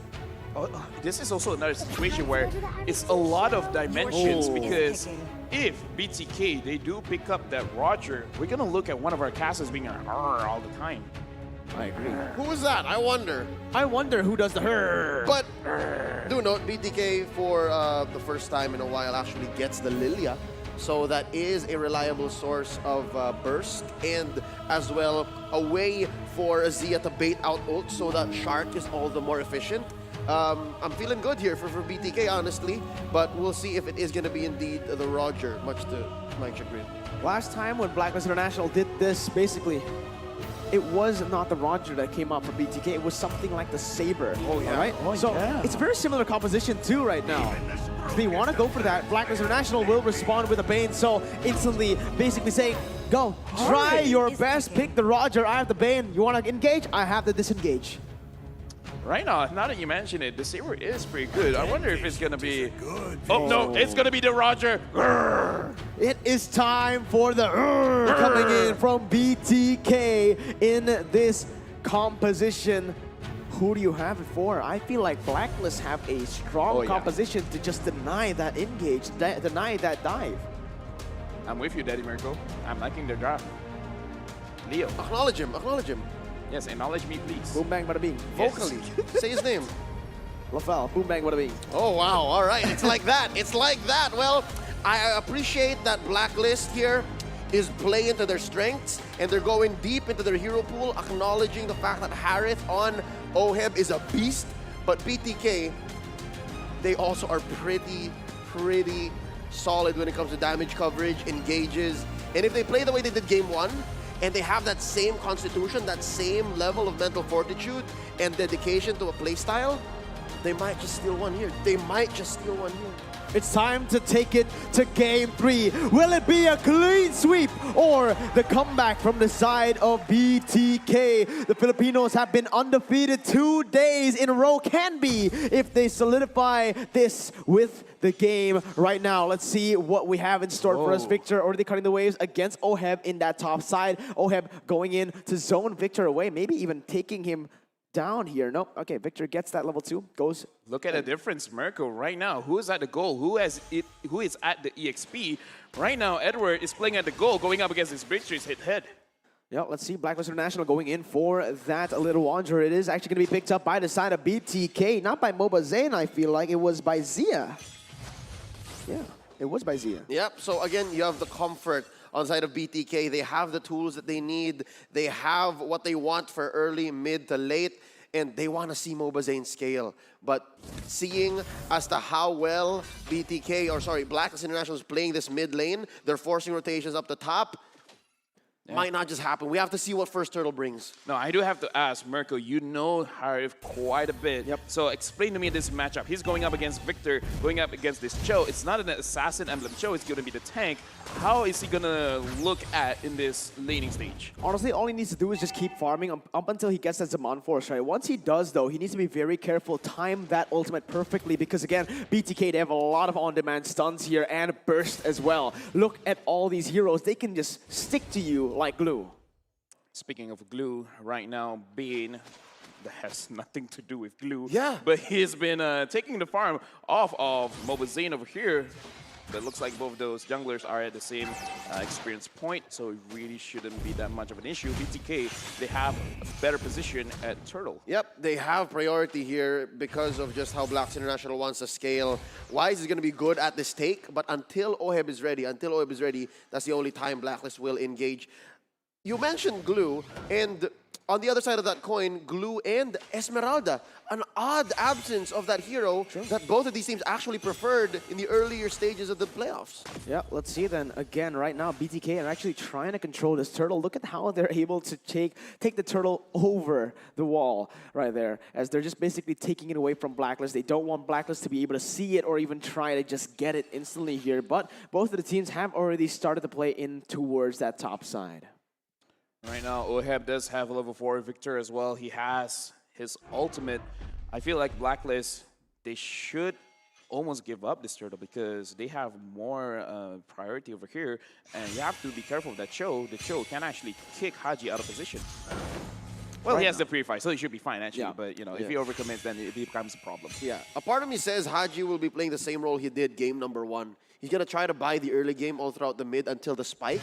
Oh, this is also another situation where it's a lot of dimensions because if BTK, they do pick up that Roger, we're going to look at one of our casters being a all the time. I agree. Who is that? I wonder. I wonder who does the her. But do note, BTK for the first time in a while actually gets the Lilia. So that is a reliable source of burst and as well a way for Zia to bait out ult so that Shark is all the more efficient. I'm feeling good here for BTK, honestly, but we'll see if it is going to be indeed the Roger, much to my chagrin. Last time when Blacklist International did this, basically, it was not the Roger that came up for BTK. It was something like the Saber. Oh, yeah. All right? So it's a very similar composition, too, right now. If they want to go for that, Blacklist International will respond with a Bane. So instantly, basically saying, go, try your best, pick the Roger. I have the Bane. You want to engage? I have the disengage. Right now that you mention it, the Saber is pretty good. I wonder if it's going to be... Oh, no, it's going to be the Roger. It is time for the coming in from BTK in this composition. Who do you have it for? I feel like Blacklist have a strong composition to just deny that engage, deny that dive. I'm with you, Daddy Mirko. I'm liking their draft. Leo. Acknowledge him, acknowledge him. Yes, acknowledge me, please. Boom bang bada bing. Vocally. Say his name. LaFell, boom bang bada bing. Oh, wow. All right. It's like that. It's like that. Well, I appreciate that Blacklist here is playing to their strengths and they're going deep into their hero pool, acknowledging the fact that Harith on Oheb is a beast, but BTK, they also are pretty solid when it comes to damage coverage, engages, and if they play the way they did game 1, and they have that same constitution, that same level of mental fortitude and dedication to a playstyle, they might just steal one here. They might just steal one here. It's time to take it to game 3. Will it be a clean sweep or the comeback from the side of BTK? The Filipinos have been undefeated 2 days in a row. Can be if they solidify this with the game right now. Let's see what we have in store for us. Victor already cutting the waves against Oheb in that top side. Oheb going in to zone Victor away, maybe even taking him down here. Nope. Okay, Victor gets that level 2. Goes. Look at the difference, Mirko, right now. Who is at the goal? Who is at the EXP? Right now, Edward is playing at the goal, going up against his Breachers head. Yeah, let's see. Blacklist International going in for that little Wanderer. It is actually going to be picked up by the side of BTK. Not by Mobazane, I feel like. It was by Zia. Yeah, it was by Zia. Yep, so again, you have the comfort on the side of BTK. They have the tools that they need. They have what they want for early, mid to late, and they want to see Mobazane scale. But seeing as to how well Blacklist International is playing this mid lane, they're forcing rotations up the top, might not just happen. We have to see what First Turtle brings. No, I do have to ask, Mirko, you know Harith quite a bit. Yep. So explain to me this matchup. He's going up against Victor, going up against this Cho. It's not an assassin emblem Cho, it's going to be the tank. How is he going to look at in this laning stage? Honestly, all he needs to do is just keep farming up until he gets that Zaman Force, right? Once he does, though, he needs to be very careful, time that ultimate perfectly, because again, BTK, they have a lot of on-demand stuns here and burst as well. Look at all these heroes. They can just stick to you like glue. Speaking of glue, right now, Bane that has nothing to do with Glue. Yeah. But he's been taking the farm off of Mobazane over here. But it looks like both of those junglers are at the same experience point, so it really shouldn't be that much of an issue. BTK, they have a better position at Turtle. Yep, they have priority here because of just how Blacks International wants to scale. Wise is going to be good at this take, but until Oheb is ready, that's the only time Blacklist will engage. You mentioned Glue, and on the other side of that coin, Glue and Esmeralda. An odd absence of that hero that both of these teams actually preferred in the earlier stages of the playoffs. Yeah, let's see then. Again, right now, BTK are actually trying to control this turtle. Look at how they're able to take the turtle over the wall right there, as they're just basically taking it away from Blacklist. They don't want Blacklist to be able to see it or even try to just get it instantly here. But both of the teams have already started to play in towards that top side. Right now, Oheb does have a level 4 Victor as well. He has his ultimate. I feel like Blacklist, they should almost give up this turtle because they have more priority over here. And you have to be careful of that Cho. The Cho can actually kick Haji out of position. Well, he has the purify, so he should be fine, actually. Yeah. But, you know, if he overcommits, then it becomes a problem. Yeah. A part of me says Haji will be playing the same role he did game number 1. He's going to try to buy the early game all throughout the mid until the spike.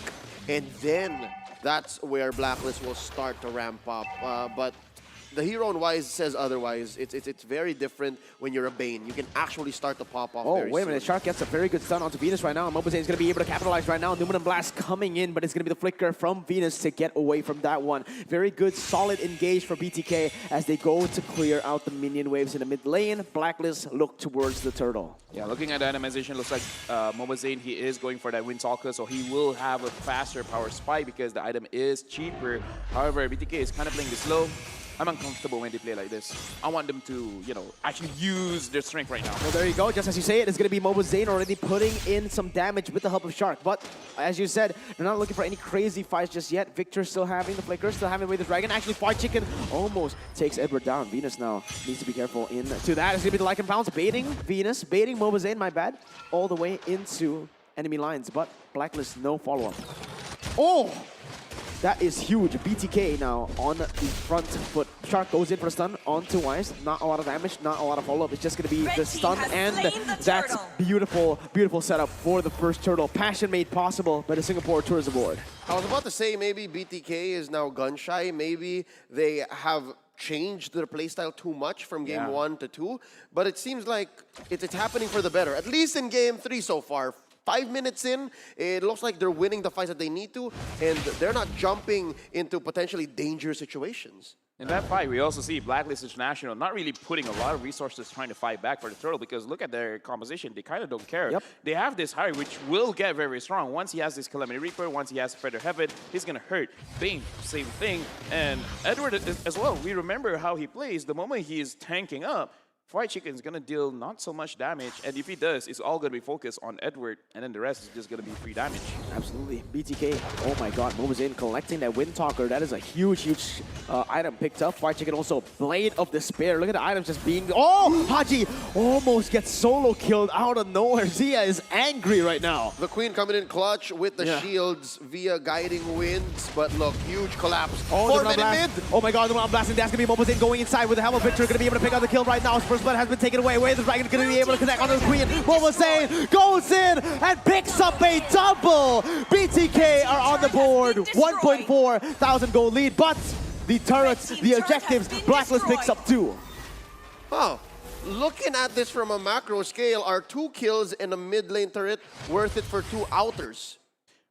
And then that's where Blacklist will start to ramp up. But the hero on Wise says otherwise. It's very different when you're a Bane. You can actually start to pop off very wait a soon. minute. Shark gets a very good stun onto Venus right now. And Mobazane is going to be able to capitalize right now. Numinum Blast coming in, but it's going to be the flicker from Venus to get away from that one. Very good, solid engage for BTK as they go to clear out the minion waves in the mid lane. Blacklist look towards the turtle. Yeah, looking at the animation, looks like Mobazane, he is going for that Windtalker, so he will have a faster power spike because the item is cheaper. However, BTK is kind of playing this low. I'm uncomfortable when they play like this. I want them to, you know, actually use their strength right now. Well, there you go. Just as you say it, it's going to be Mobazane already putting in some damage with the help of Shark. But as you said, they're not looking for any crazy fights just yet. Victor still having the flicker, still having with the dragon. Actually, Fire Chicken almost takes Edward down. Venus now needs to be careful into that. It's going to be the Lycan Pounce baiting Venus, baiting Mobazane, my bad, all the way into enemy lines. But Blacklist, no follow-up. Oh! That is huge. BTK now on the front foot. Shark goes in for a stun onto Wise. Not a lot of damage, not a lot of follow-up. It's just going to be the stun, and that's beautiful, beautiful setup for the first turtle. Passion made possible by the Singapore Tourism Board. I was about to say maybe BTK is now gun-shy. Maybe they have changed their playstyle too much from game 1 to 2. But it seems like it's happening for the better, at least in game 3 so far. 5 minutes in, it looks like they're winning the fights that they need to, and they're not jumping into potentially dangerous situations. In that fight, we also see Blacklist International not really putting a lot of resources trying to fight back for the turtle because look at their composition. They kind of don't care. Yep. They have this Harry, which will get very, very strong. Once he has this Calamity Reaper, once he has Feather Heaven, he's going to hurt. Bane, same thing. And Edward as well. We remember how he plays. The moment he is tanking up, Fried Chicken is going to deal not so much damage, and if he does, it's all going to be focused on Edward, and then the rest is just going to be free damage. Absolutely. BTK, oh my god, Mobazane collecting that Windtalker. That is a huge, huge item picked up. Fried Chicken also Blade of Despair. Look at the items just being... Oh! Haji almost gets solo killed out of nowhere. Zia is angry right now. The Queen coming in clutch with the shields via Guiding Winds, but look, huge collapse. Oh, 4 minute mid! Oh my god, the Mount Blasting. That's going to be Mobazane going inside with the Helm of Victor. Going to be able to pick out the kill right now. First blood has been taken away. Where the dragon going to be able to connect onto the Queen? Mobazane goes in and picks up a double. BTK are on the board. 1.4 thousand gold lead, but the turrets, the objectives, Blacklist picks up 2. Oh, looking at this from a macro scale, are 2 kills in a mid lane turret worth it for 2 outers?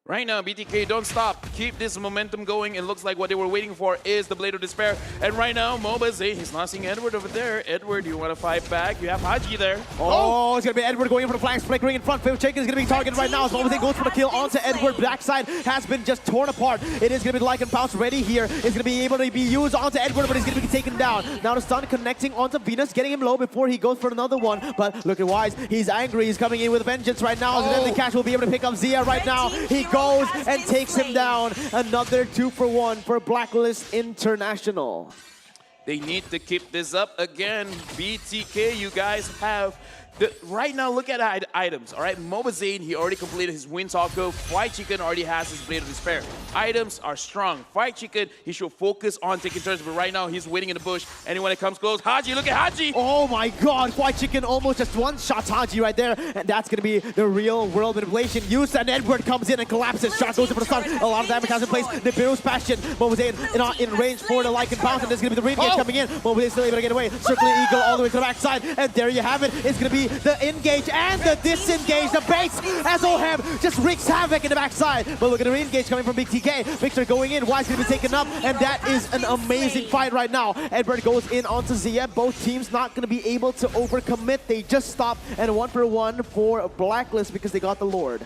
Right now, BTK, don't stop. Keep this momentum going. It looks like what they were waiting for is the Blade of Despair. And right now, Mobazane, he's not seeing Edward over there. Edward, you want to fight back? You have Haji there. Oh, it's going to be Edward going in for the flanks, flickering in front. Chicken is going to be targeted right now. As Mobazane goes for the kill onto Edward. Backside has been just torn apart. It is going to be Lycan Pounce ready here. It's going to be able to be used onto Edward, but he's going to be taken down. Now the stun connecting onto Venus, getting him low before he goes for another one. But look at Wise. He's angry. He's coming in with vengeance right now. Oh. Deadly Cash will be able to pick up Zia right now. He goes and takes him down. Another 2-for-1 for Blacklist International. They need to keep this up again. BTK, you guys have Right now, look at items, all right? Mobazane, he already completed his Wind Taco. Fried Chicken already has his Blade of Despair. Items are strong. Fried Chicken, he should focus on taking turns, but right now, he's waiting in the bush. And when it comes close, Haji, look at Haji! Oh my god, Fried Chicken almost just one-shot Haji right there. And that's going to be the real-world manipulation used. And Edward comes in and collapses. Shot goes in for the stun. A lot of damage has in place. Nibiru's Bastion. Mobazane in range for the Lycan Bounce. And there's going to be the re-engage coming in. Mobazane still able to get away. Circling Eagle all the way to the backside. And there you have it. It's going to be the engage and the disengage. The base as Oheb just wreaks havoc in the backside. But look at the re-engage coming from BTK. Victor going in. Wise going to be taken up. And that is an amazing fight right now. Edward goes in onto Zia. Both teams not going to be able to overcommit. They just stop. And 1-for-1 for Blacklist because they got the Lord.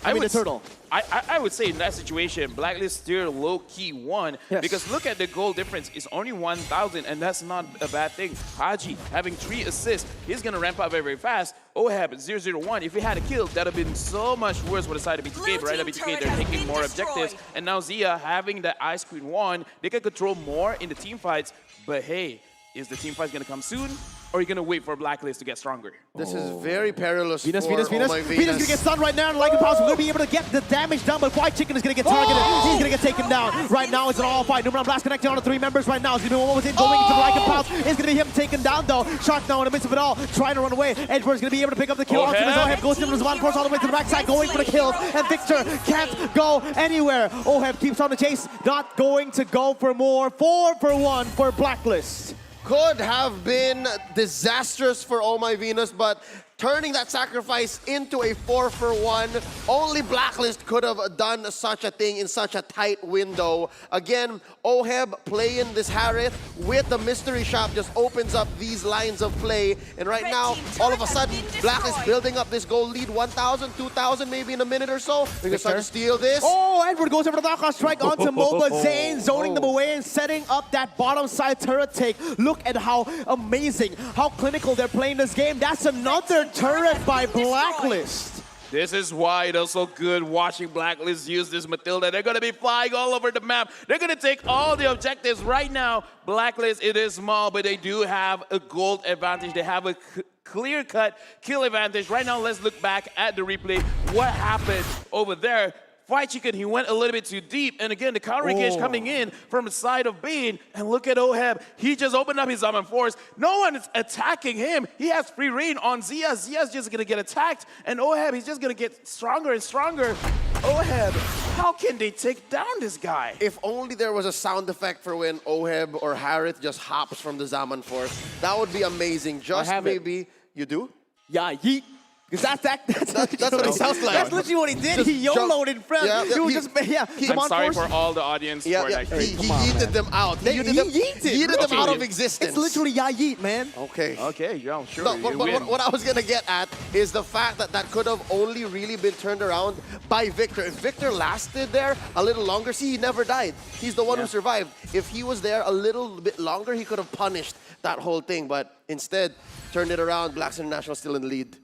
I mean the turtle. I would say in that situation, Blacklist still low-key won because look at the goal difference. It's only 1,000, and that's not a bad thing. Haji having 3 assists, he's going to ramp up very, very fast. Oheb 0-0-1. If he had a kill, that would have been so much worse for the side of BTK. But right now, BTK, they're taking more objectives. And now Zia having the Ice Queen 1, they can control more in the team fights. But hey, is the team fight going to come soon? Or are you going to wait for Blacklist to get stronger? This is very perilous Venus. Venus Venus going to get stunned right now, and Lycan Bounce will be able to get the damage done, but Fried Chicken is going to get targeted. He's going to get taken down. Right now, it's an all-fight. NOBAR Blast connecting on the 3 members right now. It's going to be one within going into the Lycan Bounce. It's going to be him taken down, though. Shark now in the midst of it all, trying to run away. Edward's going to be able to pick up the kill. Oheb goes into his one force all the way to the backside, going for the kills, and Victor can't go anywhere. Oheb keeps on the chase, not going to go for more. 4-for-1 for Blacklist. Could have been disastrous for Oh My Venus, but turning that sacrifice into a 4-for-1, only Blacklist could have done such a thing in such a tight window. Again, Oheb playing this Harith with the mystery shop just opens up these lines of play. And right now, all of a sudden, Blacklist building up this goal lead, 1,000, 2,000 maybe in a minute or so. They're going to start to steal this. Oh, Edward goes over the knockout strike onto Mobazane, zoning them away and setting up that bottom side turret take. Look at how amazing, how clinical they're playing this game. That's another turret by Blacklist. This is why it is so good watching Blacklist use this Matilda. They're going to be flying all over the map. They're going to take all the objectives right now. Blacklist, it is small, but they do have a gold advantage. They have a clear-cut kill advantage. Right now, let's look back at the replay. What happened over there? Fried Chicken, he went a little bit too deep. And again, the counter engage coming in from the side of Bane. And look at Oheb. He just opened up his Zaman Force. No one is attacking him. He has free reign on Zia. Zia's just going to get attacked. And Oheb, he's just going to get stronger and stronger. Oheb, how can they take down this guy? If only there was a sound effect for when Oheb or Harith just hops from the Zaman Force. That would be amazing. Just maybe. You do? Yeah, yeet. Because that's what it sounds like. That's literally what he did. Just he YOLO'd in front. I'm sorry for all the audience for that. He yeeted them out. He yeeted them out of existence. It's literally yeet, man. Okay. Okay, yeah, sure. No, what I was going to get at is the fact that that could have only really been turned around by Victor. If Victor lasted there a little longer, see, he never died. He's the one who survived. If he was there a little bit longer, he could have punished that whole thing. But instead, turned it around. Blacks International still in the lead.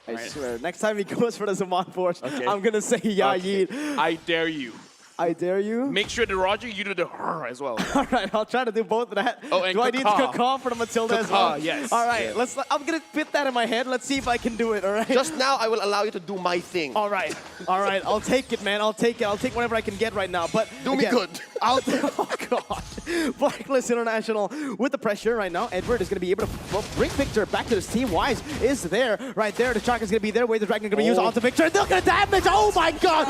I swear, next time he goes for the Zaman Force, I'm going to say yeet. I dare you. I dare you. Make sure the Roger, you do the as well. All right, I'll try to do both of that. Oh, and do I need to caw for the Matilda as well? Yes. All right, I'm going to fit that in my head. Let's see if I can do it, all right? Just now, I will allow you to do my thing. All right, I'll take it, man. I'll take it. I'll take whatever I can get right now. But do me good. Oh, God. Blacklist International with the pressure right now. Edward is going to be able to bring Victor back to his team. Wise is there, right there. The Shark is going to be there. Where the Dragon is going to be used onto Victor. Look at the damage. Oh, my God.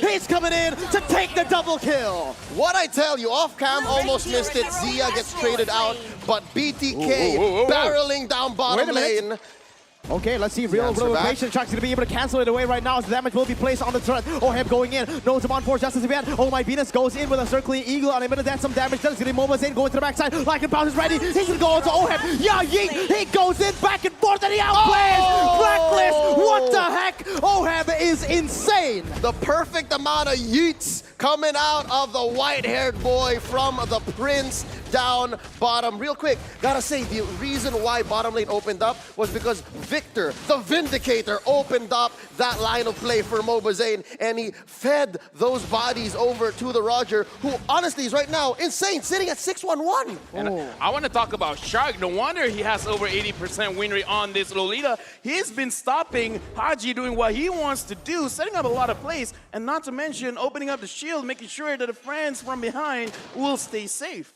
He's coming in to take the double kill. What I tell you, off cam almost missed it. Zia gets traded out, but BTK barreling down bottom lane. Okay, let's see. Real patient. Shark's going to be able to cancel it away right now. So the damage will be placed on the turret. Oheb going in. No Zaman Force just as he had. Oh my Venus goes in with a circling eagle. And a minute that's some damage. That's going to be Mobazane going to the backside. Lycan Bounce is ready. He's going to go into Oheb. Yeah, yeet. He goes in back and forth and he outplays Blacklist. What the heck? Oheb is insane. The perfect amount of yeets coming out of the white-haired boy from the Prince. down bottom. Real quick, gotta say, the reason why bottom lane opened up was because Victor, the Vindicator, opened up that line of play for Mobazane, and he fed those bodies over to the Roger, who honestly is right now insane, sitting at 6-1-1. And I want to talk about Shark. No wonder he has over 80% win rate on this Lolita. He's been stopping Haji doing what he wants to do, setting up a lot of plays, and not to mention opening up the shield, making sure that the friends from behind will stay safe.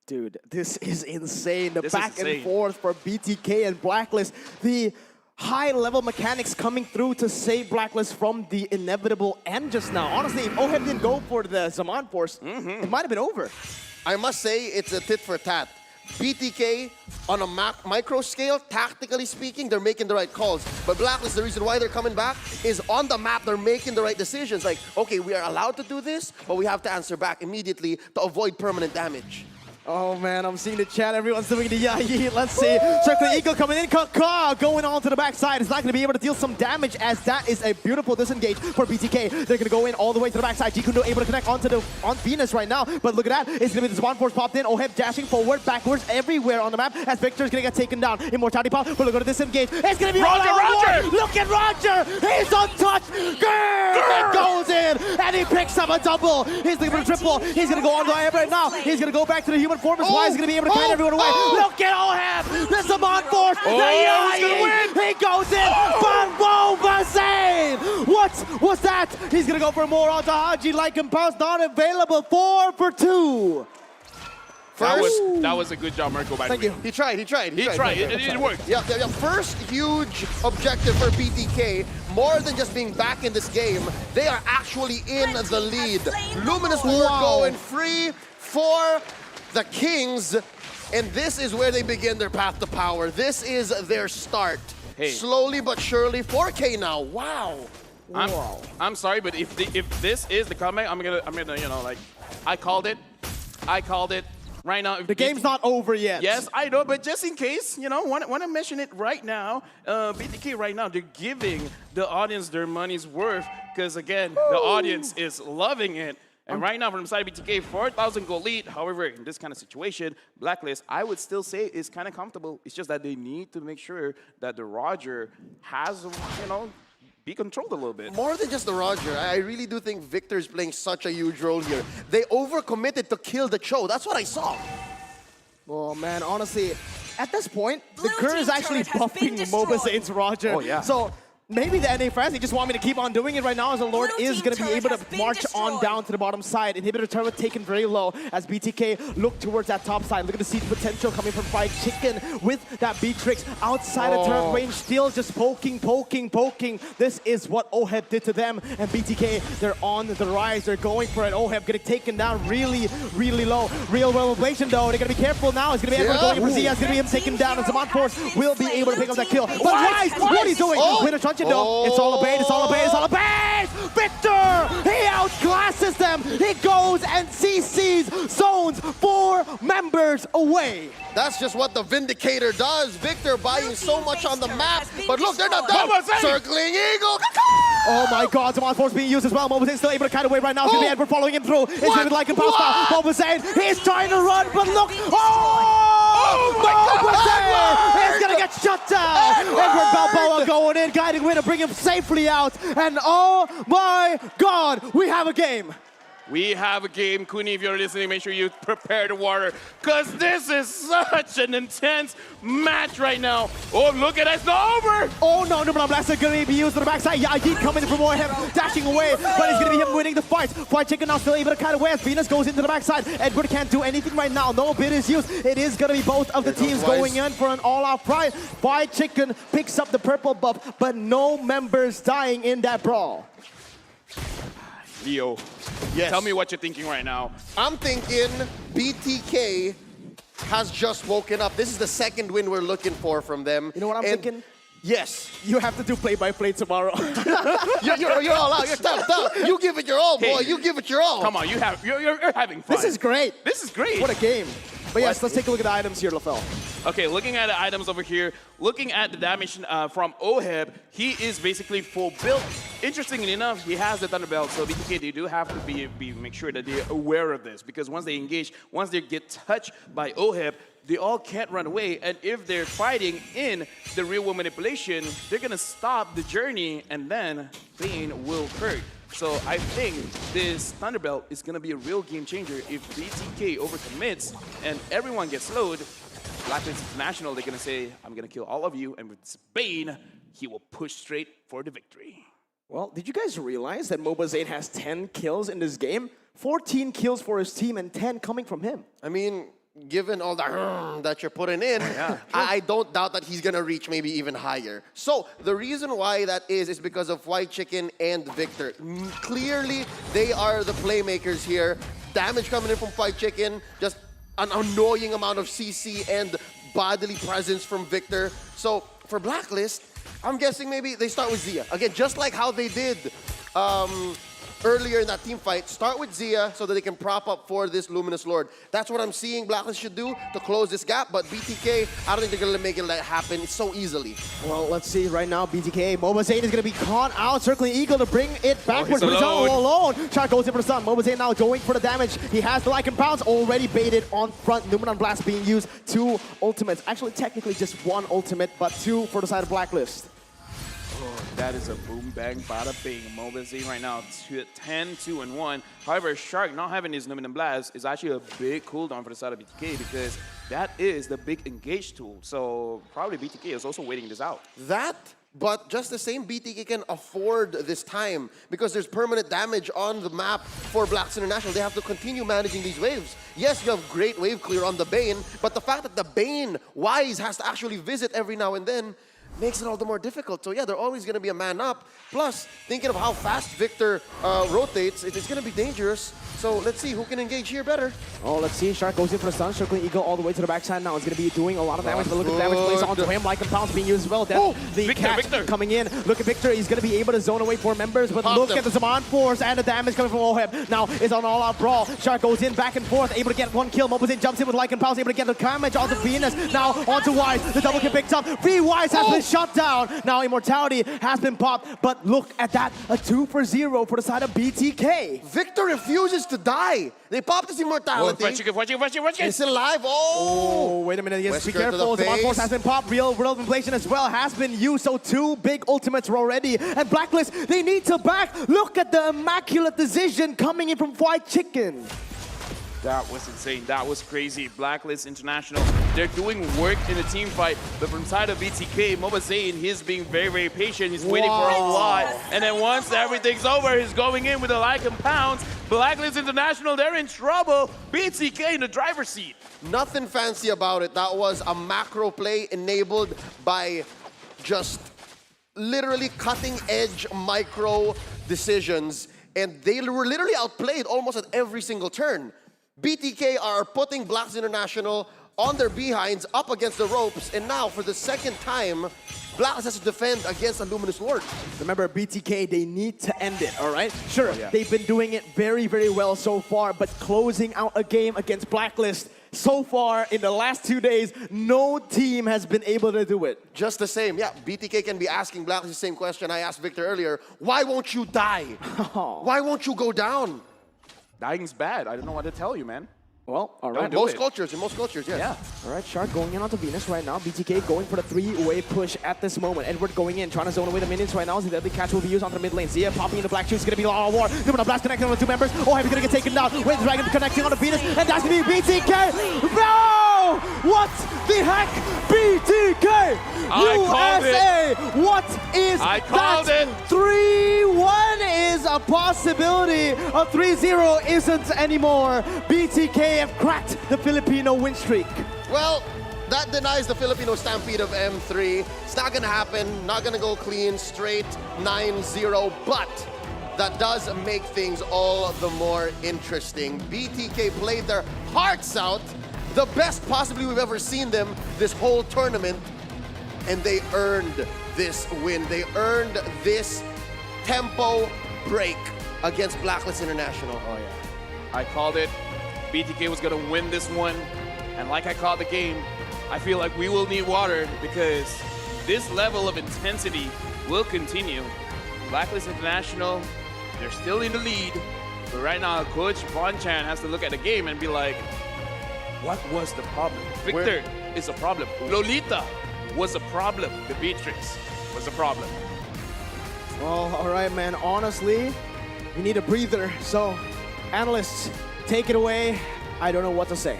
Dude, this is insane. The This is back and insane. forth for BTK and Blacklist. The high-level mechanics coming through to save Blacklist from the inevitable end just now. Honestly, if Oheb didn't go for the Zaman Force, it might have been over. I must say, it's a tit for tat. BTK, on a micro scale, tactically speaking, they're making the right calls. But Blacklist, the reason why they're coming back is on the map, they're making the right decisions. Like, okay, we are allowed to do this, but we have to answer back immediately to avoid permanent damage. Oh man, I'm seeing the chat. Everyone's doing the yai. Let's see. Circle Eagle coming in. Kaka going on to the backside. It's not going to be able to deal some damage, as that is a beautiful disengage for BTK. They're going to go in all the way to the backside. Jikundo able to connect on Venus right now. But look at that. It's going to be the Swan Force popped in. Oheb dashing forward, backwards, everywhere on the map as Victor's going to get taken down. Immortality pop. But look at this disengage. It's going to be Roger! Look at Roger. He's untouched. Grrr! Goes in and he picks up a double. He's looking for a triple. He's going to go on to Oheb right now. He's going to go back to the human form. Why is he going to be able to kite everyone away? Look at Oheb! The Zaman Force! The he's gonna win! He goes in! But Mobazane! What was that? He's going to go for more onto Haji. Like Impulse not available. 4 for 2. That was a good job, Mirko, by the way. Thank you. He tried. It worked. Yeah. First huge objective for BTK, more than just being back in this game, they are actually in the lead. Luminous War going free for the Kings, and this is where they begin their path to power. This is their start. Hey. Slowly but surely, 4K now. Wow. I'm sorry, but if this is the comeback, I'm gonna, you know, like, I called it. Right now, The game's not over yet. Yes, I know, but just in case, you know, want to mention it right now. BTK right now, they're giving the audience their money's worth, because again, the audience is loving it. And right now, from the side of BTK, 4,000 gold lead. However, in this kind of situation, Blacklist, I would still say is kind of comfortable. It's just that they need to make sure that the Roger has, you know, be controlled a little bit. More than just the Roger, I really do think Victor's playing such a huge role here. They overcommitted to kill the Cho. That's what I saw. Oh man, honestly, at this point, the Kerr is actually buffing Mobazane's Roger. Oh, yeah. So maybe the NA fans, they just want me to keep on doing it right now, as the Lord is going to be able to march on down to the bottom side. Inhibitor turret taken very low as BTK look towards that top side. Look at the siege potential coming from Fried Chicken with that Beatrix outside of turret range, still just poking. This is what Oheb did to them, and BTK, they're on the rise. They're going for it. Oheb getting taken down really low. Real revelation though, they're going to be careful now. It's going to be Edward going for Zia. It's going to be him taken down, and Zaman Force will be able to pick up that kill. But Rise, what are you doing? Winner Truncheon though. It's all a bait, it's all a bait! Victor! He outclasses them! He goes and CCs zones 4 members away. That's just what the Vindicator does. Victor buying so much on the map. But look, they're not done. Circling Eagle. Oh my god, Zaman Force being used as well. Mobazane still able to kite away right now. It's going to be Edward following him through. It's going to be like a bounce now. Mobazane, he's trying to run, but look. Mobazane is going to get shut down. Edward Balboa going in, guiding Winner, bring him safely out. And oh my god, we have a game. We have a game. Kuni, if you're listening, make sure you prepare the water, because this is such an intense match right now. Oh, look at that. It's not over. Oh, no, Blast is going to be used on the backside. Yayi coming in for more him, dashing away, but it's going to be him winning the fight. Fried Chicken now still able to cut away as Venus goes into the backside. Edward can't do anything right now. No bid is used. It is going to be both of the teams going in for an all-out fight. Fried Chicken picks up the purple buff, but no members dying in that brawl. Leo, Yes. tell me what you're thinking right now. I'm thinking BTK has just woken up. This is the second win we're looking for from them. You know what I'm thinking? Yes. You have to do play-by-play tomorrow. You're all out. You're tough. You give it your all, boy. You give it your all. Come on, you're having fun. This is great. This is great. What a game. But yes, let's take a look at the items here, LaFell. Okay, looking at the items over here, looking at the damage from Oheb, he is basically full build. Interestingly enough, he has the Thunder Belt, so BTK, they do have to make sure that they're aware of this, because once they engage, once they get touched by Oheb, they all can't run away, and if they're fighting in the real world manipulation, they're gonna stop the journey, and then pain will hurt. So I think this Thunder Belt is gonna be a real game changer if BTK overcommits and everyone gets slowed. BLACKLIST International, they're gonna say, I'm gonna kill all of you, and with Bane, he will push straight for the victory. Well, did you guys realize that mobazane has 10 kills in this game? 14 kills for his team and 10 coming from him. I mean, given all that you're putting in, I don't doubt that he's gonna reach maybe even higher. So the reason why that is because of White Chicken and Victor. Clearly, they are the playmakers here. Damage coming in from White Chicken, just an annoying amount of CC and bodily presence from Victor. So for BLACKLIST, I'm guessing maybe they start with Zia. Again, just like how they did earlier in that team fight, start with Zia so that they can prop up for this Luminous Lord. That's what I'm seeing BLACKLIST should do to close this gap, but BTK, I don't think they're gonna make it happen so easily. Well, let's see right now, BTK. mobazane is gonna be caught out, circling Eagle to bring it backwards. he's alone. All alone. Shot goes in for the stun. mobazane now going for the damage. He has the Lycan Pounce already baited on front. Numenon Blast being used. 2 ultimates. Actually, technically just 1 ultimate, but 2 for the side of BLACKLIST. That is a boom, bang, bada, bing. mobazane right now, 10-2-1. However, Shark not having his Numinum Blast is actually a big cooldown for the side of BTK because that is the big engage tool. So probably BTK is also waiting this out. But just the same, BTK can afford this time because there's permanent damage on the map for BLACKLIST International. They have to continue managing these waves. Yes, you have great wave clear on the Bane, but the fact that the Bane Wise has to actually visit every now and then makes it all the more difficult. So yeah, they're always going to be a man up. Plus, thinking of how fast Victor rotates, it's going to be dangerous. So let's see who can engage here better. Oh, let's see. Shark goes in for the stun, circling Eagle all the way to the backside now. It's going to be doing a lot of damage, but look at the damage placed onto him. Lycan Pounce being used as well. The Victor coming in. Look at Victor. He's going to be able to zone away 4 members, but look at the Zaman Force and the damage coming from Oheb. Now it's on all-out brawl. Shark goes in back and forth, able to get 1 kill. mobazane jumps in with Lycan Pounce, able to get the damage onto Venus. Now onto Wise. The double kill picked up. Wise has been shut down. Now Immortality has been popped, but look at that. A 2 for 0 for the side of BTK. Victor refuses to die. They popped his Immortality. He's alive. Oh, wait a minute. Yes, be careful. Zaman Force has been popped. Real world inflation as well has been used. So 2 big ultimates were already. And BLACKLIST, they need to back. Look at the immaculate decision coming in from White Chicken. That was insane. That was crazy. BLACKLIST International, they're doing work in the team fight, but from side of BTK, mobazane, he's being very, very patient. He's waiting for a lot. And then once everything's over, he's going in with a Lycan Pounce. BLACKLIST International, they're in trouble. BTK in the driver's seat. Nothing fancy about it. That was a macro play enabled by just literally cutting-edge micro decisions. And they were literally outplayed almost at every single turn. BTK are putting BLACKLIST International on their behinds up against the ropes, and now for the second time, BLACKLIST has to defend against a Luminous Lord. Remember, BTK, they need to end it, all right? Sure, they've been doing it very, very well so far, but closing out a game against BLACKLIST so far in the last 2 days, no team has been able to do it. Just the same, yeah, BTK can be asking BLACKLIST the same question I asked Victor earlier. Why won't you die? Why won't you go down? Dying's bad. I don't know what to tell you, man. Well, all right. In most cultures, yes. Yeah. All right, Shark going in onto Venus right now. BTK going for the 3-way push at this moment. Edward going in, trying to zone away the minions right now. The deadly catch will be used onto the mid lane. Zia popping into Black Shoes. It's going to be a lot of war. Numinum Blast connecting on the 2 members. Oh, he's going to get taken down. Wait, Dragon connecting on the Venus. And that's going to be BTK. No! What the heck? BTK! USA! What is I called that? it. 3-1 is a possibility. A 3-0 isn't anymore. BTK have cracked the Filipino win streak. Well, that denies the Filipino stampede of M3. It's not gonna happen, not gonna go clean, straight 9-0, but that does make things all the more interesting. BTK played their hearts out, the best possibly we've ever seen them this whole tournament, and they earned this win. They earned this tempo break against BLACKLIST International. Oh, yeah. I called it. BTK was going to win this one. And like I called the game, I feel like we will need water because this level of intensity will continue. Blacklist International, they're still in the lead. But right now, Coach Bon Chan has to look at the game and be like, what was the problem? Victor is a problem. Lolita was a problem. The Beatrix was a problem. Well, all right, man. Honestly, we need a breather. So, analysts, take it away. I don't know what to say.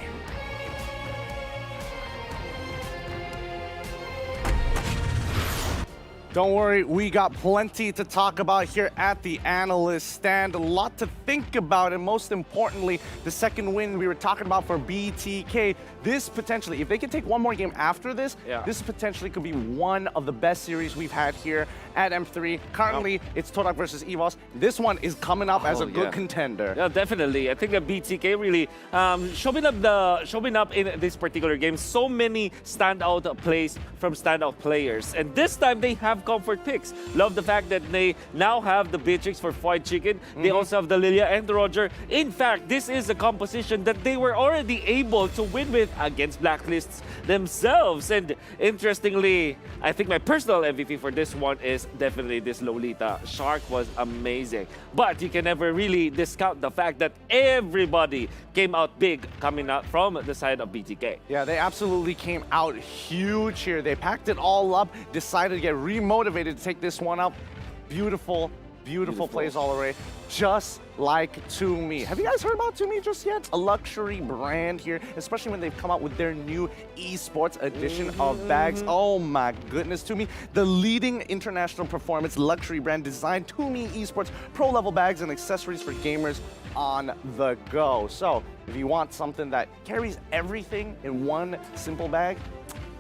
Don't worry, we got plenty to talk about here at the analyst stand. A lot to think about, and most importantly, the second win we were talking about for BTK. This potentially, if they can take one more game after this, this potentially could be one of the best series we've had here at M3. Currently, it's Todak versus EVOS. This one is coming up as a good contender. Yeah, definitely. I think that BTK really showing up in this particular game. So many standout plays from standout players, and this time they have comfort picks. Love the fact that they now have the Beatrix for fried chicken. They also have the Lilia and the Roger. In fact, this is a composition that they were already able to win with against Blacklists themselves. And interestingly, I think my personal MVP for this one is definitely this Lolita. Shark was amazing. But you can never really discount the fact that everybody came out big coming out from the side of BTK. Yeah, they absolutely came out huge here. They packed it all up, decided to get remotivated to take this one up. Beautiful, beautiful plays all the way. Just like Toomey. Have you guys heard about Toomey just yet? A luxury brand here, especially when they've come out with their new esports edition of bags. Oh my goodness, Toomey, the leading international performance luxury brand designed Toomey esports pro level bags and accessories for gamers on the go. So if you want something that carries everything in one simple bag,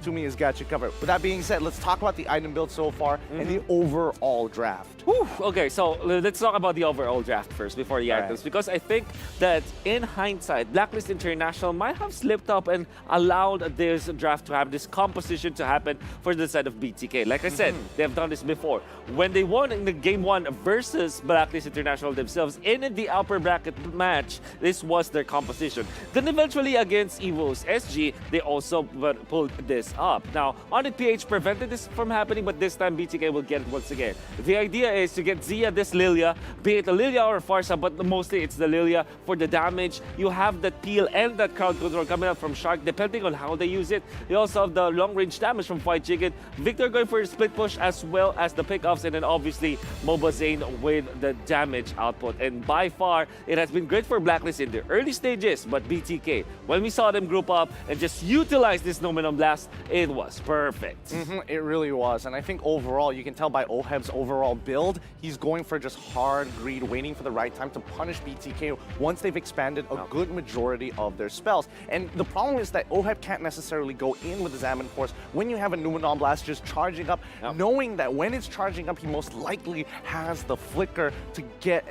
Toomey has got you covered. With that being said, let's talk about the item build so far and the overall draft. Whew. Okay, so let's talk about the overall draft first before the items, because I think that in hindsight, Blacklist International might have slipped up and allowed this draft to have this composition to happen for the side of BTK. Like I said, they have done this before. When they won in the game 1 versus Blacklist International themselves in the upper bracket match, this was their composition. Then eventually against EVOS SG, they also pulled this up. Now, Onyx PH prevented this from happening, but this time BTK will get it once again. The idea is to get Zia this Lilia, be it a Lilia or a Farsa, but mostly it's the Lilia for the damage. You have that peel and that crowd control coming out from Shark, depending on how they use it. You also have the long-range damage from Fried Chicken. Victor going for a split push as well as the pickoffs, and then obviously Moba Zane with the damage output. And by far, it has been great for Blacklist in the early stages, but BTK, when we saw them group up and just utilize this Nominum Blast, it was perfect. It really was, and I think overall, you can tell by Oheb's overall build, he's going for just hard greed, waiting for the right time to punish BTK once they've expanded a good majority of their spells. And the problem is that Oheb can't necessarily go in with the Zaman Force when you have a Numenon Blast just charging up, knowing that when it's charging up, he most likely has the flicker to get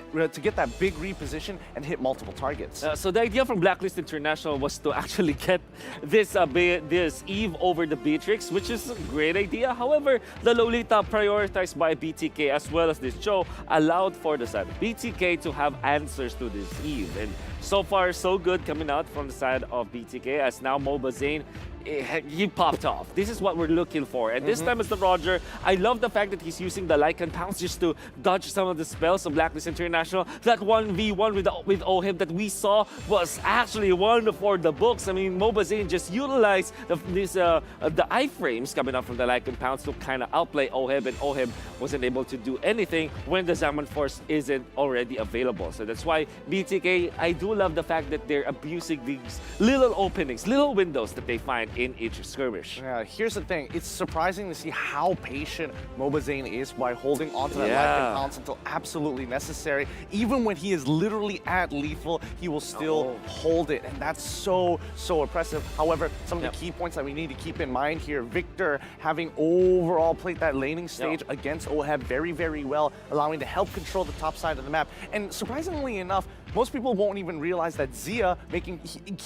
that big reposition and hit multiple targets. So the idea from Blacklist International was to actually get this Eve over the Beatrix, which is a great idea. However, the Lolita prioritized by BTK as well as this Joe allowed for the side of BTK to have answers to this Eve. And so far, so good coming out from the side of BTK, as now Moba Zane, he popped off. This is what we're looking for. And this time it's the Roger. I love the fact that he's using the Lycan Pounce just to dodge some of the spells of Blacklist International. That 1v1 with Ohib that we saw was actually one for the books. I mean, Moba Zane just utilized the iframes coming up from the Lycan Pounce to kind of outplay Ohib, and Ohib wasn't able to do anything when the Zaman Force isn't already available. So that's why BTK, I do love the fact that they're abusing these little openings, little windows that they find in each skirmish. Yeah, here's the thing. It's surprising to see how patient Moba Zane is by holding onto that Lycan Pounce until absolutely necessary. Even when he is literally at lethal, he will still hold it, and that's so impressive. However, some of the key points that we need to keep in mind here, Victor having overall played that laning stage against Oheb very, very well, allowing to help control the top side of the map. And surprisingly enough, most people won't even realize that Zia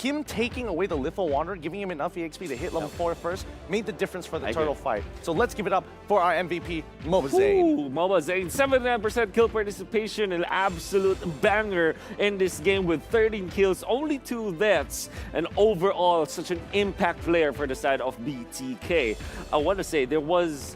him taking away the Litho Wanderer, giving him enough EXP to hit level 4 first, made the difference for the turtle fight. So let's give it up for our MVP, Mobazane. Ooh, Mobazane, 79% kill participation, an absolute banger in this game with 13 kills, only 2 deaths, and overall such an impact player for the side of BTK. I want to say there was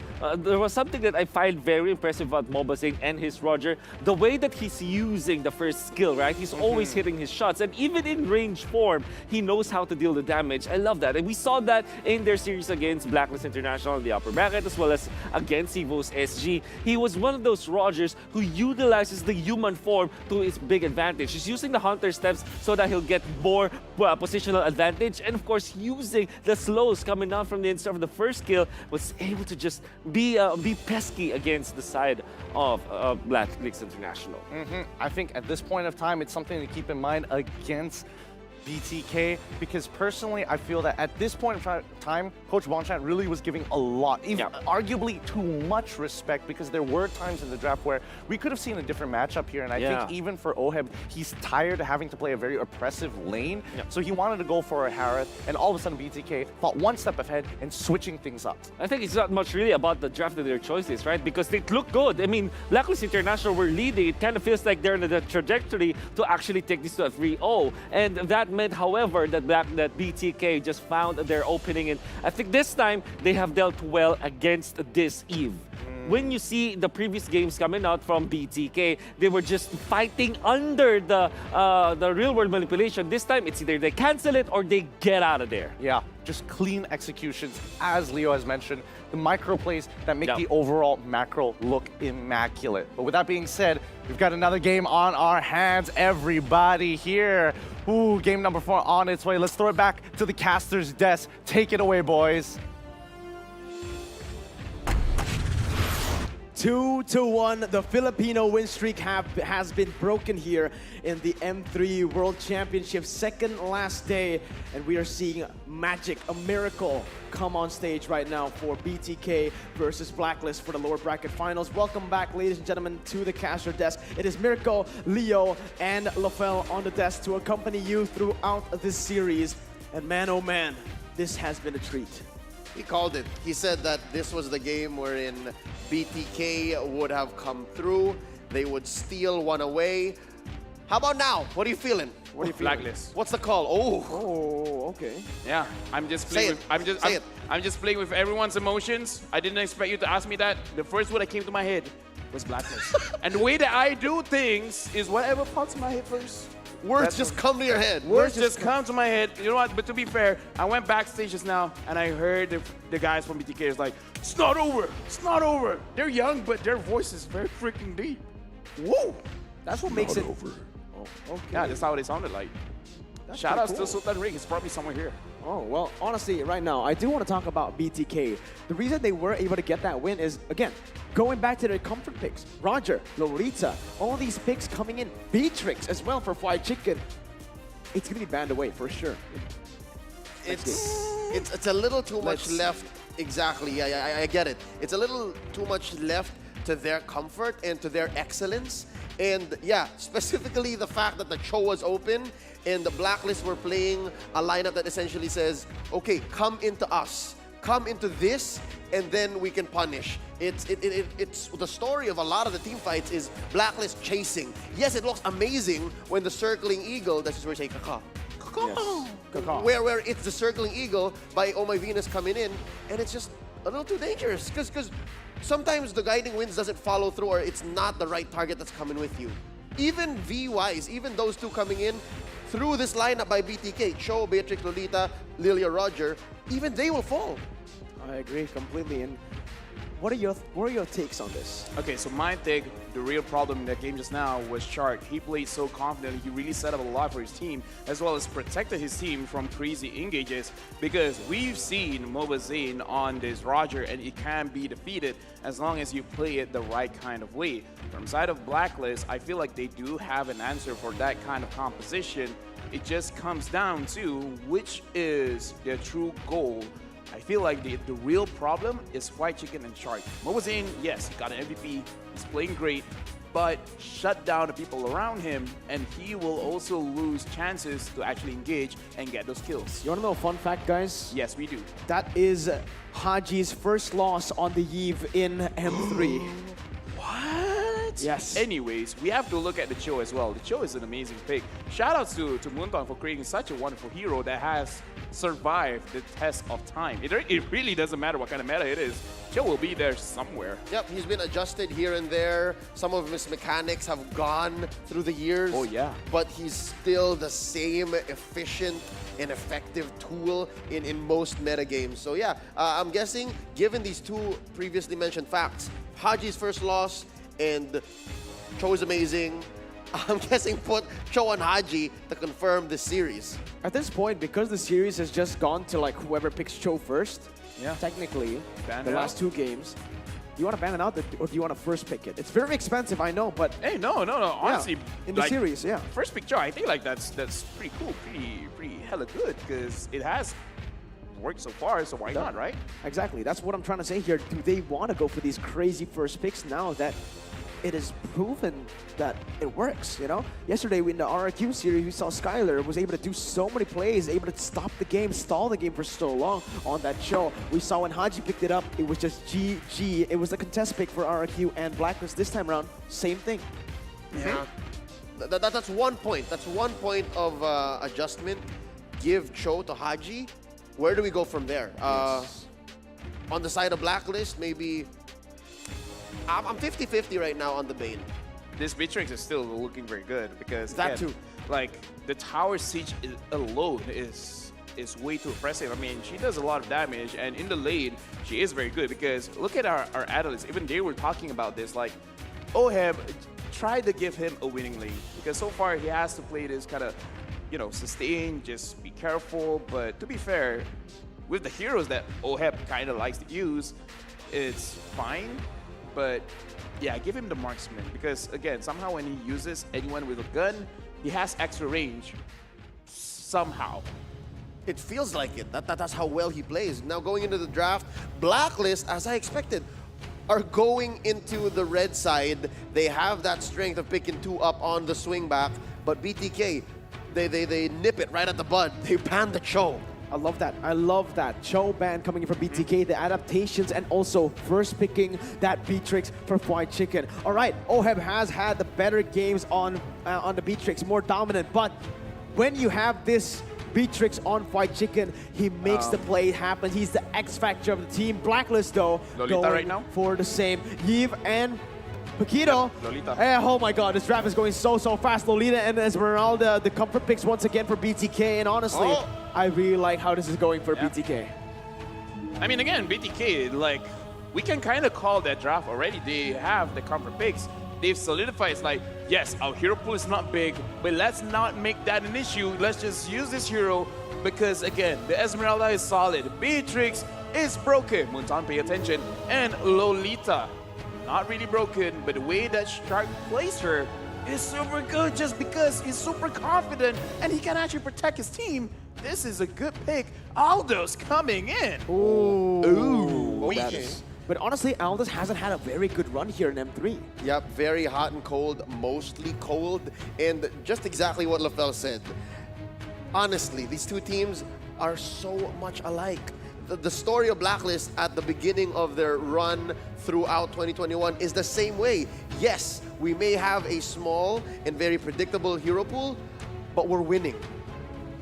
something that I find very impressive about Mobazane and his Roger. The way that he's using the first skill, right? He's always hitting his shots, and even in range form, he knows how to deal the damage. I love that, and we saw that in their series against BLACKLIST International in the upper bracket, as well as against EVOS SG. He was one of those Rogers who utilizes the human form to his big advantage. He's using the Hunter steps so that he'll get more positional advantage, and of course, using the slows coming down from the inside of the first kill, was able to just be pesky against the side of BLACKLIST International. I think at this point of time, it's something to keep in mind against BTK, because personally, I feel that at this point in time, Coach Bonchat really was giving a lot, even arguably too much respect, because there were times in the draft where we could have seen a different matchup here, and I think even for Oheb, he's tired of having to play a very oppressive lane, so he wanted to go for a Harith, and all of a sudden BTK thought one step ahead and switching things up. I think it's not much really about the draft of their choices, right? Because they look good. I mean, BLACKLIST International were leading. It kind of feels like they're in the trajectory to actually take this to a 3-0, and that meant, however, that BTK just found their opening, and I think this time they have dealt well against this Eve. When you see the previous games coming out from BTK, they were just fighting under the real-world manipulation. This time, it's either they cancel it or they get out of there. Yeah, just clean executions, as Leo has mentioned, the micro plays that make the overall macro look immaculate. But with that being said, we've got another game on our hands, everybody here. Ooh, game number 4 on its way. Let's throw it back to the caster's desk. Take it away, boys. 2-1, the Filipino win streak has been broken here in the M3 World Championship, second last day, and we are seeing magic, a miracle come on stage right now for BTK versus BLACKLIST for the lower bracket finals. Welcome back, ladies and gentlemen, to the caster desk. It is Mirko, Leo, and Lafel on the desk to accompany you throughout this series, and man, oh man, this has been a treat. He called it. He said that this was the game wherein BTK would have come through. They would steal one away. How about now? What are you feeling? What are you feeling? BLACKLIST. What's the call? Oh, okay. Yeah, I'm just playing I'm just playing with everyone's emotions. I didn't expect you to ask me that. The first word that came to my head was BLACKLIST. And the way that I do things is whatever pops in my head first. Words just come to your head. Words just come to my head. You know what? But to be fair, I went backstage just now and I heard the guys from BTK is like, "It's not over. It's not over." They're young, but their voice is very freaking deep. Whoa! That's what makes it over. Oh, okay. Yeah, that's how they sounded like. That's Shout out pretty to cool. Sultan Ring. It's probably somewhere here. Oh, well, honestly, right now, I do want to talk about BTK. The reason they were able to get that win is, again, going back to their comfort picks. Roger, Lorita, all these picks coming in. Beatrix as well for Fried Chicken. It's going to be banned away for sure. It's a little too much left. Exactly. I get it. It's a little too much left to their comfort and to their excellence. And yeah, specifically the fact that the show was open and the BLACKLIST were playing a lineup that essentially says, okay, come into us, come into this, and then we can punish. It's the story of a lot of the team fights is BLACKLIST chasing. Yes, it looks amazing when the circling eagle, that's just where you say kaka. Yes. Where it's the circling eagle by Oh My Venus coming in, and it's just a little too dangerous because sometimes the guiding winds doesn't follow through, or it's not the right target that's coming with you. Even V-wise, even those two coming in through this lineup by BTK, Cho, Beatrix, Lolita, Lilia, Roger, even they will fall. I agree completely. And what are your takes on this? Okay, so my take, the real problem in that game just now was Shark. He played so confidently. He really set up a lot for his team, as well as protected his team from crazy engages, because we've seen Mobazane on this Roger, and it can be defeated as long as you play it the right kind of way. From side of BLACKLIST, I feel like they do have an answer for that kind of composition. It just comes down to which is their true goal. I feel like the real problem is Fried Chicken and Shark. Mobazane, yes, he got an MVP. He's playing great. but shut down the people around him, and he will also lose chances to actually engage and get those kills. You want to know a fun fact, guys? Yes, we do. That is Haji's first loss on the Eve in M3. What? Yes. Anyways, we have to look at the Cho as well. The Cho is an amazing pick. Shoutouts to Moonton for creating such a wonderful hero that has survived the test of time. It really doesn't matter what kind of meta it is. Cho will be there somewhere. Yep, he's been adjusted here and there. Some of his mechanics have gone through the years. Oh, yeah. But he's still the same efficient and effective tool in most meta games. So yeah, I'm guessing, given these two previously mentioned facts, Haji's first loss and Cho is amazing, I'm guessing put Cho and Haji to confirm this series. At this point, because the series has just gone to like whoever picks Cho first, technically, Ban the it last out. 2 games, do you want to ban it out or do you want to first pick it? It's very expensive, I know, but Hey, no. Honestly, in the like, series, yeah. First pick Cho, I think like that's pretty cool, pretty hella good, because it has worked so far. So why not, right? Exactly. That's what I'm trying to say here. Do they want to go for these crazy first picks now that it is proven that it works, you know? Yesterday in the RRQ series, we saw Skylar was able to do so many plays, able to stop the game, stall the game for so long on that show. We saw when Haji picked it up, it was just GG. It was a contest pick for RRQ and Blacklist this time around. Same thing. Yeah. That's 1 point. That's 1 point of adjustment. Give Cho to Haji. Where do we go from there? On the side of Blacklist, maybe... I'm 50-50 right now on the Bane. This Beatrix is still looking very good because That again, too. like the tower siege alone is way too impressive. I mean, she does a lot of damage, and in the lane, she is very good because look at our analysts. Even they were talking about this, like, Oheb, try to give him a winning lane because so far he has to play this kind of, you know, sustain, just be careful. But to be fair, with the heroes that Oheb kind of likes to use, it's fine. But yeah, give him the marksman because again, somehow when he uses anyone with a gun, he has extra range. Somehow. It feels like it. That's how well he plays. Now going into the draft, Blacklist, as I expected, are going into the red side. They have that strength of picking 2 up on the swing back, but BTK, they nip it right at the bud. They ban the Cho. I love that. I love that. Cho ban coming in from BTK, the adaptations, and also first picking that Beatrix for Fried Chicken. All right, Oheb has had the better games on the Beatrix, more dominant, but when you have this Beatrix on Fried Chicken, he makes the play happen. He's the X factor of the team. Blacklist, though, Lolita going right now? for the same. Yves and Paquito. Lolita. Oh my god, this draft is going so fast. Lolita and Esmeralda, the comfort picks once again for BTK, and honestly, I really like how this is going for BTK. I mean, again, BTK, like, we can kind of call that draft already. They have the comfort picks. They've solidified. It's like, yes, our hero pool is not big, but let's not make that an issue. Let's just use this hero because, again, the Esmeralda is solid. Beatrix is broken. Muntan, pay attention. And Lolita, not really broken, but the way that Shark plays her is super good just because he's super confident and he can actually protect his team. This is a good pick. Aldo's coming in. Ooh. We- But honestly, Aldous hasn't had a very good run here in M3. Yep, very hot and cold, mostly cold, and just exactly what LaFell said. Honestly, these two teams are so much alike. The story of Blacklist at the beginning of their run throughout 2021 is the same way. Yes, we may have a small and very predictable hero pool, but we're winning.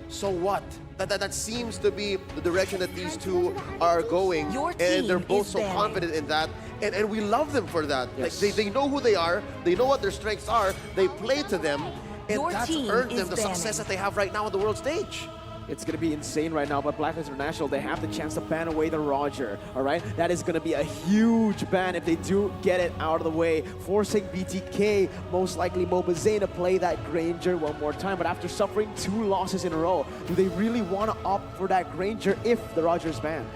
So what? That seems to be the direction that these two are going, and they're both so confident in that, and we love them for that. Yes. Like they know who they are, they know what their strengths are, they play to them, and that's earned them the success that they have right now on the world stage. It's going to be insane right now, but Blacklist International, they have the chance to ban away the Roger, all right? That is going to be a huge ban if they do get it out of the way, forcing BTK, most likely Mobazane, to play that Granger one more time. But after suffering 2 losses in a row, do they really want to opt for that Granger if the Roger's banned?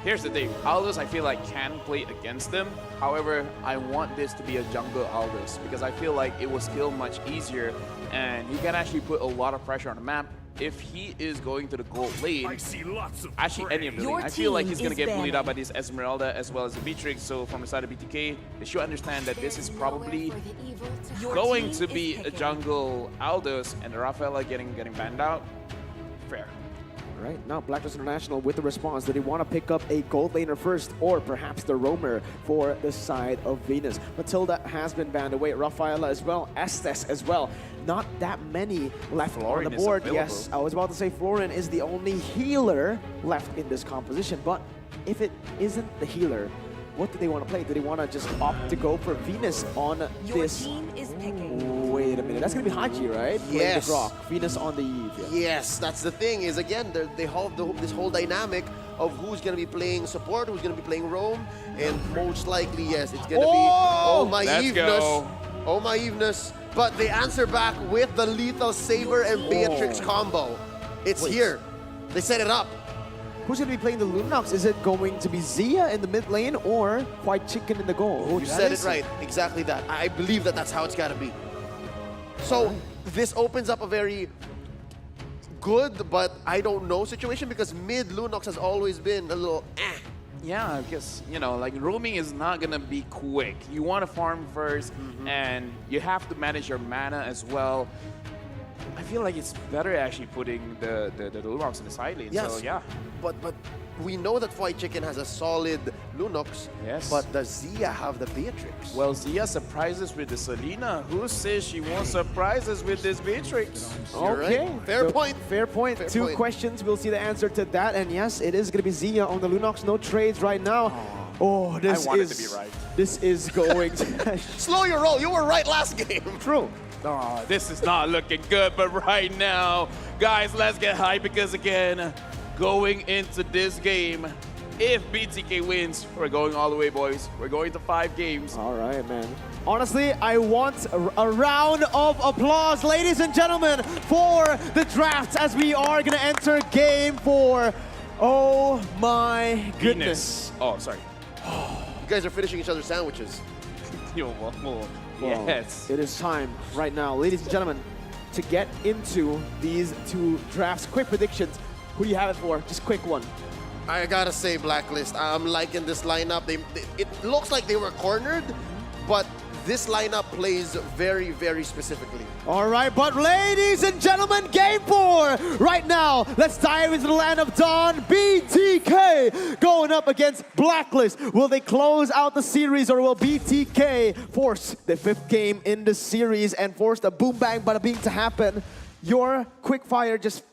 Here's the thing, Aldous I feel like can play against them. However, I want this to be a jungle Aldous because I feel like it will skill much easier and he can actually put a lot of pressure on the map. if he is going to the gold lane, actually any of the Your lane, I feel like team he's going to is get bullied out by banning. this Esmeralda as well as the Beatrix. So from the side of BTK, they should understand that this is probably going to be a jungle Aldous and the Rafaela getting banned out. Fair. Right now, BLACKLIST International with the response. Do they want to pick up a gold laner first, or perhaps the roamer for the side of Venus? Matilda has been banned away. Rafaela as well. Estes as well. Not that many left Florian on the is board. available. Yes, I was about to say Florian is the only healer left in this composition. But if it isn't the healer, what do they want to play? Do they want to just opt to go for Venus on Your this? team is picking. Wait a minute. That's going to be Haji, right? Playing Yes. the Grok. Venus on the Eve. Yeah. Yes, that's the thing. Is again, they have this whole dynamic of who's going to be playing support, who's going to be playing roam, and most likely, yes, it's going to be oh my Let's Eveness, go. oh my Eveness. But they answer back with the lethal Saber and Beatrix combo. It's here. They set it up. Who's going to be playing the Lunox? Is it going to be Zia in the mid lane or White Chicken in the goal? You said it right. Exactly that. I believe that that's how it's got to be. So this opens up a very good, but I don't know situation because mid Lunox has always been a little eh. Yeah, because, you know, like roaming is not going to be quick. You want to farm first, and you have to manage your mana as well. I feel like it's better actually putting the Lunox in the side lane. Yes. So, yeah. But we know that White Chicken has a solid Lunox. Yes. But does Zia have the Beatrix? Well, Zia surprises with the Selena. Who says she won't surprise us with this Beatrix? You're Okay. right. Fair point. Fair point. Fair Two point. questions. We'll see the answer to that. And yes, it is going to be Zia on the Lunox. No trades right now. Oh, this I want it is to be right. This is going to Slow your roll. You were right last game. true. Oh, this is not looking good, but right now, guys, let's get hyped because, again, going into this game, if BTK wins, we're going all the way, boys. We're going to 5 games. All right, man. Honestly, I want a round of applause, ladies and gentlemen, for the draft as we are going to enter game 4. Oh my goodness. Oh, sorry. You guys are finishing each other's sandwiches. Yo, Well, yes. It is time right now, ladies and gentlemen, to get into these 2 drafts. Quick predictions. Who do you have it for? Just quick one. I gotta say, BLACKLIST. I'm liking this lineup. It looks like they were cornered, but this lineup plays very, very specifically. All right, but ladies and gentlemen, game 4 right now. Let's dive into the land of Dawn. BTK going up against BLACKLIST. Will they close out the series, or will BTK force the 5th game in the series and force the boom bang bada bing to happen? Your quick fire, just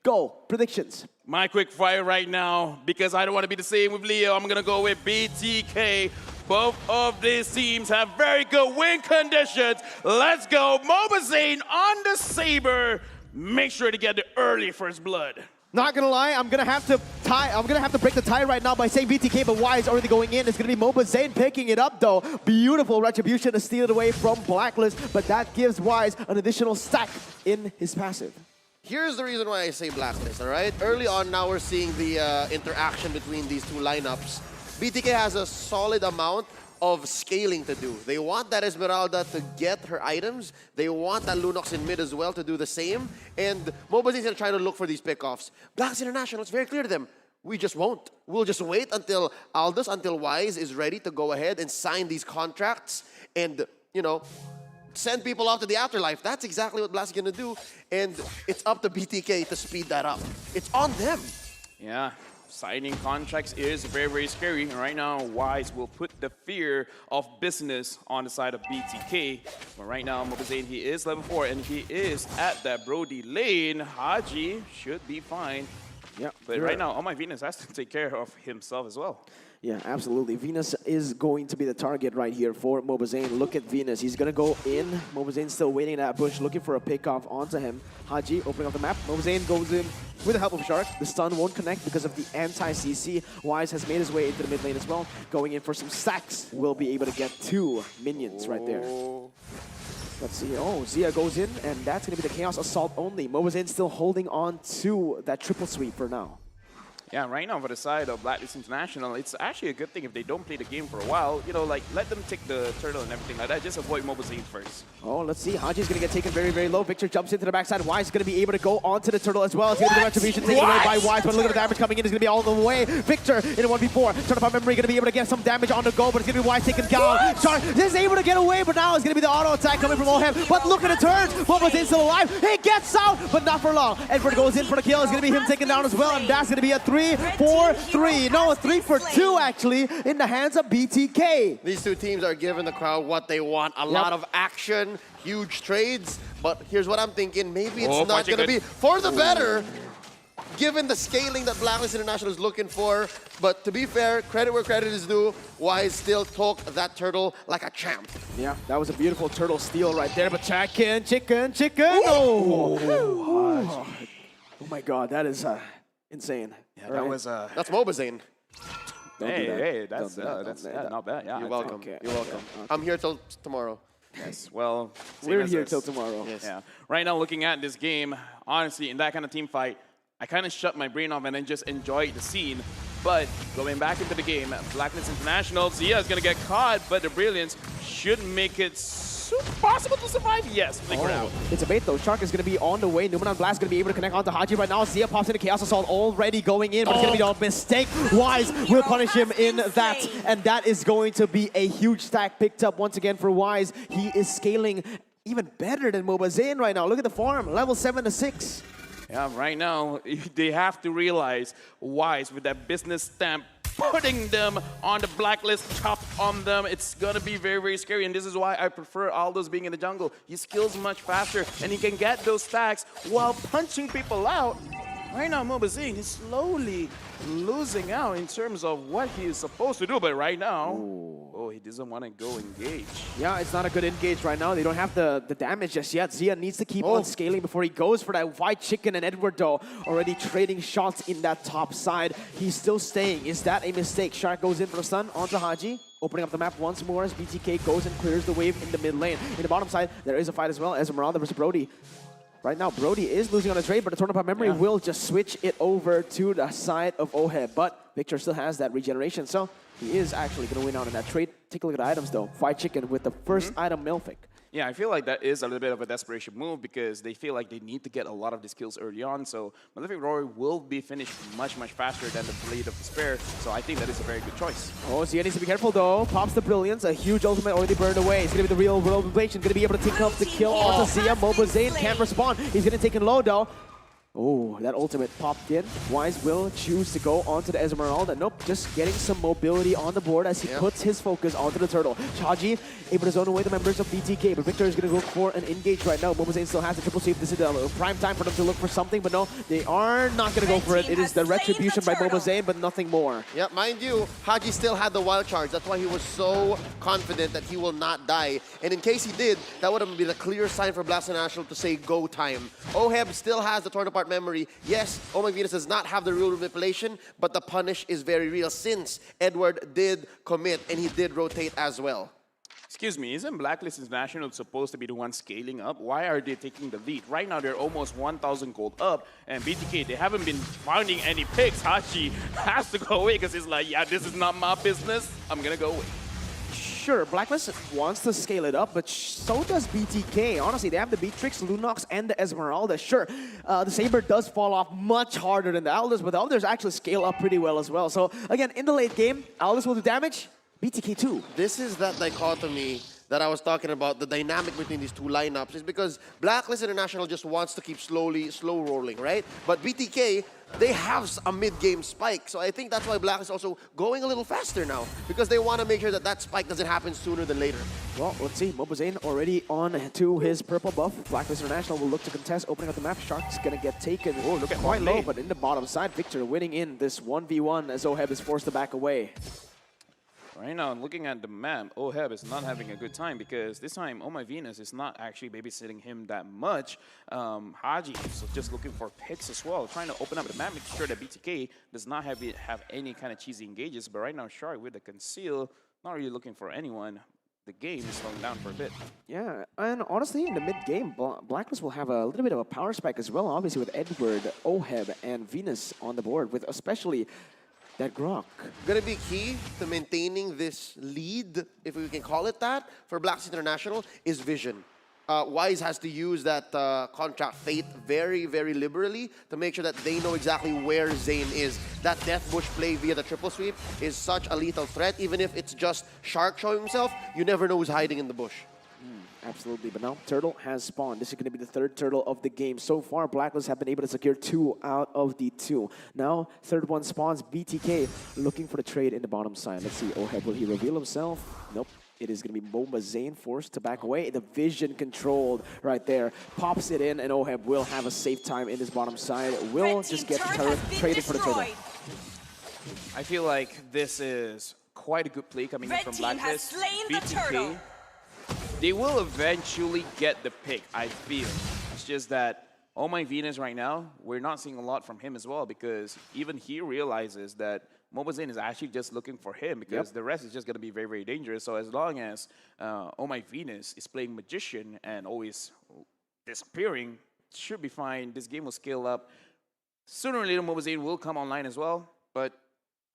go. Predictions. My quick fire right now, because I don't want to be the same with Leo, I'm going to go with BTK. Both of these teams have very good win conditions. Let's go. Mobazane on the Saber. Make sure to get the early first blood. Not gonna lie, I'm gonna have to break the tie right now by saying BTK, but Y is already going in. It's gonna be Mobazane picking it up though. Beautiful retribution to steal it away from BLACKLIST, but that gives Wise an additional stack in his passive. Here's the reason why I say BLACKLIST, all right? Early on now we're seeing the interaction between these 2 lineups. BTK has a solid amount of scaling to do. They want that Esmeralda to get her items. They want that Lunox in mid as well to do the same. And Mobazane's gonna try to look for these pickoffs. BLACKLIST International, it's very clear to them. We just won't. We'll just wait until Aldous, until Wise is ready to go ahead and sign these contracts and, you know, send people off to the afterlife. That's exactly what BLACKLIST is gonna do. And it's up to BTK to speed that up. It's on them. Yeah. Signing contracts is very, very scary. And right now, Wise will put the fear of business on the side of BTK. But right now, Mobazane, he is level 4, and he is at that Brody lane. Haji should be fine. Yeah, But right now, Oh My Venus has to take care of himself as well. Yeah, absolutely. Venus is going to be the target right here for Mobazane. Look at Venus. He's going to go in. Mobazane's still waiting in that bush, looking for a pick-off onto him. Haji opening up the map. Mobazane goes in with the help of Shark. The stun won't connect because of the anti-CC. Wise has made his way into the mid lane as well. Going in for some stacks. Will be able to get 2 minions right there. Let's see. Oh, Zia goes in, and that's going to be the Chaos Assault only. Mobazane still holding on to that triple sweep for now. Yeah, right now for the side of BLACKLIST International, it's actually a good thing if they don't play the game for a while. You know, like let them take the turtle and everything like that. Just avoid mobile Zane first. Oh, let's see. Haji's going to get taken very, very low. Victor jumps into the backside. Wise is going to be able to go onto the turtle as well. It's going to be the retribution taken away by Wise, but look at the damage coming in. It's going to be all the way. Victor in a 1v4. Turn up our memory, going to be able to get some damage on the go, but it's going to be Wise taken down. Shark is able to get away, but now it's going to be the auto attack coming from Oheb. But look at the turn. Momo's still alive. He gets out, but not for long. Edward goes in for the kill. It's going to be him taken down as well, and that's going to be a 3-4-3. No, a 3-for-2 actually in the hands of BTK. These two teams are giving the crowd what they want. A lot of action, huge trades. But here's what I'm thinking. Maybe it's not going to be for the better, given the scaling that BLACKLIST International is looking for. But to be fair, credit where credit is due, Wise still took that turtle like a champ. Yeah, that was a beautiful turtle steal right there. But chicken. Oh my God, that is insane. Yeah, that was That's MOBA Zane. Hey, that's not bad. Yeah, You're welcome. Okay. You're welcome. I'm here till tomorrow. Yes, well, We're here till tomorrow. Yes. Yeah. Right now, looking at this game, honestly, in that kind of team fight, I kind of shut my brain off and then just enjoyed the scene. But going back into the game, BLACKLIST International, Zia is going to get caught, but the Brilliance should make it possible to survive. Yes, flicker out. It's a bait though. Shark is going to be on the way. Numenon Blast is going to be able to connect onto Haji right now. Zia pops into Chaos Assault already going in, but it's going to be a mistake. Wise will punish him in that, and that is going to be a huge stack picked up once again for Wise. He is scaling even better than MOBA Zane right now. Look at the farm, level 7 to 6. Yeah, right now, they have to realize Wise with that business stamp, putting them on the blacklist, chop on them. It's going to be very, very scary. And this is why I prefer Aldo's being in the jungle. He skills much faster, and he can get those stacks while punching people out. Right now, MOBA Zane is slowly losing out in terms of what he is supposed to do. But right now, he doesn't want to go engage. Yeah, it's not a good engage right now. They don't have the damage just yet. Zia needs to keep on scaling before he goes for that white chicken, and Edward though already trading shots in that top side. He's still staying. Is that a mistake? Shark goes in for the stun onto Haji. Opening up the map once more as BTK goes and clears the wave in the mid lane. In the bottom side, there is a fight as well. Esmeralda versus Brody. Right now, Brody is losing on the trade, but the Tournament of Memory will just switch it over to the side of Oheb. But Victor still has that regeneration, so he is actually going to win out in that trade. Take a look at the items, though. Fried chicken with the first item, Milfic. Yeah, I feel like that is a little bit of a desperation move because they feel like they need to get a lot of the skills early on. So Malefic Roar will be finished much, much faster than the Blade of Despair. So I think that is a very good choice. Oh, Zia needs to be careful though. Pops the Brilliance. A huge ultimate already burned away. It's going to be the real world inflation. Going to be able to take up the kill onto Zia. MOBA Zane can't respond. He's getting taken low though. Oh, that ultimate popped in. Wise will choose to go onto the Esmeralda. Nope, just getting some mobility on the board as he puts his focus onto the turtle. Chaji able to zone away the members of BTK, but Victor is going to go for an engage right now. MOBA Zane still has the triple sweep. This is the prime time for them to look for something, but no, they are not going to go for it. It is the retribution by MOBA Zane, but nothing more. Yeah, mind you, Haji still had the wild charge. That's why he was so confident that he will not die. And in case he did, that would have been a clear sign for BLACKLIST International to say go time. Oheb still has the torn apart memory. Yes, Oh My Venus does not have the real manipulation, but the punish is very real since Edward did commit and he did rotate as well. Excuse me, isn't BLACKLIST International supposed to be the one scaling up? Why are they taking the lead? Right now, they're almost 1,000 gold up, and BTK, they haven't been finding any picks. Hachi has to go away because he's like, yeah, this is not my business. I'm going to go away. Sure, BLACKLIST wants to scale it up, but so does BTK. Honestly, they have the Beatrix, Lunox, and the Esmeralda. Sure, the Saber does fall off much harder than the Aldous, but the Aldous actually scale up pretty well as well. So again, in the late game, Aldous will do damage, BTK too. This is that dichotomy that I was talking about, the dynamic between these two lineups, is because BLACKLIST International just wants to keep slow rolling, right? But BTK, they have a mid-game spike, so I think that's why BLACKLIST is also going a little faster now, because they want to make sure that that spike doesn't happen sooner than later. Well, let's see. MOBA Zane already on to his purple buff. BLACKLIST International will look to contest, opening up the map. Shark's going to get taken. Oh, look at quite low, but in the bottom side, Victor winning in this 1v1 as Oheb is forced to back away. Right now, looking at the map, Oheb is not having a good time because this time, Oh My Venus is not actually babysitting him that much. Haji is just looking for picks as well, trying to open up the map, making sure that BTK does not have any kind of cheesy engages. But right now, Shark with the conceal, not really looking for anyone. the game is slowing down for a bit. Yeah, and honestly, in the mid-game, Blacklist will have a little bit of a power spike as well, obviously with Edward, Oheb, and Venus on the board, with especially that Grok. Gonna be key to maintaining this lead, if we can call it that, for BLACKLIST International is vision. Wise has to use that contract fate very, very liberally to make sure that they know exactly where Zayn is. That Death Bush play via the triple sweep is such a lethal threat. Even if it's just Shark showing himself, you never know who's hiding in the bush. Absolutely, but now Turtle has spawned. This is going to be the third Turtle of the game. So far, Blacklist have been able to secure 2 out of the 2. Now, third one spawns. BTK looking for the trade in the bottom side. Let's see, Oheb, will he reveal himself? Nope. It is going to be MOBA Zayn forced to back away. The vision controlled right there. Pops it in, and Oheb will have a safe time in this bottom side. Will just get the turret traded for the turtle. I feel like this is quite a good play coming in from Blacklist. BTK, they will eventually get the pick, I feel. It's just that Oh My Venus right now, we're not seeing a lot from him as well, because even he realizes that MOBA Zayn is actually just looking for him, because the rest is just going to be very, very dangerous. So as long as Oh My Venus is playing Magician and always disappearing, should be fine. This game will scale up. Sooner or later, MOBA Zayn will come online as well, but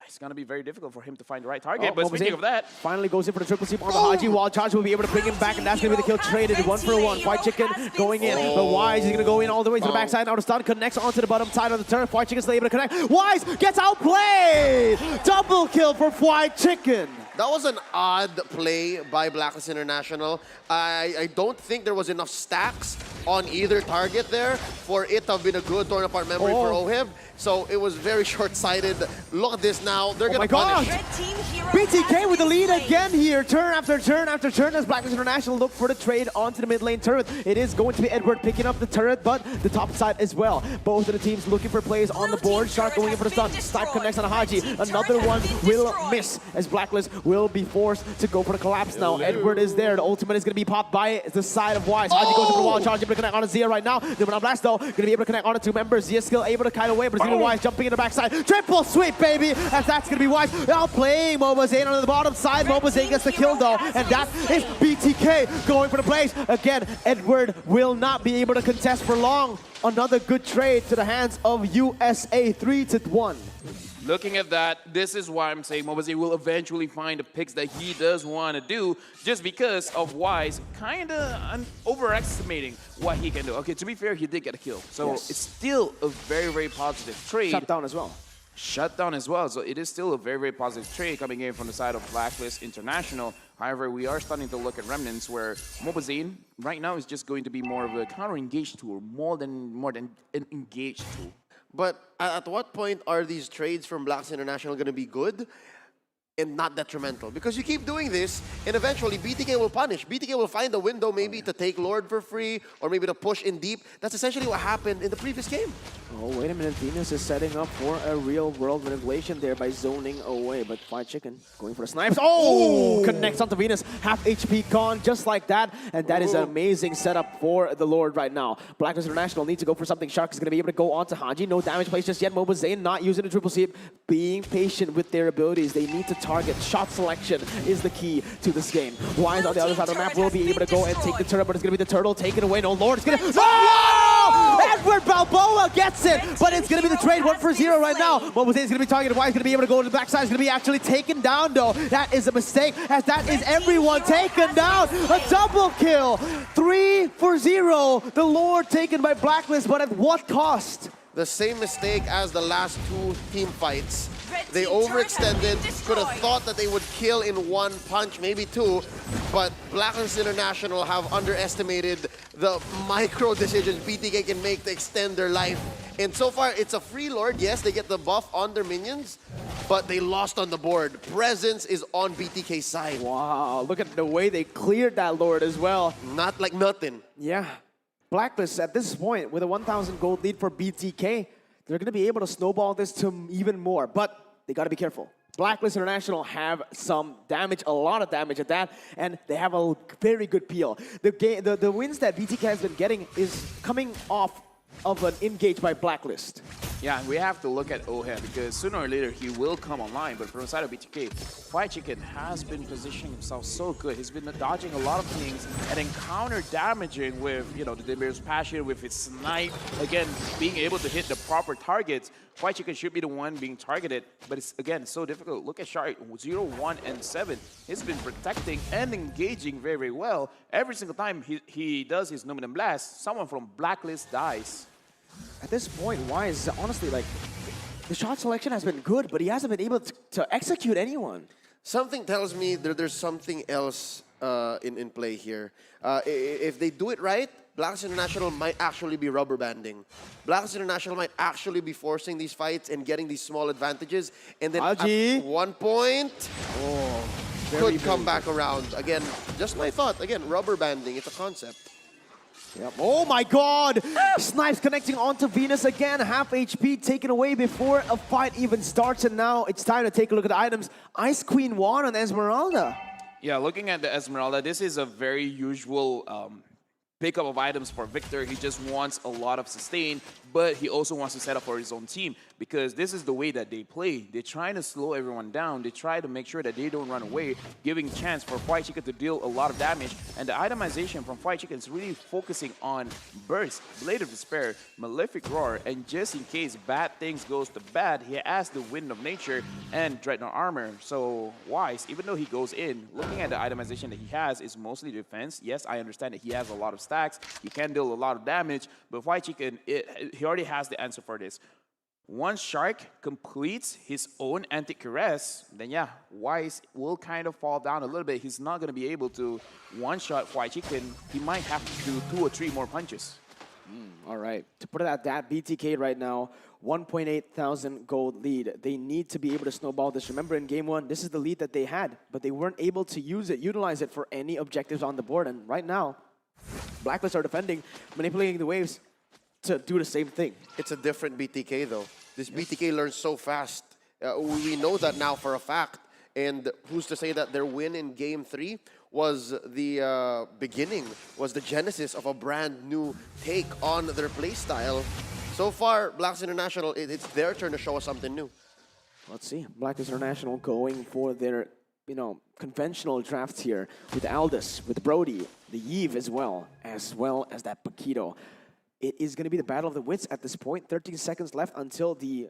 it's going to be very difficult for him to find the right target. But speaking of that, finally goes in for the triple sweep on the Haji, while Charge will be able to bring him back, and that's going to be the kill traded 1-for-1. White Chicken going in, but Wise is going to go in all the way to the backside. Now the stun connects onto the bottom side of the turret. White Chicken's able to connect. Wise gets outplayed! Double kill for White Chicken. That was an odd play by BLACKLIST International. I don't think there was enough stacks on either target there for it to have been a good torn apart memory for Oheb. So it was very short-sighted. Look at this now. They're going to punish. BTK with the lead again here. Turn after turn after turn as BLACKLIST International look for the trade onto the mid lane turret. It is going to be Edward picking up the turret, but the top side as well. Both of the teams looking for plays on the board. Shark going in for the stun. Snipe connects on Haji. Another one will miss as Blacklist will be forced to go for the collapse now. Edward is there. The ultimate is going to be popped by the side of Wise. Haji goes for the wall charge, able to connect on a Zia right now. The blast though, going to be able to connect on 2 members. Zia still able to kite away, but it's going to be Wise jumping in the backside. Triple sweep, baby, as that's going to be Wise. Now playing MOBA Zayn on the bottom side. MOBA Zayn gets the kill though, and that is BTK going for the plays. Again, Edward will not be able to contest for long. Another good trade to the hands of USA, 3-1. looking at that, this is why I'm saying MOBA Zayn will eventually find the picks that he does want to do, just because of Wise kind of overestimating what he can do. Okay, to be fair, he did get a kill. So it's still a very, very positive trade. Shut down as well. Shut down as well. So it is still a very, very positive trade coming in from the side of BLACKLIST International. However, we are starting to look at remnants where MOBA Zayn right now is just going to be more of a counter-engaged tool, more than an engaged tool. But at what point are these trades from BLACKLIST International going to be good and not detrimental? Because you keep doing this, and eventually BTK will punish. BTK will find a window maybe to take Lord for free, or maybe to push in deep. That's essentially what happened in the previous game. Oh, wait a minute. Venus is setting up for a real-world manipulation there by zoning away. But Fried Chicken going for the snipes. Oh! Connects onto Venus. Half HP gone just like that. And that is an amazing setup for the Lord right now. BLACKLIST International needs to go for something. Shark is going to be able to go onto Haji. No damage placed just yet. MOBA Zayn not using the triple sweep. Being patient with their abilities. They need to target. Shot selection is the key to this game. Wise on the other side of the map will be able to go and take the turret, but it's going to be the turtle taken away. No, Lord, it's going to... Oh! Edward Balboa gets it, but it's going to be the trade 1-for-0 right now. MOBA Zayn is going to be targeted. Wise is going to be able to go to the backside. It's going to be actually taken down, though. That is a mistake, as that is everyone taken down. A double kill. 3-for-0. The Lord taken by BLACKLIST, but at what cost? The same mistake as the last two team fights. They overextended, could have thought that they would kill in one punch, maybe two, but BLACKLIST International have underestimated the micro decisions BTK can make to extend their life. And so far, it's a free Lord. Yes, they get the buff on their minions, but they lost on the board. Presence is on BTK's side. Wow, look at the way they cleared that Lord as well. Not like nothing. Yeah. BLACKLIST at this point with a 1,000 gold lead for BTK, they're going to be able to snowball this to even more, but they got to be careful. BLACKLIST International have some damage, a lot of damage at that, and they have a very good peel. The wins that BTK has been getting is coming off of an engage by BLACKLIST. Yeah, we have to look at Oheb because sooner or later he will come online. But from the side of BTK, White Chicken has been positioning himself so good. He's been dodging a lot of things and then counter damaging with, the Demir's passion, with his snipe. Again, being able to hit the proper targets. White Chicken should be the one being targeted, but it's, again, so difficult. Look at Shark, 0, 1, and 7. He's been protecting and engaging very, very well. Every single time he does his Numinum Blast, someone from Blacklist dies. At this point, Wise, honestly, like, the shot selection has been good, but he hasn't been able to execute anyone. Something tells me that there's something else in play here. If they do it right, Blacklist International might actually be rubber banding. Blacklist International might actually be forcing these fights and getting these small advantages. And then at one point, could come back around. Again, just my thought. Again, rubber banding, it's a concept. Yep. Oh my god! Snipes connecting onto Venus again. Half HP taken away before a fight even starts. And now it's time to take a look at the items. Ice Queen won on Esmeralda. Yeah, looking at the Esmeralda, this is a very usual pickup of items for Victor. He just wants a lot of sustain, but he also wants to set up for his own team because this is the way that they play. They're trying to slow everyone down. They try to make sure that they don't run away, giving chance for White Chicken to deal a lot of damage. And the itemization from White Chicken is really focusing on Burst, Blade of Despair, Malefic Roar, and just in case bad things goes to bad, he has the Wind of Nature and Dreadnought Armor. So Wise, even though he goes in, looking at the itemization that he has is mostly defense. Yes, I understand that he has a lot of stacks. He can deal a lot of damage, but White Chicken, he already has the answer for this. Once Shark completes his own anti-caress, then yeah, Wise will kind of fall down a little bit. He's not going to be able to one-shot White Chicken. He might have to do 2 or 3 more punches. All right. To put it at that, BTK right now, 1.8 thousand gold lead. They need to be able to snowball this. Remember in game 1, this is the lead that they had, but they weren't able to utilize it for any objectives on the board. And right now, Blacklist are defending, manipulating the waves to do the same thing. It's a different BTK though. This BTK learns so fast. We know that now for a fact. And who's to say that their win in game 3 was the beginning, was the genesis of a brand new take on their playstyle. So far, Blacklist International, it's their turn to show us something new. Let's see. Blacklist International going for their, conventional drafts here with Aldous, with Brody, the Yves as well as that Paquito. It is going to be the battle of the wits at this point. 13 seconds left until the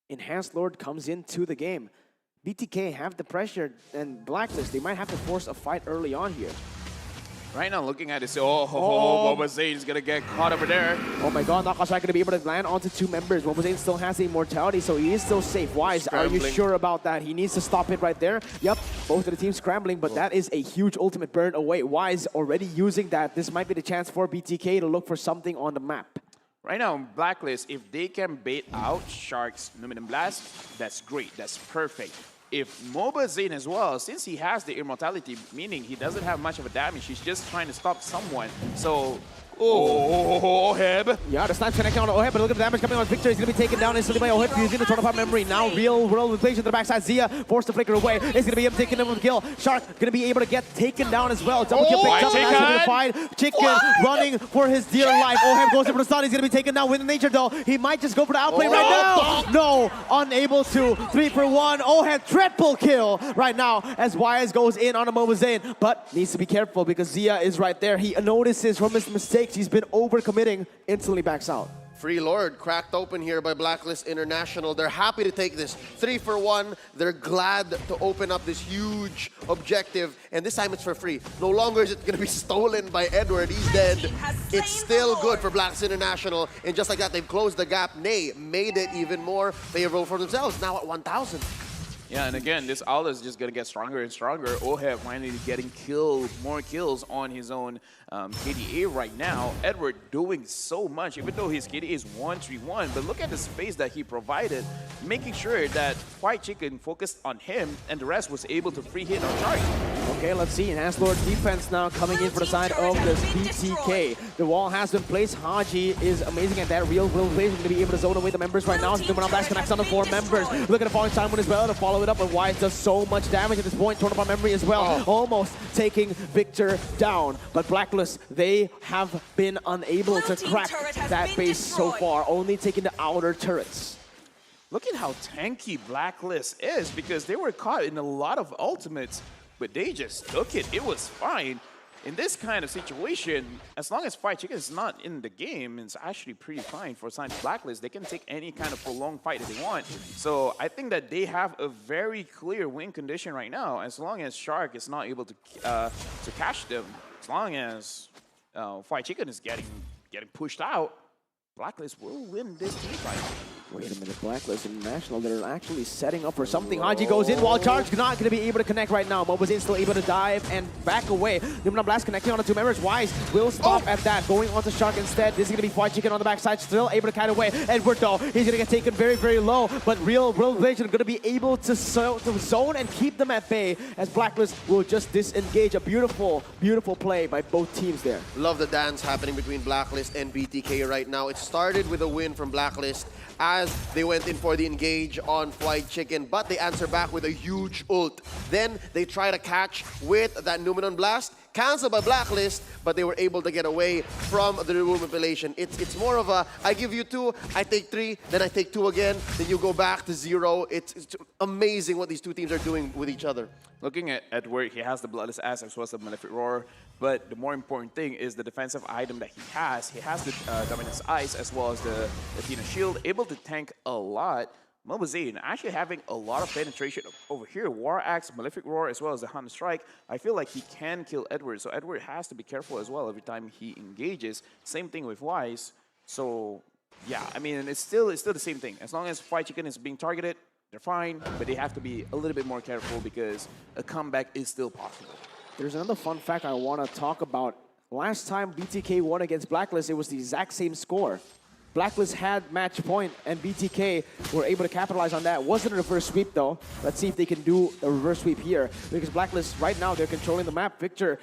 Enhanced Lord comes into the game. BTK have the pressure, and Blacklist, they might have to force a fight early on here. Right now, looking at this, Boba Zane is going to get caught over there. Oh my god, Naka's not going to be able to land onto 2 members. Boba Zane still has the immortality, so he is still safe. Wise, are you sure about that? He needs to stop it right there. Yep, both of the teams scrambling, but that is a huge ultimate burn away. Wise already using that. This might be the chance for BTK to look for something on the map. Right now, Blacklist, if they can bait out Shark's Numinum Blast, that's great. That's perfect. If MOBA Zane as well, since he has the immortality, meaning he doesn't have much of a damage, he's just trying to stop someone. So, Oheb. Yeah, the snipe connecting on Oheb, but look at the damage coming on Victor. He's going to be taken down instantly by Oheb using the turn of memory. Now, real world inflation to the backside. Zia forced to flicker away. It's going to be him taking him with a kill. Shark going to be able to get taken down as well. Double kill picked up. Nice fight. Chicken running for his dear life. Oheb goes in for the stun. He's going to be taken down with the nature though. He might just go for the outplay right now. No, unable to. 3 for 1. Oheb triple kill right now as Wise goes in on a MOBA Zane, but needs to be careful because Zia is right there. He notices from his mistakes. He's been overcommitting, instantly backs out. Free Lord cracked open here by Blacklist International. They're happy to take this 3 for 1. They're glad to open up this huge objective, and this time it's for free. No longer is it going to be stolen by Edward. He's dead. It's still good for Blacklist International, and just like that, they've closed the gap. Nay, made it even more favorable for themselves. Now at 1,000. Yeah, and again, this Aula is just going to get stronger and stronger. Oheb finally getting more kills on his own KDA right now. Edward doing so much, even though his KDA is 131. But look at the space that he provided, making sure that White Chicken focused on him and the rest was able to free hit on Shark. Okay, let's see. Enhanced Lord defense now coming in for the side of this BTK. The wall has been placed. Haji is amazing at that. Real will play. He's going to be able to zone away the members right now. Numeron Blast connects on the 4 members. Look at the falling Simon as well to follow it up. But Wise does so much damage at this point. Torn upon memory as well. Almost taking Victor down. But Blacklist, they have been unable to crack that base so far. Only taking the outer turrets. Look at how tanky Blacklist is, because they were caught in a lot of ultimates, but they just took it. It was fine. In this kind of situation, as long as Fried Chicken is not in the game, it's actually pretty fine for Science Blacklist. They can take any kind of prolonged fight that they want. So I think that they have a very clear win condition right now, as long as Shark is not able to catch them. As long as Fried Chicken is getting pushed out, Blacklist will win this team fight. Wait a minute, Blacklist International, they're actually setting up for something. Haji goes in, wall charge, not going to be able to connect right now. Moba's still able to dive and back away. Numeron Blast connecting on the 2 members. Wise will stop at that, going on to Shark instead. This is going to be Fried Chicken on the backside, still able to kite away. Edward though, he's going to get taken very, very low, but Real Vision going to be able to zone and keep them at bay, as Blacklist will just disengage. A beautiful, beautiful play by both teams there. Love the dance happening between Blacklist and BTK right now. It started with a win from Blacklist as they went in for the engage on Fried Chicken, but they answer back with a huge ult. Then they try to catch with that Numeron Blast, canceled by Blacklist, but they were able to get away from the rule manipulation. It's more of a, I give you 2, I take 3, then I take 2 again, then you go back to 0. It's amazing what these two teams are doing with each other. Looking at Edward, he has the Bloodless Axe as well as the Malefic Roar, but the more important thing is the defensive item that he has. He has the Dominance Ice as well as the Athena Shield, able to tank a lot. Mobazine actually having a lot of penetration over here. War Axe, Malefic Roar, as well as the Hunter Strike. I feel like he can kill Edward, so Edward has to be careful as well every time he engages. Same thing with Wise. So yeah, I mean, it's still the same thing. As long as Fried Chicken is being targeted, they're fine, but they have to be a little bit more careful because a comeback is still possible. There's another fun fact I want to talk about. Last time BTK won against Blacklist, it was the exact same score. Blacklist had match point, and BTK were able to capitalize on that. Wasn't a reverse sweep, though. Let's see if they can do a reverse sweep here, because Blacklist, right now, they're controlling the map. Victor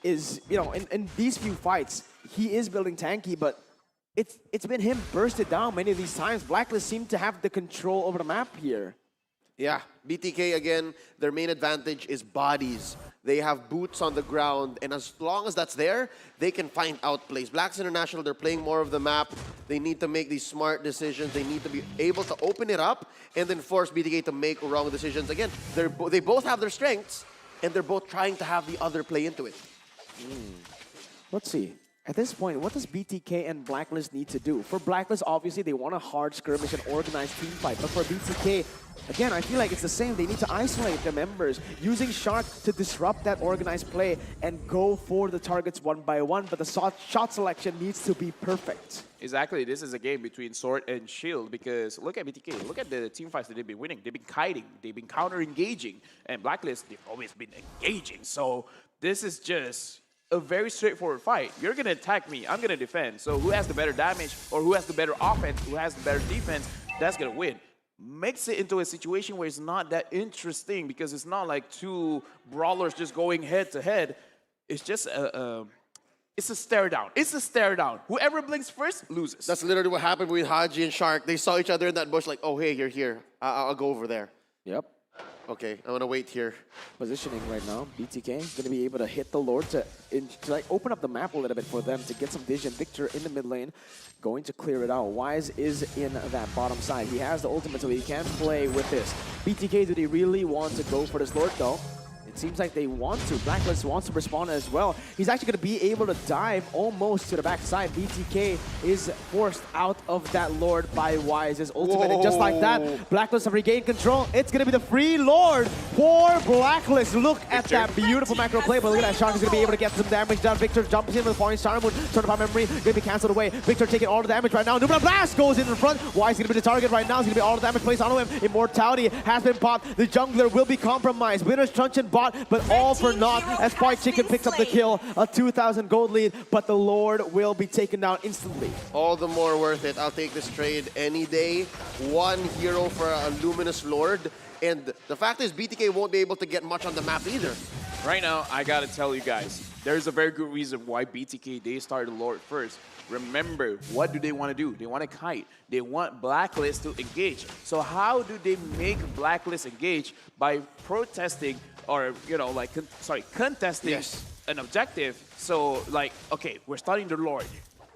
is, you know, in these few fights, he is building tanky, but it's been him bursted down many of these times. Blacklist seem to have the control over the map here. Yeah, BTK again, their main advantage is bodies. They have boots on the ground, and as long as that's there, they can find outplays. Blacks International, they're playing more of the map. They need to make these smart decisions. They need to be able to open it up and then force BTK to make wrong decisions. Again, they both have their strengths, and they're both trying to have the other play into it. Let's see. At this point, what does BTK and Blacklist need to do? For Blacklist, obviously, they want a hard skirmish and organized team fight. But for BTK, again, I feel like it's the same. They need to isolate the members, using Shark to disrupt that organized play and go for the targets one by one. But the shot selection needs to be perfect. Exactly. This is a game between Sword and Shield, because look at BTK. Look at the team fights that they've been winning. They've been kiting. They've been counter-engaging. And Blacklist, they've always been engaging. So this is just a very straightforward fight. You're going to attack me. I'm going to defend. So who has the better damage, or who has the better offense, who has the better defense, that's going to win. Makes it into a situation where it's not that interesting, because it's not like two brawlers just going head to head. It's just it's a stare down. It's a stare down. Whoever blinks first loses. That's literally what happened with Haji and Shark. They saw each other in that bush like, oh, hey, you're here. I'll go over there. Yep. Okay, I'm gonna wait here. Positioning right now, BTK is going to be able to hit the Lord to like open up the map a little bit for them to get some vision. Victor in the mid lane, going to clear it out. Wise is in that bottom side. He has the ultimate, so he can play with this. BTK, do they really want to go for this Lord, though? It seems like they want to. Blacklist wants to respond as well. He's actually going to be able to dive almost to the backside. BTK is forced out of that Lord by Wise's ultimate. And just like that, Blacklist have regained control. It's going to be the free Lord for Blacklist. Look at that beautiful macro play, but look at that. Shark is going to be able to get some damage done. Victor jumps in with the falling Star Moon. Turn upon memory, going to be cancelled away. Victor taking all the damage right now. Numeron Blast goes in front. Wise is going to be the target right now. It's going to be all the damage placed on him. Immortality has been popped. The jungler will be compromised. Winner's Truncheon bot, but all for naught as Fried Chicken picks up the kill. A 2,000 gold lead, but the Lord will be taken down instantly. All the more worth it. I'll take this trade any day. One hero for a Luminous Lord. And the fact is, BTK won't be able to get much on the map either. Right now, I gotta tell you guys, there's a very good reason why BTK, they started Lord first. Remember, what do they want to do? They want to kite. They want Blacklist to engage. So how do they make Blacklist engage? By protesting or, you know, like, contesting an objective. So, like, okay, we're starting the Lord.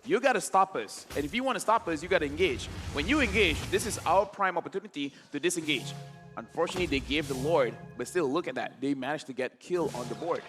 You got to stop us. And if you want to stop us, you got to engage. When you engage, this is our prime opportunity to disengage. Unfortunately, they gave the Lord, but still, look at that. They managed to get killed on the board.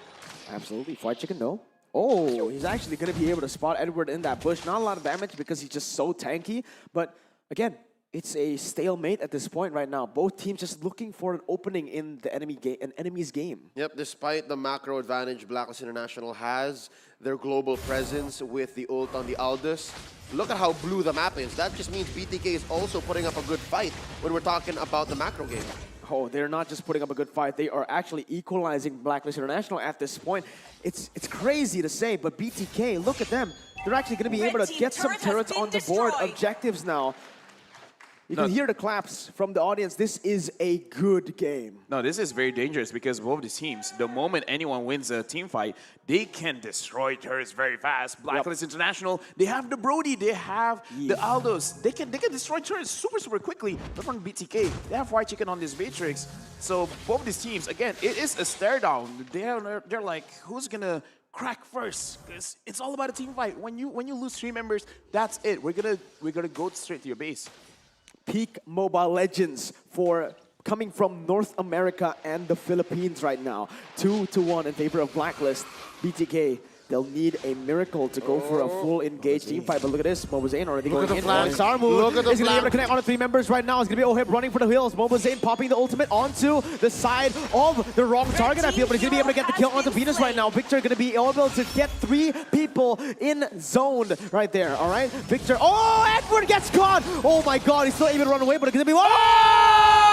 Absolutely. Fried chicken, no. Oh, he's actually going to be able to spot Edward in that bush. Not a lot of damage because he's just so tanky. But again, it's a stalemate at this point right now. Both teams just looking for an opening in the enemy's game. Yep, despite the macro advantage Blacklist International has, their global presence with the ult on the Aldous, look at how blue the map is. That just means BTK is also putting up a good fight when we're talking about the macro game. Oh, they're not just putting up a good fight. They are actually equalizing Blacklist International at this point. It's crazy to say, but BTK, look at them. They're actually going to be able to get some turrets on the board. Objectives now. You can hear the claps from the audience. This is a good game. No, this is very dangerous because both the teams, the moment anyone wins a team fight, they can destroy turrets very fast. Blacklist International, they have the Brody, they have the Aldos. They can destroy turrets super quickly. But from BTK, they have Fried Chicken on this Matrix. So both these teams, again, it is a stare down. They're like, who's gonna crack first? Because it's all about a team fight. When you lose 3 members, that's it. We're gonna go straight to your base. Peak Mobile Legends for coming from North America and the Philippines right now. 2-1 in favor of Blacklist. BTK, they'll need a miracle to go for a full engaged team fight. But look at this, Mobazane already going in. Star move. Look at the He's going to be able to connect on the 3 members right now. It's going to be Oheb running for the hills. Mobazane popping the ultimate onto the side of the wrong target, I feel. But he's going to be able to get the kill onto Venus right now. Victor going to be able to get 3 people in zoned right there, all right? Victor, oh, Edward gets caught! Oh my god, he's still able to run away, but it's going to be...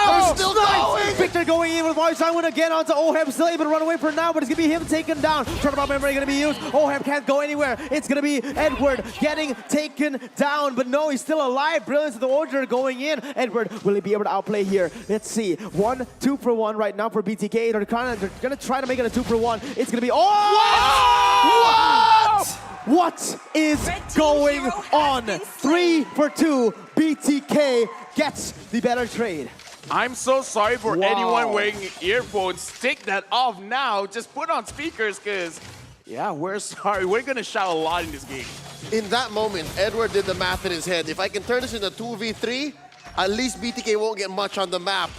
They're still going! Victor going in with Wise Simon again onto Oheb, still able to run away for now, but it's going to be him taken down. Turnabout memory going to be used. Oheb can't go anywhere. It's going to be Edward getting taken down, but no, he's still alive. Brilliance of the Order going in. Edward, will he be able to outplay here? Let's see. 2 for 1 right now for BTK. They're going to try to make it a 2 for 1. It's going to be... Oh! What is going on? 3 for 2. BTK gets the better trade. I'm so sorry for anyone wearing earphones. Take that off now. Just put on speakers, because, yeah, we're sorry. We're going to shout a lot in this game. In that moment, Edward did the math in his head. If I can turn this into 2v3, at least BTK won't get much on the map.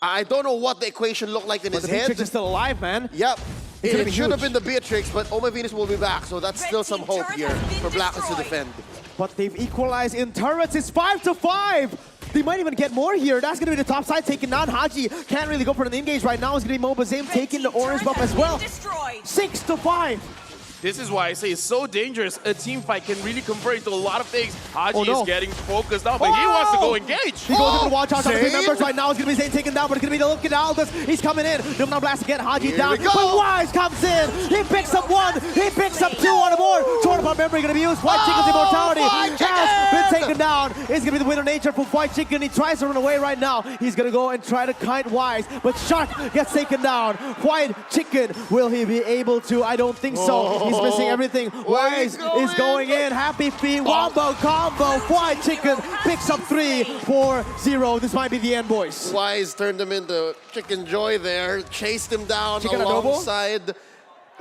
I don't know what the equation looked like in his the head. Beatrix is still alive, man. Yep. It should have been the Beatrix, but Oma Venus will be back, so that's still some hope here for Blacklist to defend. But they've equalized in turrets. It's 5-5. They might even get more here. That's going to be the top side taken down. Haji can't really go for an engage right now. It's going to be Mobazane taking the orange buff as well. 6-5. This is why I say it's so dangerous. A team fight can really convert into a lot of things. Haji is getting focused out, but he wants to go engage. He goes into the watch out on the 3 members right now. It's going to be Zane taken down, but it's going to be the look at Aldous. He's coming in. Lumina Blast to get Haji down. But Wise comes in. He picks up 1. He picks up 2 on the board. Tournament memory going to be used. White Chicken's immortality has been taken down. It's going to be the winner nature for White Chicken. He tries to run away right now. He's going to go and try to kite Wise, but Shark gets taken down. White Chicken, will he be able to? I don't think so. He's missing everything. Wise is going in. Happy feet. Wombo combo. White Chicken picks up 3-4-0. This might be the end, boys. Wise turned him into Chicken Joy there. Chased him down Chicken alongside.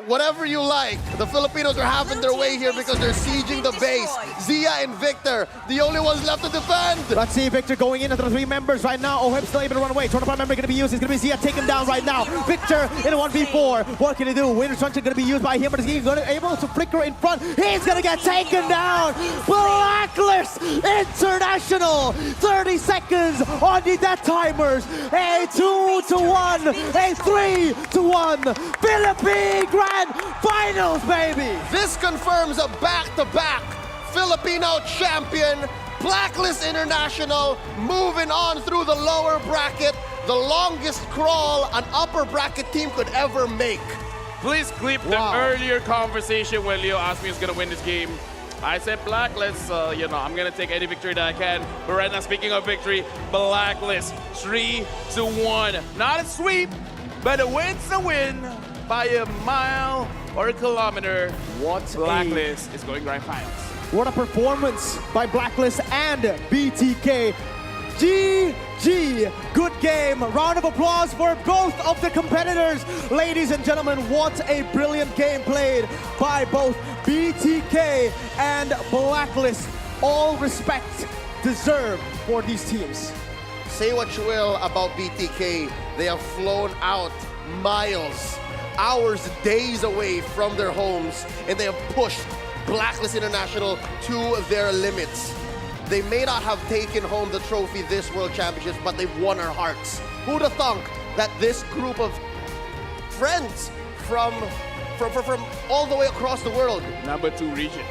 Whatever you like. The Filipinos are having their way here because they're sieging the base. Zia and Victor, the only ones left to defend. Let's see Victor going in after the 3 members right now. Oheb still able to run away. Tournament member going to be used. It's going to be Zia taken down right now. Victor in a 1v4. What can he do? Winner's Junction going to be used by him, but is he going to able to flicker in front? He's going to get taken down. Blacklist International. 30 seconds on the death timers. A 2-1. A 3-1. Philippine Grand Finals, baby. This confirms a back-to-back Filipino champion. Blacklist International moving on through the lower bracket. The longest crawl an upper bracket team could ever make. Please clip the earlier conversation when Leo asked me who's going to win this game. I said Blacklist, you know, I'm going to take any victory that I can. But right now, speaking of victory, Blacklist 3-1. Not a sweep, but a win's a win. by a mile or a kilometer. What BLACKLIST is going grand finals. What a performance by BLACKLIST and BTK. GG. Good game. Round of applause for both of the competitors. Ladies and gentlemen, what a brilliant game played by both BTK and BLACKLIST. All respect deserved for these teams. Say what you will about BTK, they have flown out miles, hours, days away from their homes, and they have pushed BLACKLIST International to their limits. They may not have taken home the trophy this World Championships, but they've won our hearts. Who'd have thunk that this group of friends from all the way across the world Number 2 region.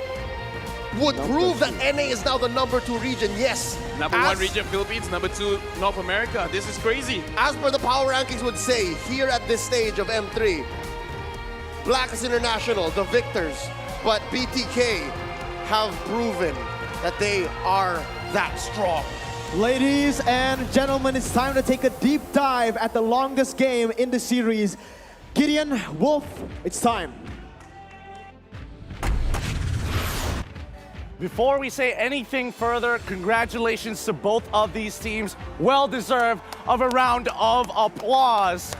would prove that NA is now the number 2 region? Yes. Number 1 region, Philippines. Number 2, North America. This is crazy. As per the power rankings would say, here at this stage of M3, BLACKLIST International, the victors, but BTK have proven that they are that strong. Ladies and gentlemen, it's time to take a deep dive at the longest game in the series. Gideon, Wolf, it's time. Before we say anything further, congratulations to both of these teams. Well deserved of a round of applause.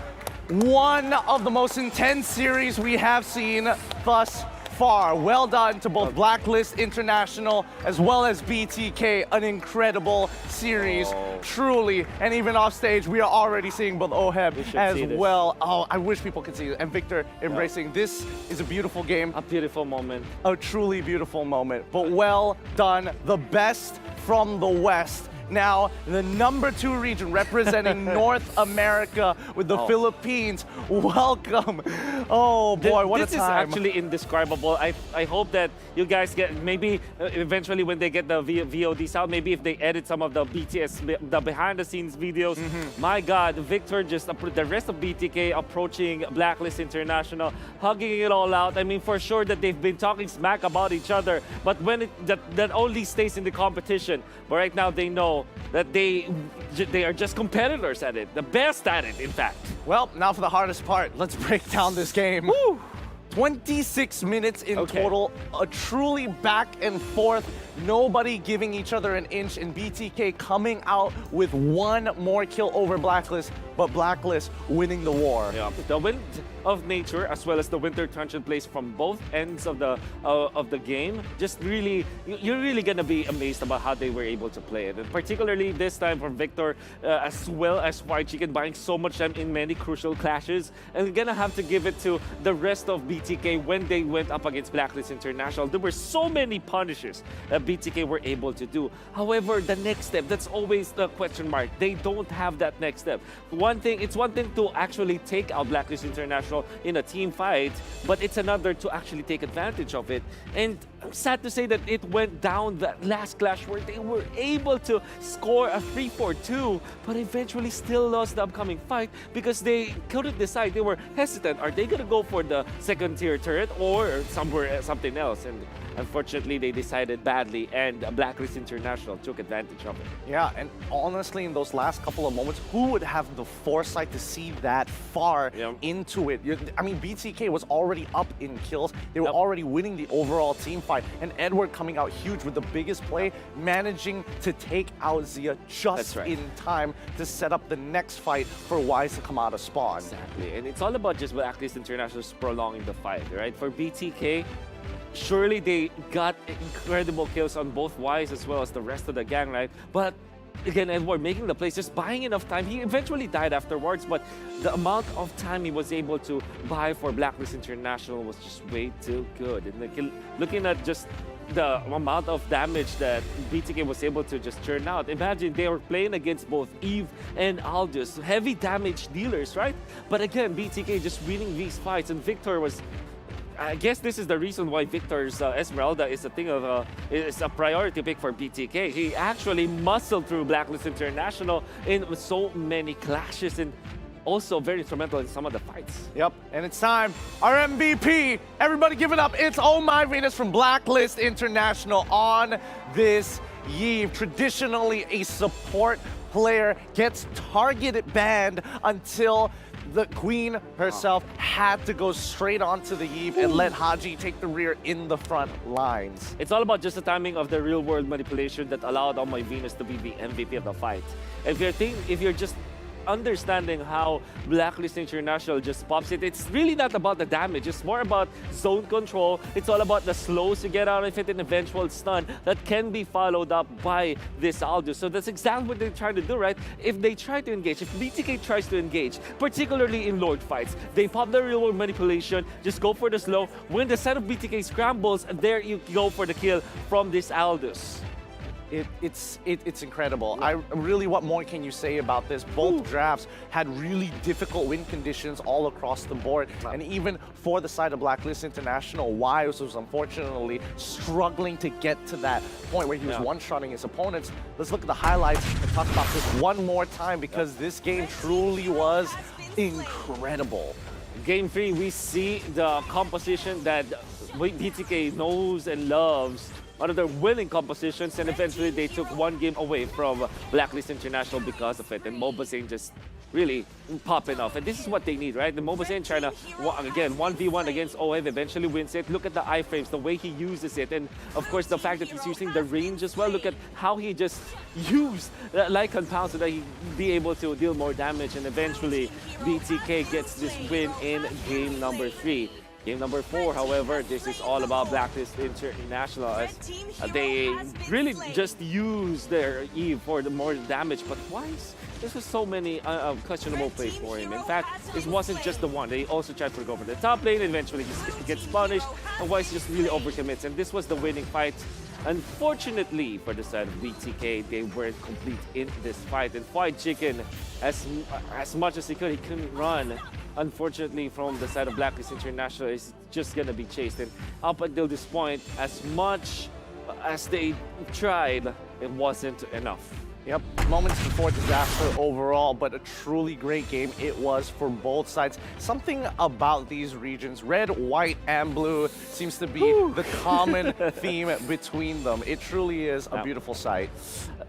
One of the most intense series we have seen thus far. Well done to both BLACKLIST International as well as BTK. An incredible series, truly. And even off stage, we are already seeing both Oheb as well. Oh, I wish people could see it. And Victor embracing. This is a beautiful game. A beautiful moment. A truly beautiful moment. But well done. The best from the West. Now, the number 2 region representing North America with the Philippines. Welcome. Oh boy, what a time. This is actually indescribable. I hope that you guys get, maybe eventually when they get the VODs out, maybe if they edit some of the BTS, the behind the scenes videos. My God, Victor just, the rest of BTK approaching BLACKLIST International, hugging it all out. I mean, for sure that they've been talking smack about each other, but when that only stays in the competition. But right now they know that they are just competitors at it, the best at it, in fact. Well, now for the hardest part. Let's break down this game. Woo! 26 minutes in total, a truly back and forth, nobody giving each other an inch, and BTK coming out with one more kill over BLACKLIST, but BLACKLIST winning the war. Yeah, the wind of nature as well as the winter truncheon plays from both ends of the game. Just really, you're really gonna be amazed about how they were able to play it, and particularly this time from Victor, as well as White Chicken buying so much time in many crucial clashes, and we're gonna have to give it to the rest of BTK when they went up against BLACKLIST International. There were so many punishes that BTK were able to do. However, the next step, that's always the question mark. They don't have that next step. It's one thing to actually take out BLACKLIST International in a team fight, but it's another to actually take advantage of it. And I'm sad to say that it went down that last clash where they were able to score a 3-4-2, but eventually still lost the upcoming fight because they couldn't decide. They were hesitant. Are they gonna go for the second tier turret or something else? And unfortunately, they decided badly, and BLACKLIST International took advantage of it. Yeah, and honestly, in those last couple of moments, who would have the foresight to see that far into it? I mean, BTK was already up in kills. They were already winning the overall team fight, and Edward coming out huge with the biggest play, managing to take out Zia just in time to set up the next fight for Wise to come out of spawn. Exactly, and it's all about just BLACKLIST International prolonging the fight, right? For BTK, surely they got incredible kills on both Wise as well as the rest of the gang, right? But again, Edward making the plays, just buying enough time. He eventually died afterwards, but the amount of time he was able to buy for BLACKLIST International was just way too good. And like, looking at just the amount of damage that BTK was able to just churn out. Imagine they were playing against both Eve and Aldous, heavy damage dealers, right? But again, BTK just winning these fights, and Victor was, I guess this is the reason why Victor's Esmeralda is is a priority pick for BTK. He actually muscled through BLACKLIST International in so many clashes, and also very instrumental in some of the fights. Yep, and it's time. Our MVP, everybody give it up. It's Oh My Venus from BLACKLIST International on this eve. Traditionally, a support player gets targeted banned until the queen herself had to go straight onto the Eve and let Haji take the rear in the front lines. It's all about just the timing of the real-world manipulation that allowed On My Venus to be the MVP of the fight. If you're just understanding how Blacklist International just pops it, it's really not about the damage. It's more about zone control. It's all about the slows you get out of it and eventual stun that can be followed up by this Aldous. So that's exactly what they're trying to do, right? If they try to engage, if BTK tries to engage, particularly in Lord fights, they pop the real world manipulation, just go for the slow. When the side of BTK scrambles, there you go for the kill from this Aldous. It's incredible. What more can you say about this? Both drafts had really difficult win conditions all across the board. And even for the side of Blacklist International, Wise was unfortunately struggling to get to that point where he was one-shotting his opponents. Let's look at the highlights and talk about this one more time because this game truly was incredible. Game 3, we see the composition that BTK knows and loves. One of their winning compositions, and eventually they took one game away from Blacklist International because of it. And Mobazane just really popping off. And this is what they need, right? The Mobazane trying to, again, 1v1 against OHEV, eventually wins it. Look at the iframes, the way he uses it. And of course, the fact that he's using the range as well. Look at how he just used like compound so that he be able to deal more damage. And eventually, BTK gets this win in game number 3. Game number 4, however, this is all about Blacklist International as they really just use their Eve for the more damage. But Wise, this was so many questionable plays for him. In fact, it wasn't just the one. They also tried to go for the top lane, and eventually he gets punished, and Wise just really overcommits. And this was the winning fight. Unfortunately, for the side of BTK, they weren't complete in this fight. And Fried Chicken, as much as he couldn't run. Unfortunately, from the side of Blacklist International, is just gonna be chased. And up until this point, as much as they tried, it wasn't enough. Yep, moments before disaster overall, but a truly great game it was for both sides. Something about these regions, red, white, and blue, seems to be the common theme between them. It truly is a beautiful sight.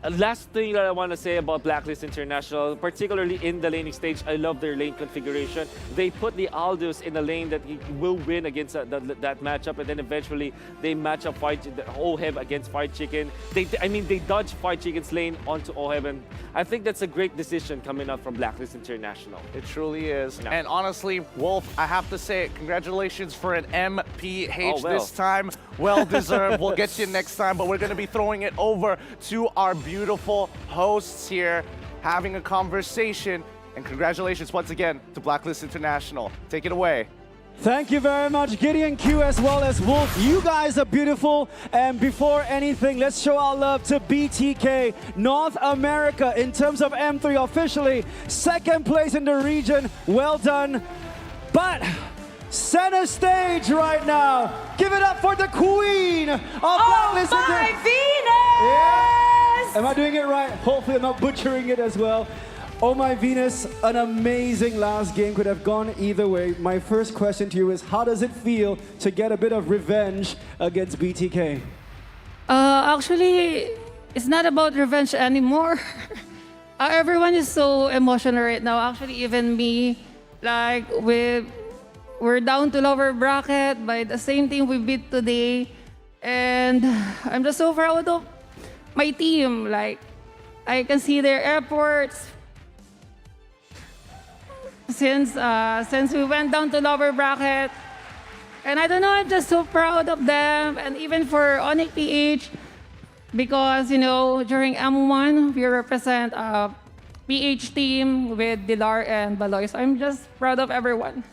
Last thing that I want to say about Blacklist International, particularly in the laning stage, I love their lane configuration. They put the Aldous in a lane that he will win against that matchup, and then eventually they match up OHEV against Fried Chicken. They dodge Fried Chicken's lane onto OHEV, and I think that's a great decision coming up from Blacklist International. It truly is. Yeah. And honestly, Wolf, I have to say, congratulations for an MPH this time. Well deserved. We'll get you next time, but we're going to be throwing it over to our beautiful hosts here, having a conversation. And congratulations once again to Blacklist International. Take it away. Thank you very much, Gideon Q as well as Wolf. You guys are beautiful. And before anything, let's show our love to BTK North America in terms of M3 officially. Second place in the region. Well done. But center stage right now. Give it up for the queen of Blacklist. Oh my Venus! Yeah. Am I doing it right? Hopefully I'm not butchering it as well. Oh my Venus, an amazing last game, could have gone either way. My first question to you is, how does it feel to get a bit of revenge against BTK? Actually, it's not about revenge anymore. Everyone is so emotional right now. Actually, even me, like we're down to lower bracket by the same team we beat today. And I'm just so proud of my team. Like, I can see their efforts. Since we went down to lower bracket, and I don't know, I'm just so proud of them, and even for Onyx PH, because during M1 we represent a PH team with Dilar and Baloy, so I'm just proud of everyone.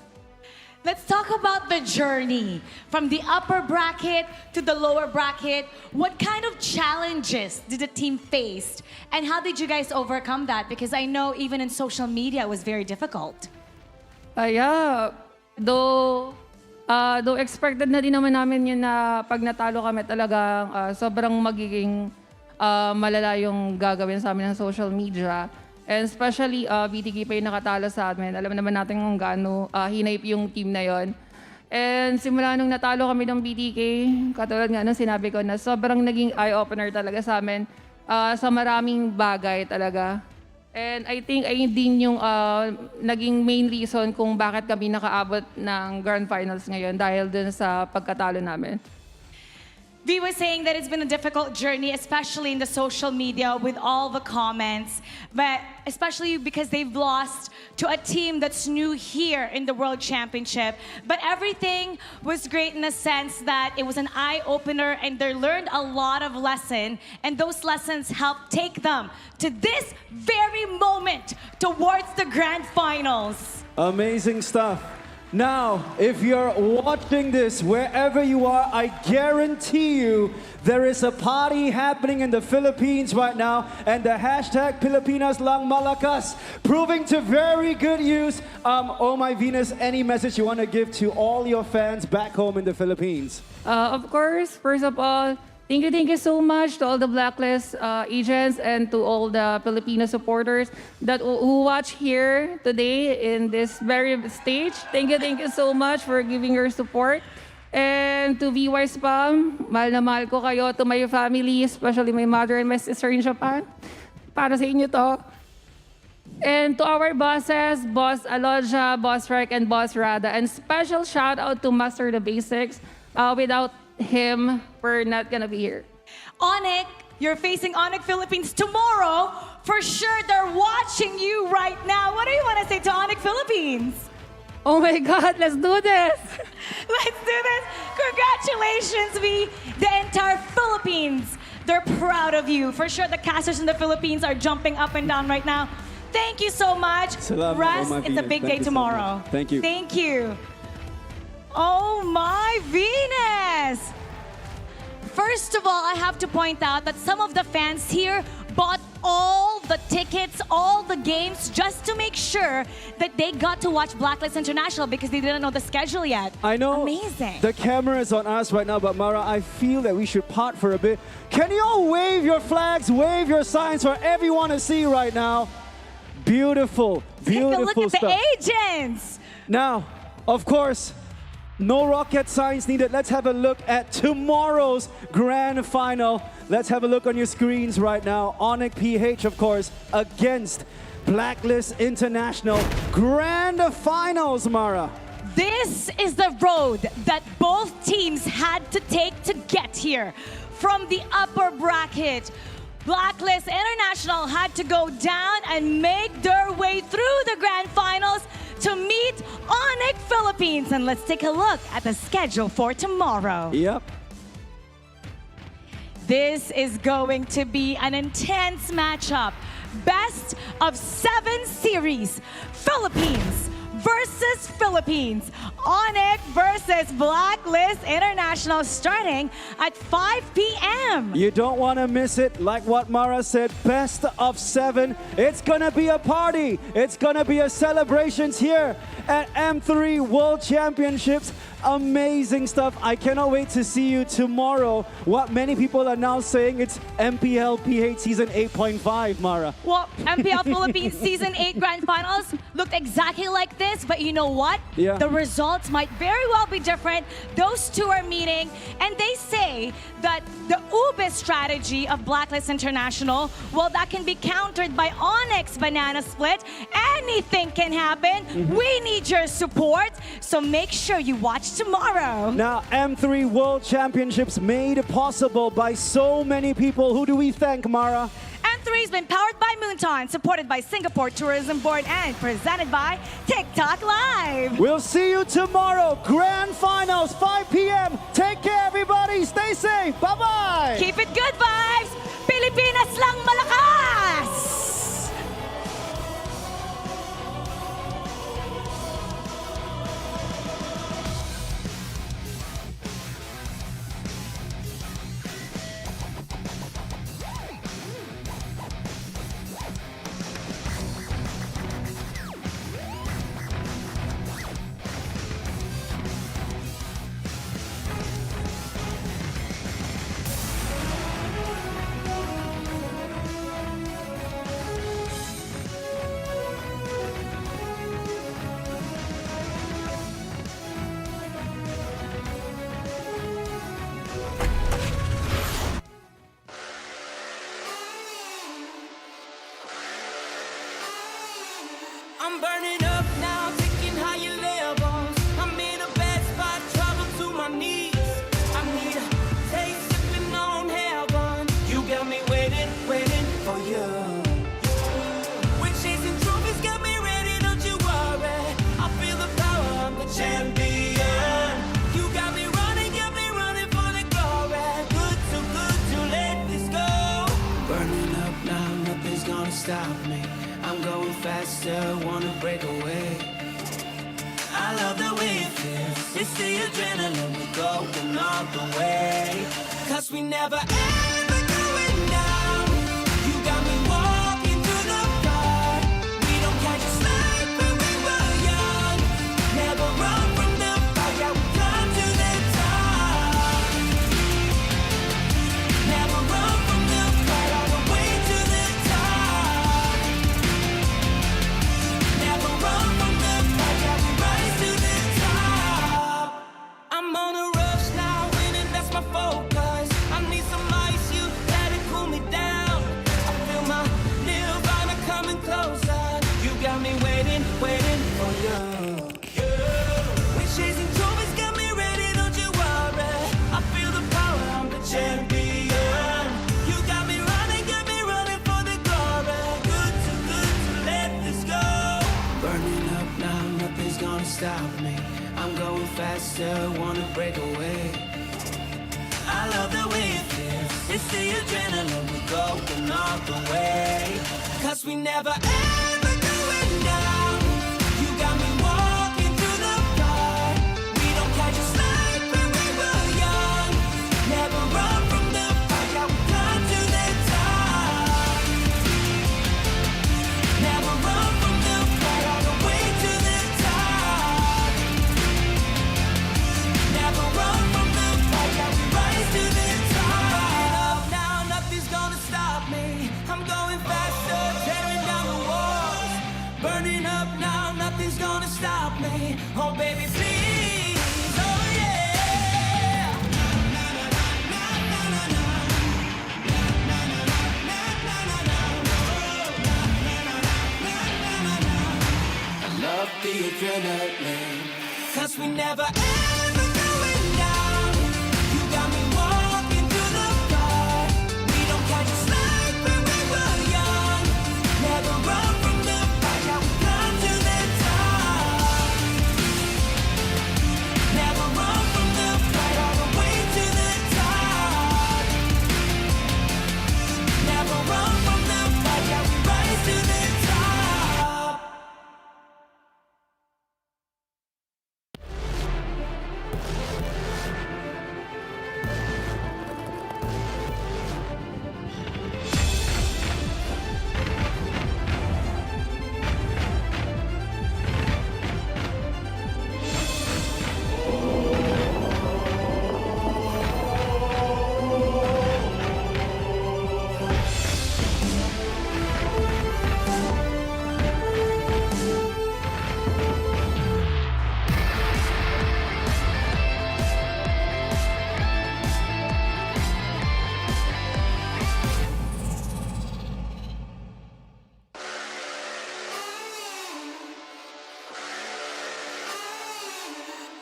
Let's talk about the journey from the upper bracket to the lower bracket. What kind of challenges did the team face? And how did you guys overcome that? Because I know even in social media it was very difficult. Yeah, though expected na din naman namin yun na pag natalo kami talagang sobrang magiging malala yung gagawin sa amin ng social media. And especially, BTK pa yung nakatalo sa amin. Alam naman natin kung gaano hinayp yung team na yon. And simula nung natalo kami ng BTK, katulad nga nung sinabi ko na sobrang naging eye-opener talaga sa amin sa maraming bagay talaga. And I think ayun din yung naging main reason kung bakit kami nakaabot ng Grand Finals ngayon dahil dun sa pagkatalo namin. V was saying that it's been a difficult journey, especially in the social media with all the comments, but especially because they've lost to a team that's new here in the World Championship. But everything was great in the sense that it was an eye-opener and they learned a lot of lesson, and those lessons helped take them to this very moment towards the Grand Finals. Amazing stuff. Now, if you're watching this wherever you are, I guarantee you there is a party happening in the Philippines right now, and the hashtag Pilipinas lang malakas proving to very good use. Oh my Venus, any message you want to give to all your fans back home in the Philippines? Of course, first of all, thank you so much to all the Blacklist agents and to all the Filipino supporters that who watch here today in this very stage. Thank you so much for giving your support. And to VY Spam, mahal na mahal ko kayo. To my family, especially my mother and my sister in Japan. Para sa inyo to. And to our bosses, Boss Aloja, Boss Rek, and Boss Rada. And special shout out to Master the Basics. Without him, we're not gonna be here. Onik, you're facing Onik Philippines tomorrow. For sure, they're watching you right now. What do you want to say to Onik Philippines? Oh my God, let's do this! Let's do this. Congratulations, V. The entire Philippines. They're proud of you. For sure, the casters in the Philippines are jumping up and down right now. Thank you so much. Salamat, Russ, oh my it's a Venus. big Thank day you so tomorrow. much. Thank you. Thank you. Oh my Venus! First of all, I have to point out that some of the fans here bought all the tickets, all the games, just to make sure that they got to watch Blacklist International because they didn't know the schedule yet. I know Amazing. the camera is on us right now, but Mara, I feel that we should part for a bit. Can you all wave your flags, wave your signs for everyone to see right now? Beautiful, beautiful Take a look at stuff. the agents. Now, of course, no rocket science needed. Let's have a look at tomorrow's grand final. Let's have a look on your screens right now. Onik PH, of course, against Blacklist International. Grand finals, Mara. This is the road that both teams had to take to get here. From the upper bracket, Blacklist International had to go down and make their way through the grand finals to meet Onik Philippines. And let's take a look at the schedule for tomorrow. Yep. This is going to be an intense matchup. Best of 7 series. Philippines versus Philippines. Onik versus Blacklist International starting at 5 p.m. You don't want to miss it. Like what Mara said, best of 7. It's going to be a party. It's going to be a celebrations here at M3 World Championships. Amazing stuff. I cannot wait to see you tomorrow. What many people are now saying, it's MPL PH Season 8.5, Mara. Well, MPL Philippines Season 8 Grand Finals looked exactly like this, but you know what? Yeah. The results might very well be different. Those two are meeting, and they say that the Ube strategy of Blacklist International, well, that can be countered by Onyx Banana Split. Anything can happen. We need your support, so make sure you watch tomorrow. Now, M3 World Championships made possible by so many people. Who do we thank, Mara? M3 has been powered by Moonton, supported by Singapore Tourism Board, and presented by TikTok Live. We'll see you tomorrow. Grand Finals, 5 p.m. Take care, everybody. Stay safe. Bye-bye. Keep it good vibes. Pilipinas lang malakas! I'm burning up now, taking higher levels. I'm in a bad spot, trouble to my knees. I need a taste, sipping on heaven. You got me waiting, waiting for you. When chasing trophies got me ready, don't you worry. I feel the power, I'm the champion. You got me running for the glory. Good, too good to let this go. Burning up now, nothing's gonna stop me. I'm going faster, wanna break away. I love the way it feels. It's the adrenaline, we're going all the way. 'Cause we never ever going down. You got me walking through the fire. We don't catch a slack when we were young. Never run from the fire, we come to the top. Never run from the fire, all the way to the top. Never run from the fire, we rise to the top. I'm on a rush now, winning, that's my focus. I need some ice, you gotta cool me down. I feel my nirvana coming closer. You got me waiting, waiting for you. When chasing trophies got me ready, don't you worry. I feel the power, I'm the champion. You got me running for the glory. Good to let this go. Burning up now, nothing's gonna stop me. I'm going faster, wanna break away. I love the way it feels. It's the adrenaline, we're going all the way. 'Cause we never ever going down. You got me walking through the fire. We don't catch a slack when we were young. Never run from the fire, we come to the top. Never run from the fire, all the way to the top. Never run from the fire, we rise to the top. Now nothing's gonna stop me. I'm going faster, tearing down the walls. Burning up now, nothing's gonna stop me. Oh baby, please, oh yeah. I love the adrenaline, 'cause we never ever going down. You got me walking through the fire. We don't catch a slack when we were young. Never run from the fire, we come to the top. Never run from the fire, all the way to the top. Never run from the fire, we rise to the top.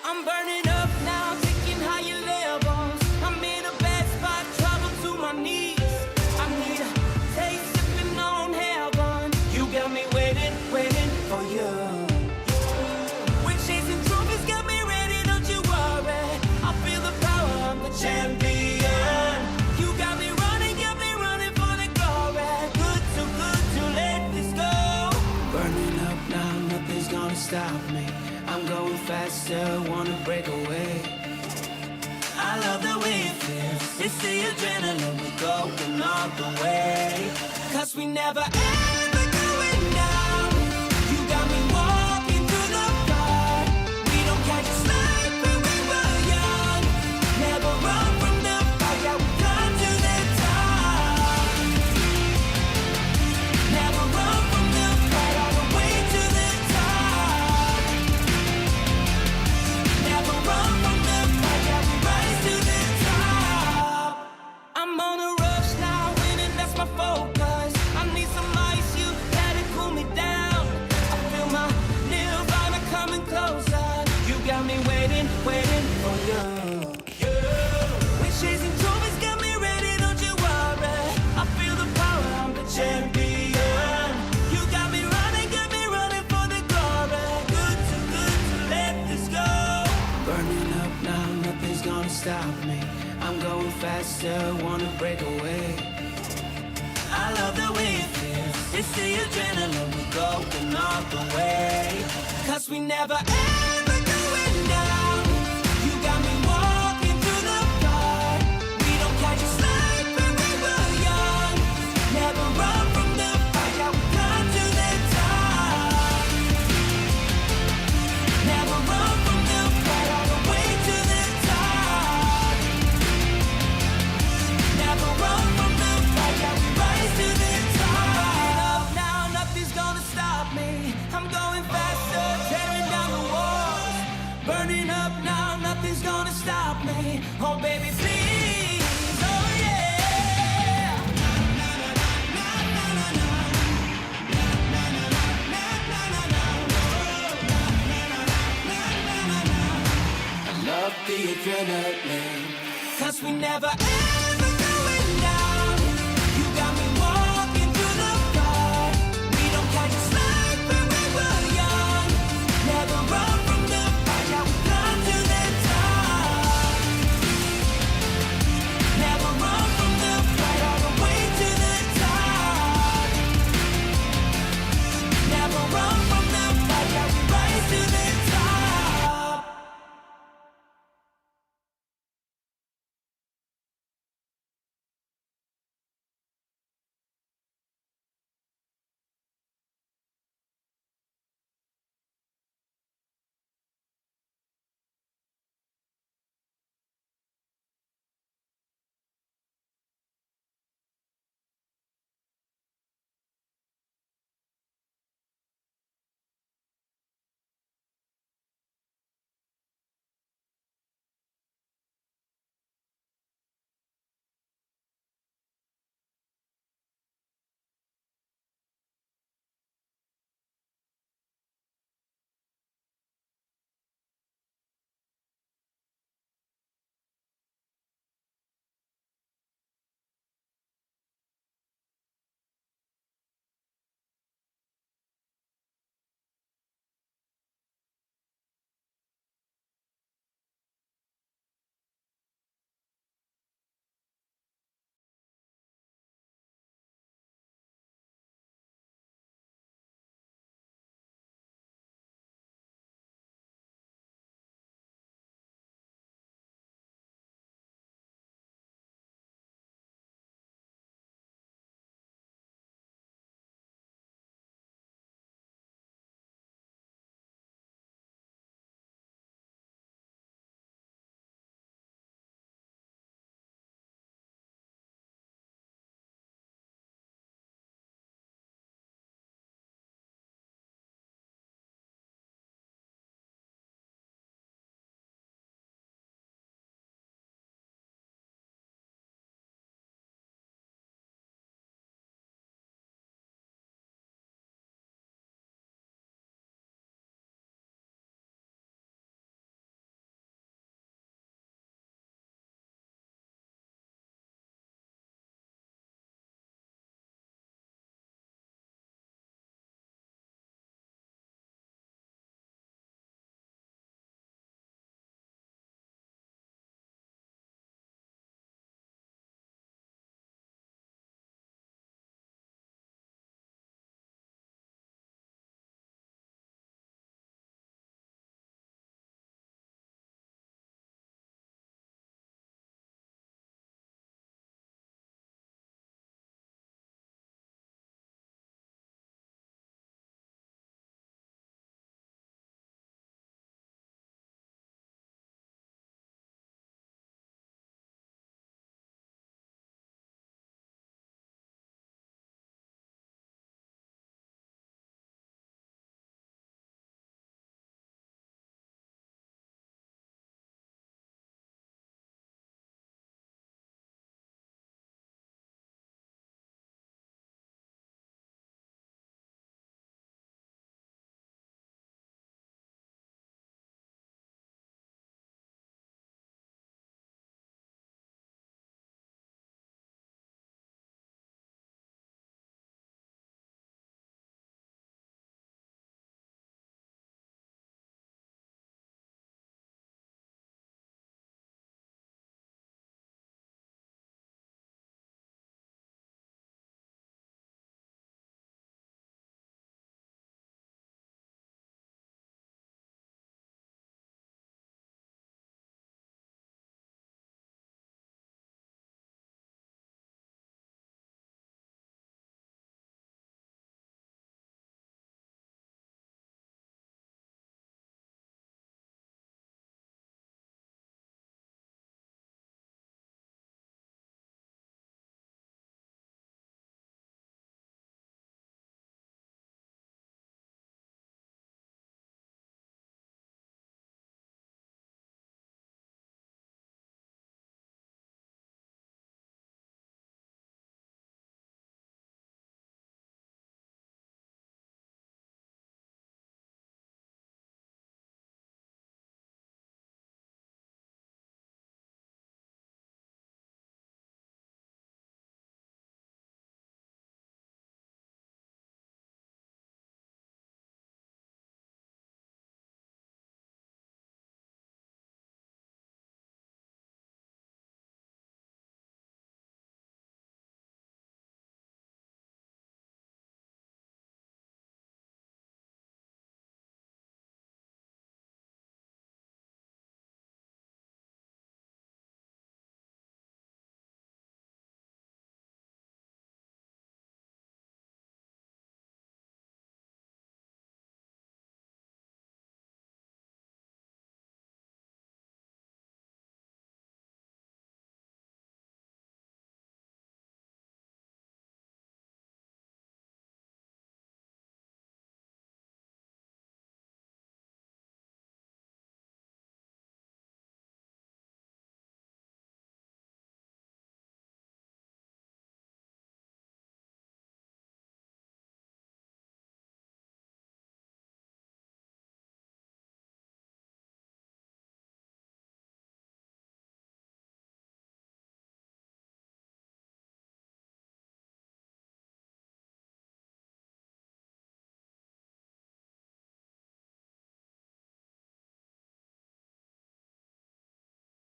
I'm burning up now, taking higher levels. I'm in a bad spot, trouble to my knees. I need a taste, sipping on heaven. You got me waiting, waiting for you. When chasing trophies got me ready, don't you worry. I feel the power, I'm the champion. You got me running for the glory. Good to let this go. Burning up now, nothing's gonna stop me. I'm going faster, wanna break away. I love the way it feels. It's the adrenaline, we're going all the way. 'Cause we never ever going down. You got me walking through the fire. We don't catch a slack when we were young. Never run from the fire, we come to the top. Never run from the fire, all the way to the top. Never run from the fire, we rise to the top. I'm on a rush now, winning, that's my focus. I need some ice. stop me. I'm going faster, wanna break away. I love the way it feels. It's the adrenaline, we're going all the way. Cause we never ever going down. You got me walking through the dark. We don't catch a slide when we were young. Never run from the fight, yeah, we come to the top. Never run from the fight, all the way to the top. Never run from the fight, yeah, we rise to the top. Now nothing's gonna stop me. I'm going faster, tearing down the walls. Burning up now, nothing's gonna stop me. Oh baby, please, oh yeah. I love the adrenaline. Cause we never